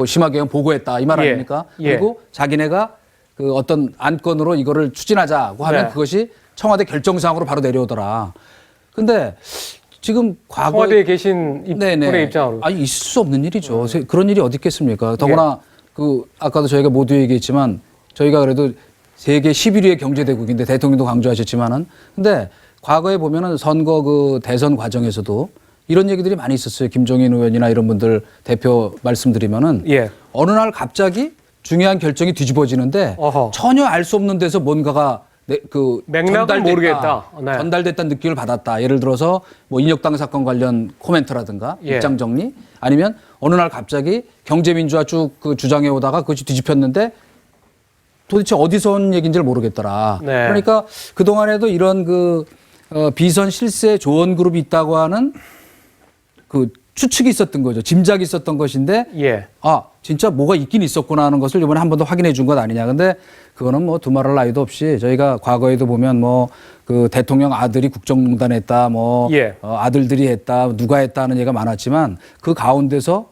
심하게 보고했다 이 말 아닙니까? 그리고 자기네가 어떤 안건으로 이거를 추진하자고 하면 그것이 청와대 결정사항으로 바로 내려오더라. 근데 지금 청와대에 계신 분의 입장으로 있을 수 없는 일이죠. 그런 일이 어디 있겠습니까? 더구나 아까도 저희가 모두 얘기했지만 저희가 그래도 세계 11위의 경제대국인데 대통령도 강조하셨지만은 근데 과거에 보면은 선거 대선 과정에서도 이런 얘기들이 많이 있었어요. 김종인 의원이나 이런 분들 대표 말씀드리면은 어느 날 갑자기 중요한 결정이 뒤집어지는데 전혀 알 수 없는 데서 뭔가가 맥락을 모르겠다. 전달됐다는 느낌을 받았다. 예를 들어서 인혁당 사건 관련 코멘트라든가 입장 정리 아니면 어느 날 갑자기 경제민주화 쭉 주장해 오다가 그것이 뒤집혔는데 도대체 어디서 온 얘기인지를 모르겠더라. 그러니까 그동안에도 이런 비선 실세 조언 그룹이 있다고 하는 추측이 있었던 거죠. 짐작이 있었던 것인데 진짜 뭐가 있긴 있었구나 하는 것을 이번에 한 번 더 확인해 준 것 아니냐. 근데 그거는 두말할 나위도 없이 저희가 과거에도 보면 대통령 아들이 국정농단 했다, 아들들이 했다, 누가 했다 하는 얘기가 많았지만 그 가운데서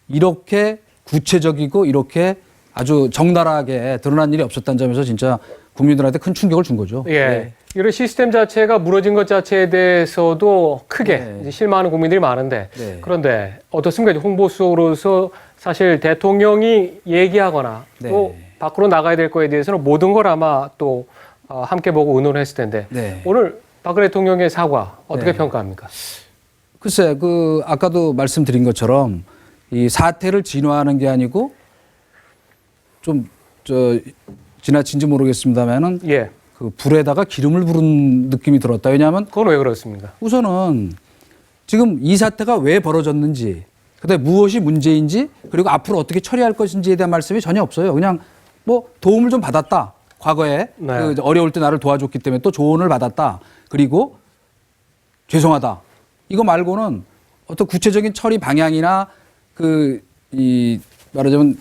이렇게 구체적이고 이렇게 아주 적나라하게 드러난 일이 없었다는 점에서 진짜 국민들한테 큰 충격을 준 거죠. 이런 시스템 자체가 무너진 것 자체에 대해서도 크게 실망하는 국민들이 많은데 그런데 어떻습니까? 홍보수로서 사실 대통령이 얘기하거나 또 밖으로 나가야 될 거에 대해서는 모든 걸 아마 또 함께 보고 의논을 했을 텐데 오늘 박근혜 대통령의 사과 어떻게 평가합니까? 글쎄, 아까도 말씀드린 것처럼 이 사태를 진화하는 게 아니고 좀 지나친지 모르겠습니다만은 그 불에다가 기름을 부른 느낌이 들었다. 왜냐하면 그건 왜 그렇습니까? 우선은 지금 이 사태가 왜 벌어졌는지, 그다음에 무엇이 문제인지, 그리고 앞으로 어떻게 처리할 것인지에 대한 말씀이 전혀 없어요. 그냥 뭐 도움을 좀 받았다. 과거에 그 어려울 때 나를 도와줬기 때문에 또 조언을 받았다. 그리고 죄송하다. 이거 말고는 어떤 구체적인 처리 방향이나 말하자면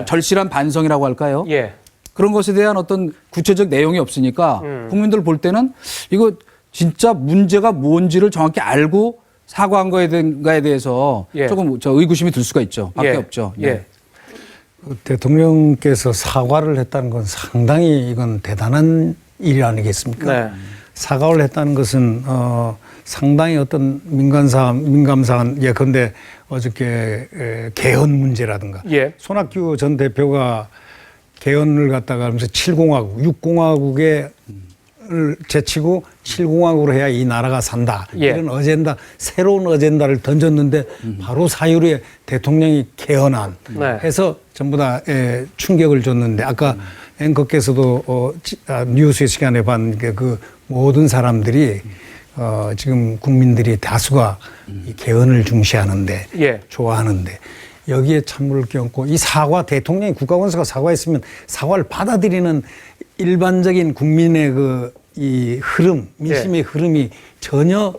절실한 반성이라고 할까요? 예. 그런 것에 대한 어떤 구체적 내용이 없으니까 국민들 볼 때는 이거 진짜 문제가 뭔지를 정확히 알고 사과한 거에 대해서 조금 의구심이 들 수가 있죠. 밖에 없죠. 대통령께서 사과를 했다는 건 상당히 이건 대단한 일이 아니겠습니까? 사과를 했다는 것은 상당히 어떤 민감사안 예컨대 어저께 개헌 문제라든가 손학규 전 대표가 개헌을 갖다가 하면서 7공화국, 6공화국에 제치고 7공화국으로 해야 이 나라가 산다. 이런 어젠다, 새로운 어젠다를 던졌는데 바로 사유리에 대통령이 개헌안 해서 전부 다 충격을 줬는데 아까 앵커께서도 뉴스 시간에 봤는데 그 모든 사람들이 지금 국민들이 다수가 이 개헌을 중시하는데 좋아하는데 여기에 찬물을 끼얹고 이 사과 대통령이 국가원수가 사과했으면 사과를 받아들이는 일반적인 국민의 이 흐름, 민심의 흐름이 전혀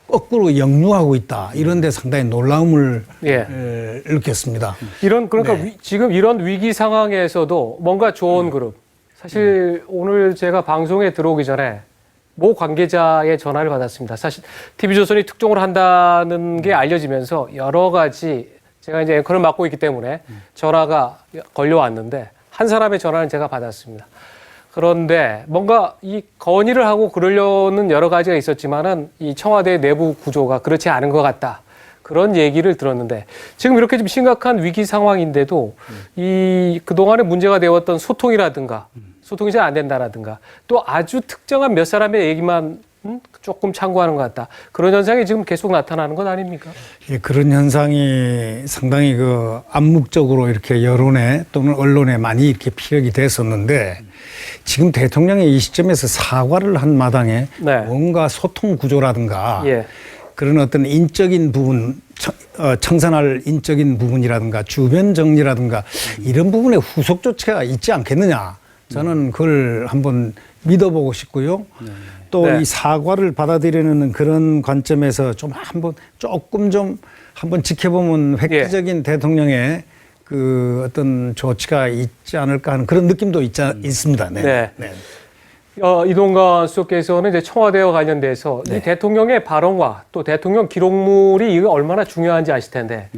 거꾸로 역류하고 있다. 이런 데 상당히 놀라움을 느꼈습니다. 그러니까 지금 이런 위기 상황에서도 뭔가 좋은 그룹. 사실 오늘 제가 방송에 들어오기 전에 모 관계자의 전화를 받았습니다. 사실 TV조선이 특종을 한다는 게 알려지면서 여러 가지 제가 이제 앵커를 맡고 있기 때문에 전화가 걸려왔는데 한 사람의 전화는 제가 받았습니다. 그런데 뭔가 이 건의를 하고 그러려는 여러 가지가 있었지만은 이 청와대 내부 구조가 그렇지 않은 것 같다. 그런 얘기를 들었는데 지금 이렇게 좀 심각한 위기 상황인데도 이 그동안에 문제가 되었던 소통이라든가 소통이 잘 안 된다라든가 또 아주 특정한 몇 사람의 얘기만 조금 참고하는 것 같다. 그런 현상이 지금 계속 나타나는 것 아닙니까? 예, 그런 현상이 상당히 암묵적으로 이렇게 여론에 또는 언론에 많이 이렇게 피력이 됐었는데 지금 대통령이 이 시점에서 사과를 한 마당에 뭔가 소통 구조라든가 그런 어떤 인적인 부분, 청산할 인적인 부분이라든가 주변 정리라든가 이런 부분에 후속 조치가 있지 않겠느냐. 저는 그걸 한번 믿어보고 싶고요. 또 이 사과를 받아들이는 그런 관점에서 좀 한번 지켜보면 획기적인 대통령의 그 어떤 조치가 있지 않을까 하는 그런 느낌도 있습니다. 이동관 수석께서는 이제 청와대와 관련돼서 이 대통령의 발언과 또 대통령 기록물이 이게 얼마나 중요한지 아실 텐데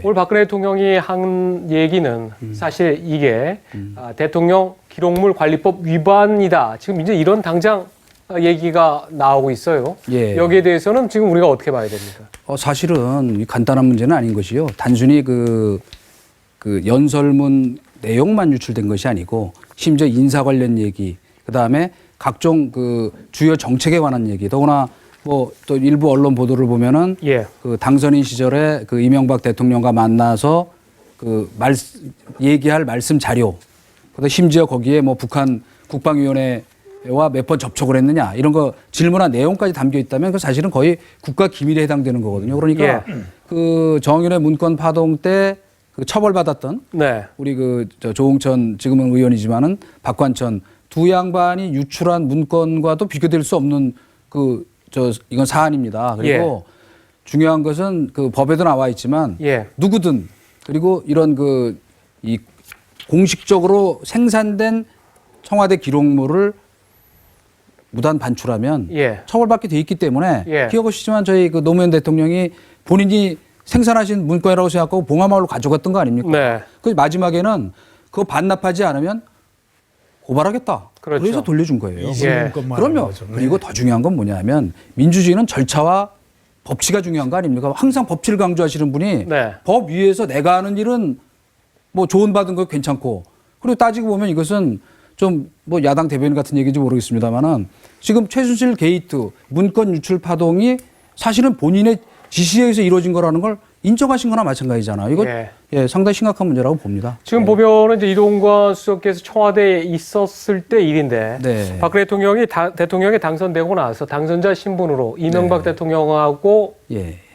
오늘 박근혜 대통령이 한 얘기는 사실 이게 대통령 기록물 관리법 위반이다. 지금 이제 이런 당장 얘기가 나오고 있어요. 여기에 대해서는 지금 우리가 어떻게 봐야 됩니까? 사실은 간단한 문제는 아닌 것이요. 단순히 그 연설문 내용만 유출된 것이 아니고 심지어 인사 관련 얘기, 그다음에 각종 주요 정책에 관한 얘기, 더구나 또 일부 언론 보도를 보면은 그 당선인 시절에 이명박 대통령과 만나서 얘기할 말씀 자료, 그다음 심지어 거기에 북한 국방위원회와 몇 번 접촉을 했느냐 이런 거 질문한 내용까지 담겨 있다면 그 사실은 거의 국가 기밀에 해당되는 거거든요. 그러니까 정윤회 문건 파동 때 처벌받았던 우리 조홍천 지금은 의원이지만은 박관천 두 양반이 유출한 문건과도 비교될 수 없는 이건 사안입니다. 그리고 중요한 것은 법에도 나와 있지만 누구든 그리고 이런 이 공식적으로 생산된 청와대 기록물을 무단 반출하면 처벌받게 돼 있기 때문에 기억하시지만 저희 노무현 대통령이 본인이 생산하신 문건이라고 생각하고 봉화마을로 가져갔던 거 아닙니까? 그 마지막에는 그거 반납하지 않으면 고발하겠다. 그래서 돌려준 거예요. 그럼요. 그리고 더 중요한 건 뭐냐면 민주주의는 절차와 법치가 중요한 거 아닙니까? 항상 법치를 강조하시는 분이 법 위에서 내가 하는 일은 조언받은 거 괜찮고 그리고 따지고 보면 이것은 좀 야당 대변인 같은 얘기인지 모르겠습니다만은 지금 최순실 게이트 문건 유출 파동이 사실은 본인의 지시에 의해서 이루어진 거라는 걸 인정하신 거나 마찬가지잖아요. 이거 예, 상당히 심각한 문제라고 봅니다. 지금 보면은 이제 이동관 수석께서 청와대에 있었을 때 일인데 네. 박근혜 대통령이 대통령에 당선되고 나서 당선자 신분으로 이명박 대통령하고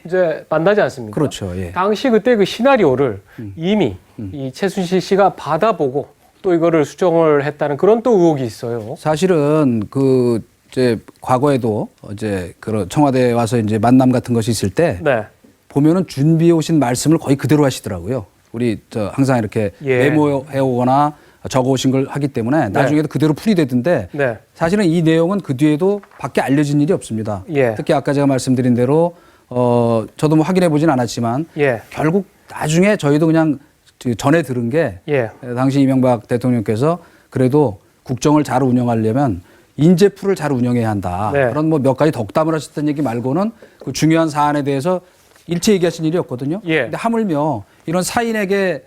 이제 만나지 않습니까? 그렇죠. 예. 당시 그때 그 시나리오를 이미 이 최순실 씨가 받아보고 또 이거를 수정을 했다는 그런 또 의혹이 있어요. 사실은 그 이제 과거에도 이제 그런 청와대에 와서 이제 만남 같은 것이 있을 때 보면은 준비해 오신 말씀을 거의 그대로 하시더라고요. 우리 저 항상 이렇게 메모해 오거나 적어 오신 걸 하기 때문에 나중에도 그대로 풀이되던데 사실은 이 내용은 그 뒤에도 밖에 알려진 일이 없습니다. 특히 아까 제가 말씀드린 대로 저도 뭐 확인해 보진 않았지만 결국 나중에 저희도 그냥 전에 들은 게 당시 이명박 대통령께서 그래도 국정을 잘 운영하려면 인재풀을 잘 운영해야 한다. 그런 뭐 몇 가지 덕담을 하셨던 얘기 말고는 그 중요한 사안에 대해서 일체 얘기하신 일이 없거든요. 근데 하물며 이런 사인에게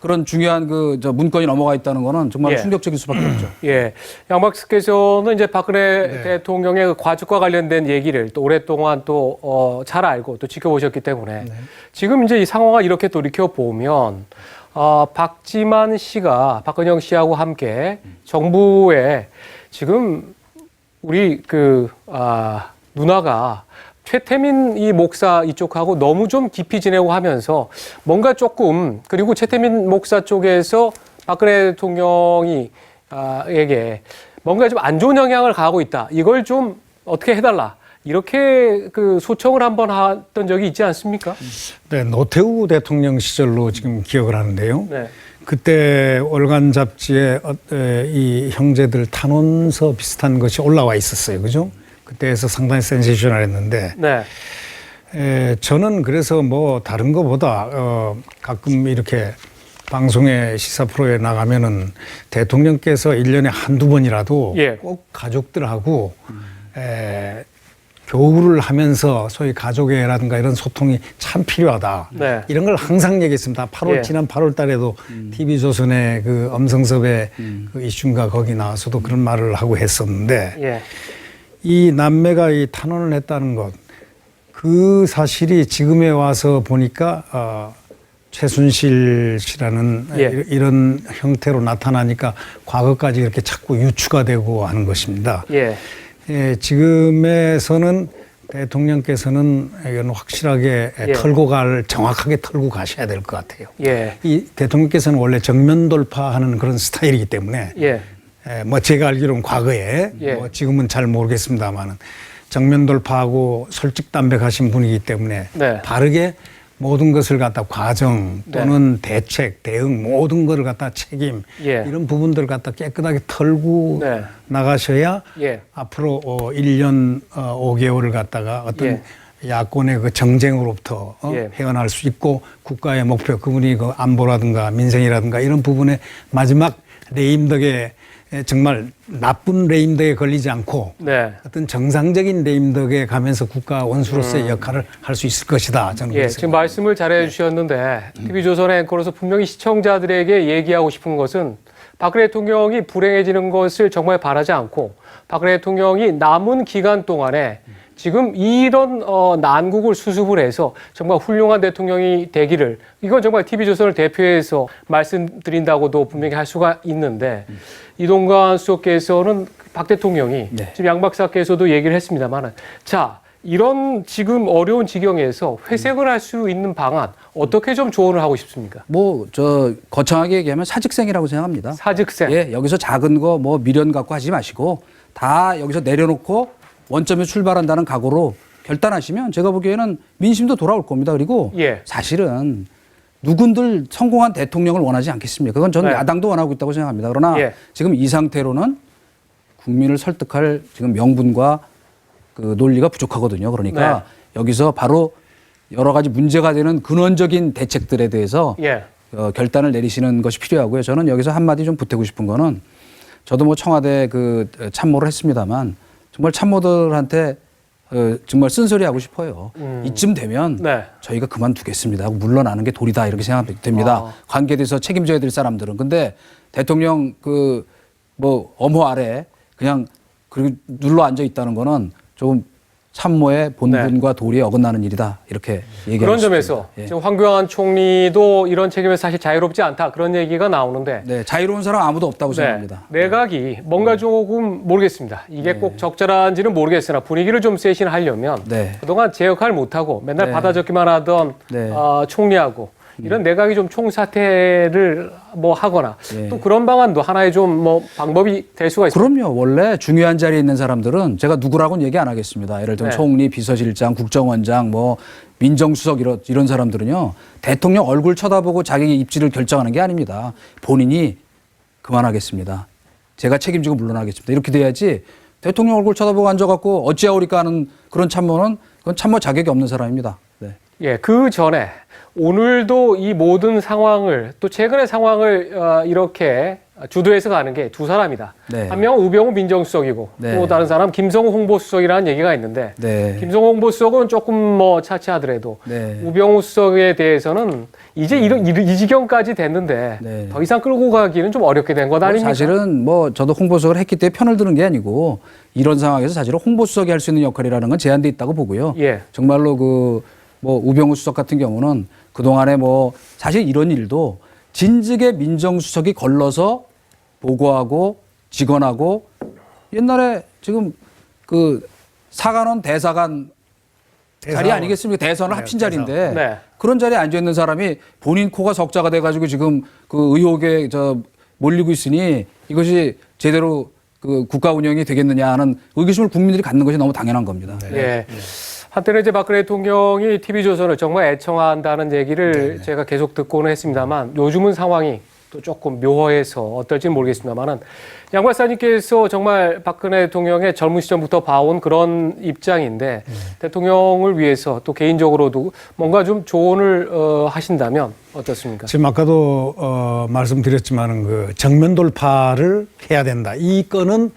그런 중요한 그 저 문건이 넘어가 있다는 거는 정말 충격적일 수밖에 없죠. 양 박사께서는 이제 박근혜 대통령의 그 과죽과 관련된 얘기를 또 오랫동안 또 잘 알고 또 지켜보셨기 때문에 지금 이제 이 상황을 이렇게 돌이켜 보면 박지만 씨가 박근영 씨하고 함께 정부에 지금 우리 누나가 최태민 이 목사 이쪽하고 너무 좀 깊이 지내고 하면서 뭔가 조금 그리고 최태민 목사 쪽에서 박근혜 대통령이 에게 뭔가 좀 안 좋은 영향을 가하고 있다. 이걸 좀 어떻게 해달라. 이렇게 그 소청을 한번 했던 적이 있지 않습니까? 네, 노태우 대통령 시절로 지금 기억을 하는데요. 그때 월간 잡지에 이 형제들 탄원서 비슷한 것이 올라와 있었어요. 그죠? 그때에서 상당히 센세이셔널했는데 저는 그래서 뭐 다른 것보다 가끔 이렇게 방송에 시사 프로에 나가면은 대통령께서 1년에 한두 번이라도 꼭 가족들하고 교우를 하면서 소위 가족회라든가 이런 소통이 참 필요하다. 이런 걸 항상 얘기했습니다. 지난 8월 달에도 TV조선의 그 엄성섭의 그 이슈인가 거기 나와서도 그런 말을 하고 했었는데 이 남매가 이 탄원을 했다는 것, 그 사실이 지금에 와서 보니까 최순실 씨라는 이런 형태로 나타나니까 과거까지 이렇게 자꾸 유추가 되고 하는 것입니다. 지금에서는 대통령께서는 이건 확실하게 정확하게 털고 가셔야 될 것 같아요. 이 대통령께서는 원래 정면 돌파하는 그런 스타일이기 때문에 뭐 제가 알기로는 과거에 뭐 지금은 잘 모르겠습니다만은 정면 돌파하고 솔직담백하신 분이기 때문에 바르게 모든 것을 갖다 과정 또는 대책, 대응 모든 것을 갖다 책임 이런 부분들을 갖다 깨끗하게 털고 나가셔야 앞으로 1년 5개월을 갖다가 어떤 야권의 그 정쟁으로부터 헤어날 수 있고 국가의 목표, 그분이 그 안보라든가 민생이라든가 이런 부분에 마지막 레임덕에 정말 나쁜 레임덕에 걸리지 않고 어떤 정상적인 레임덕에 가면서 국가 원수로서의 역할을 할 수 있을 것이다. 저는 지금 말씀을 잘해 주셨는데 TV조선 앵커로서 분명히 시청자들에게 얘기하고 싶은 것은 박근혜 대통령이 불행해지는 것을 정말 바라지 않고 박근혜 대통령이 남은 기간 동안에 지금 이런 난국을 수습을 해서 정말 훌륭한 대통령이 되기를 이건 정말 TV조선을 대표해서 말씀드린다고도 분명히 할 수가 있는데 이동관 수석께서는 박 대통령이 지금 양 박사께서도 얘기를 했습니다만 자 이런 지금 어려운 지경에서 회색을 할 수 있는 방안 어떻게 좀 조언을 하고 싶습니까? 뭐 거창하게 얘기하면 사직생이라고 생각합니다. 사직생. 여기서 작은 거 뭐 미련 갖고 하지 마시고 다 여기서 내려놓고 원점에 출발한다는 각오로 결단하시면 제가 보기에는 민심도 돌아올 겁니다. 그리고 사실은 누군들 성공한 대통령을 원하지 않겠습니까? 그건 저는 야당도 원하고 있다고 생각합니다. 그러나 지금 이 상태로는 국민을 설득할 지금 명분과 그 논리가 부족하거든요. 그러니까 여기서 바로 여러 가지 문제가 되는 근원적인 대책들에 대해서 결단을 내리시는 것이 필요하고요. 저는 여기서 한마디 좀 보태고 싶은 거는 저도 뭐 청와대 그 참모를 했습니다만 정말 참모들한테 정말 쓴소리 하고 싶어요. 이쯤 되면 저희가 그만두겠습니다 하고 물러나는 게 도리다 이렇게 생각됩니다. 관계에 대해서 책임져야 될 사람들은. 근데 대통령 그 뭐 엄호 아래 그냥 그리고 눌러 앉아 있다는 거는 조금 참모의 본분과 도리에 어긋나는 일이다. 이렇게 얘기하고 그런 싶습니다. 점에서 예. 지금 황교안 총리도 이런 책임에서 사실 자유롭지 않다. 그런 얘기가 나오는데 네, 자유로운 사람 아무도 없다고 생각합니다. 내각이 뭔가 조금 모르겠습니다. 이게 꼭 적절한지는 모르겠으나 분위기를 좀 쇄신하려면 그동안 제 역할 못하고 맨날 받아적기만 하던 총리하고 이런 내각이 좀 총사퇴를 뭐 하거나 또 그런 방안도 하나의 좀 뭐 방법이 될 수가 있습니다. 그럼요. 원래 중요한 자리에 있는 사람들은 제가 누구라고는 얘기 안 하겠습니다. 예를 들면 총리, 비서실장, 국정원장, 뭐 민정수석 이런 사람들은요. 대통령 얼굴 쳐다보고 자기 입지를 결정하는 게 아닙니다. 본인이 그만하겠습니다. 제가 책임지고 물러나겠습니다. 이렇게 돼야지 대통령 얼굴 쳐다보고 앉아갖고 어찌하오리까 하는 그런 참모는 그건 참모 자격이 없는 사람입니다. 네. 예, 그 전에 오늘도 이 모든 상황을 또 최근의 상황을 이렇게 주도해서 가는 게 두 사람이다. 한 명은 우병우 민정수석이고 또 다른 사람 김성호 홍보수석이라는 얘기가 있는데 김성호 홍보수석은 조금 뭐 차치하더라도 우병우 수석에 대해서는 이제 이 지경까지 됐는데 더 이상 끌고 가기는 좀 어렵게 된 것 아닙니까? 사실은 뭐 저도 홍보수석을 했기 때문에 편을 드는 게 아니고 이런 상황에서 사실은 홍보수석이 할 수 있는 역할이라는 건 제한돼 있다고 보고요. 정말로 뭐 우병우 수석 같은 경우는 그동안에 뭐 사실 이런 일도 진즉에 민정수석이 걸러서 보고하고 직언하고 옛날에 지금 그 사관원 대사관 자리 아니겠습니까? 대선을 합친 자리인데 그런 자리에 앉아 있는 사람이 본인 코가 석자가 돼가지고 지금 그 의혹에 몰리고 있으니 이것이 제대로 그 국가 운영이 되겠느냐 하는 의구심을 국민들이 갖는 것이 너무 당연한 겁니다. 한때는 이제 박근혜 대통령이 TV조선을 정말 애청한다는 얘기를 제가 계속 듣고는 했습니다만 요즘은 상황이 또 조금 묘해서 어떨지는 모르겠습니다만은 양 박사님께서 정말 박근혜 대통령의 젊은 시절부터 봐온 그런 입장인데 대통령을 위해서 또 개인적으로도 뭔가 좀 조언을 하신다면 어떻습니까? 지금 아까도 말씀드렸지만은 그 정면 돌파를 해야 된다. 이 건은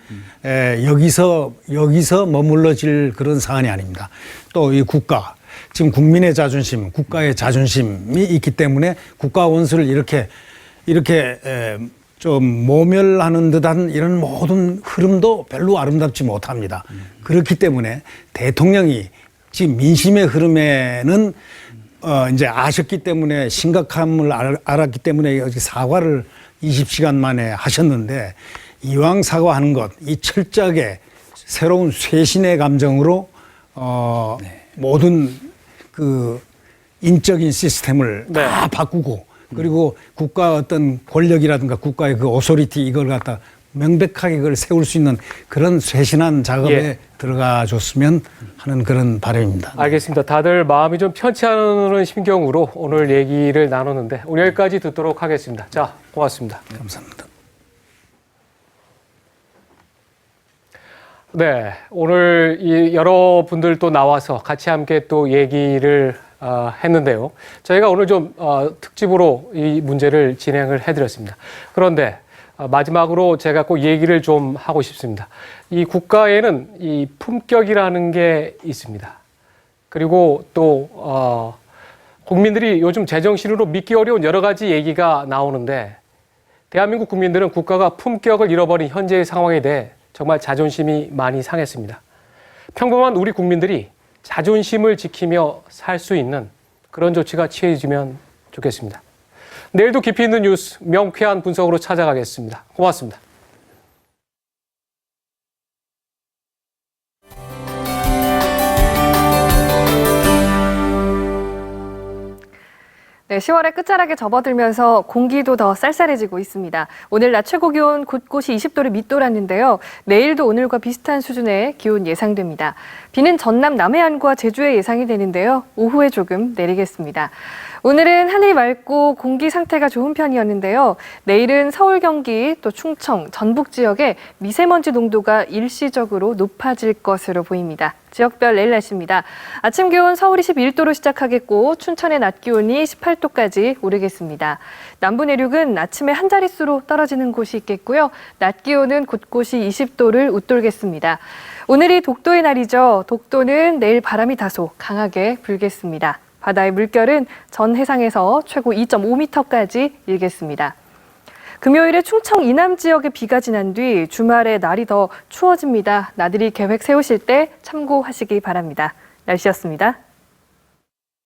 여기서 머물러질 그런 사안이 아닙니다. 또 이 국가, 지금 국민의 자존심, 국가의 자존심이 있기 때문에 국가 원수를 이렇게 좀 모멸하는 듯한 이런 모든 흐름도 별로 아름답지 못합니다. 그렇기 때문에 대통령이 지금 민심의 흐름에는 이제 아셨기 때문에 심각함을 알았기 때문에 여기 사과를 20시간 만에 하셨는데 이왕 사과하는 것, 이 철저하게 새로운 쇄신의 감정으로 모든 그 인적인 시스템을 다 바꾸고 그리고 국가 어떤 권력이라든가 국가의 그 오소리티 이걸 갖다 명백하게 그걸 세울 수 있는 그런 쇄신한 작업에 들어가 줬으면 하는 그런 바람입니다. 알겠습니다. 다들 마음이 좀 편치 않은 심경으로 오늘 얘기를 나누는데 오늘 여기까지 듣도록 하겠습니다. 자, 고맙습니다. 감사합니다. 네, 오늘 여러분들 또 나와서 같이 함께 또 얘기를 했는데요. 저희가 오늘 좀 특집으로 이 문제를 진행을 해드렸습니다. 그런데 마지막으로 제가 꼭 얘기를 좀 하고 싶습니다. 이 국가에는 이 품격이라는 게 있습니다. 그리고 또 국민들이 요즘 제정신으로 믿기 어려운 여러 가지 얘기가 나오는데 대한민국 국민들은 국가가 품격을 잃어버린 현재의 상황에 대해 정말 자존심이 많이 상했습니다. 평범한 우리 국민들이 자존심을 지키며 살 수 있는 그런 조치가 취해지면 좋겠습니다. 내일도 깊이 있는 뉴스 명쾌한 분석으로 찾아가겠습니다. 고맙습니다. 네, 10월의 끝자락에 접어들면서 공기도 더 쌀쌀해지고 있습니다. 오늘 낮 최고 기온 곳곳이 20도를 밑돌았는데요. 내일도 오늘과 비슷한 수준의 기온 예상됩니다. 비는 전남 남해안과 제주에 예상이 되는데요. 오후에 조금 내리겠습니다. 오늘은 하늘이 맑고 공기 상태가 좋은 편이었는데요. 내일은 서울, 경기, 또 충청, 전북 지역에 미세먼지 농도가 일시적으로 높아질 것으로 보입니다. 지역별 내일 날씨입니다. 아침 기온 서울이 11도로 시작하겠고 춘천의 낮 기온이 18도까지 오르겠습니다. 남부 내륙은 아침에 한 자릿수로 떨어지는 곳이 있겠고요. 낮 기온은 곳곳이 20도를 웃돌겠습니다. 오늘이 독도의 날이죠. 독도는 내일 바람이 다소 강하게 불겠습니다. 바다의 물결은 전 해상에서 최고 2.5m까지 일겠습니다. 금요일에 충청 이남 지역에 비가 지난 뒤 주말에 날이 더 추워집니다. 나들이 계획 세우실 때 참고하시기 바랍니다. 날씨였습니다.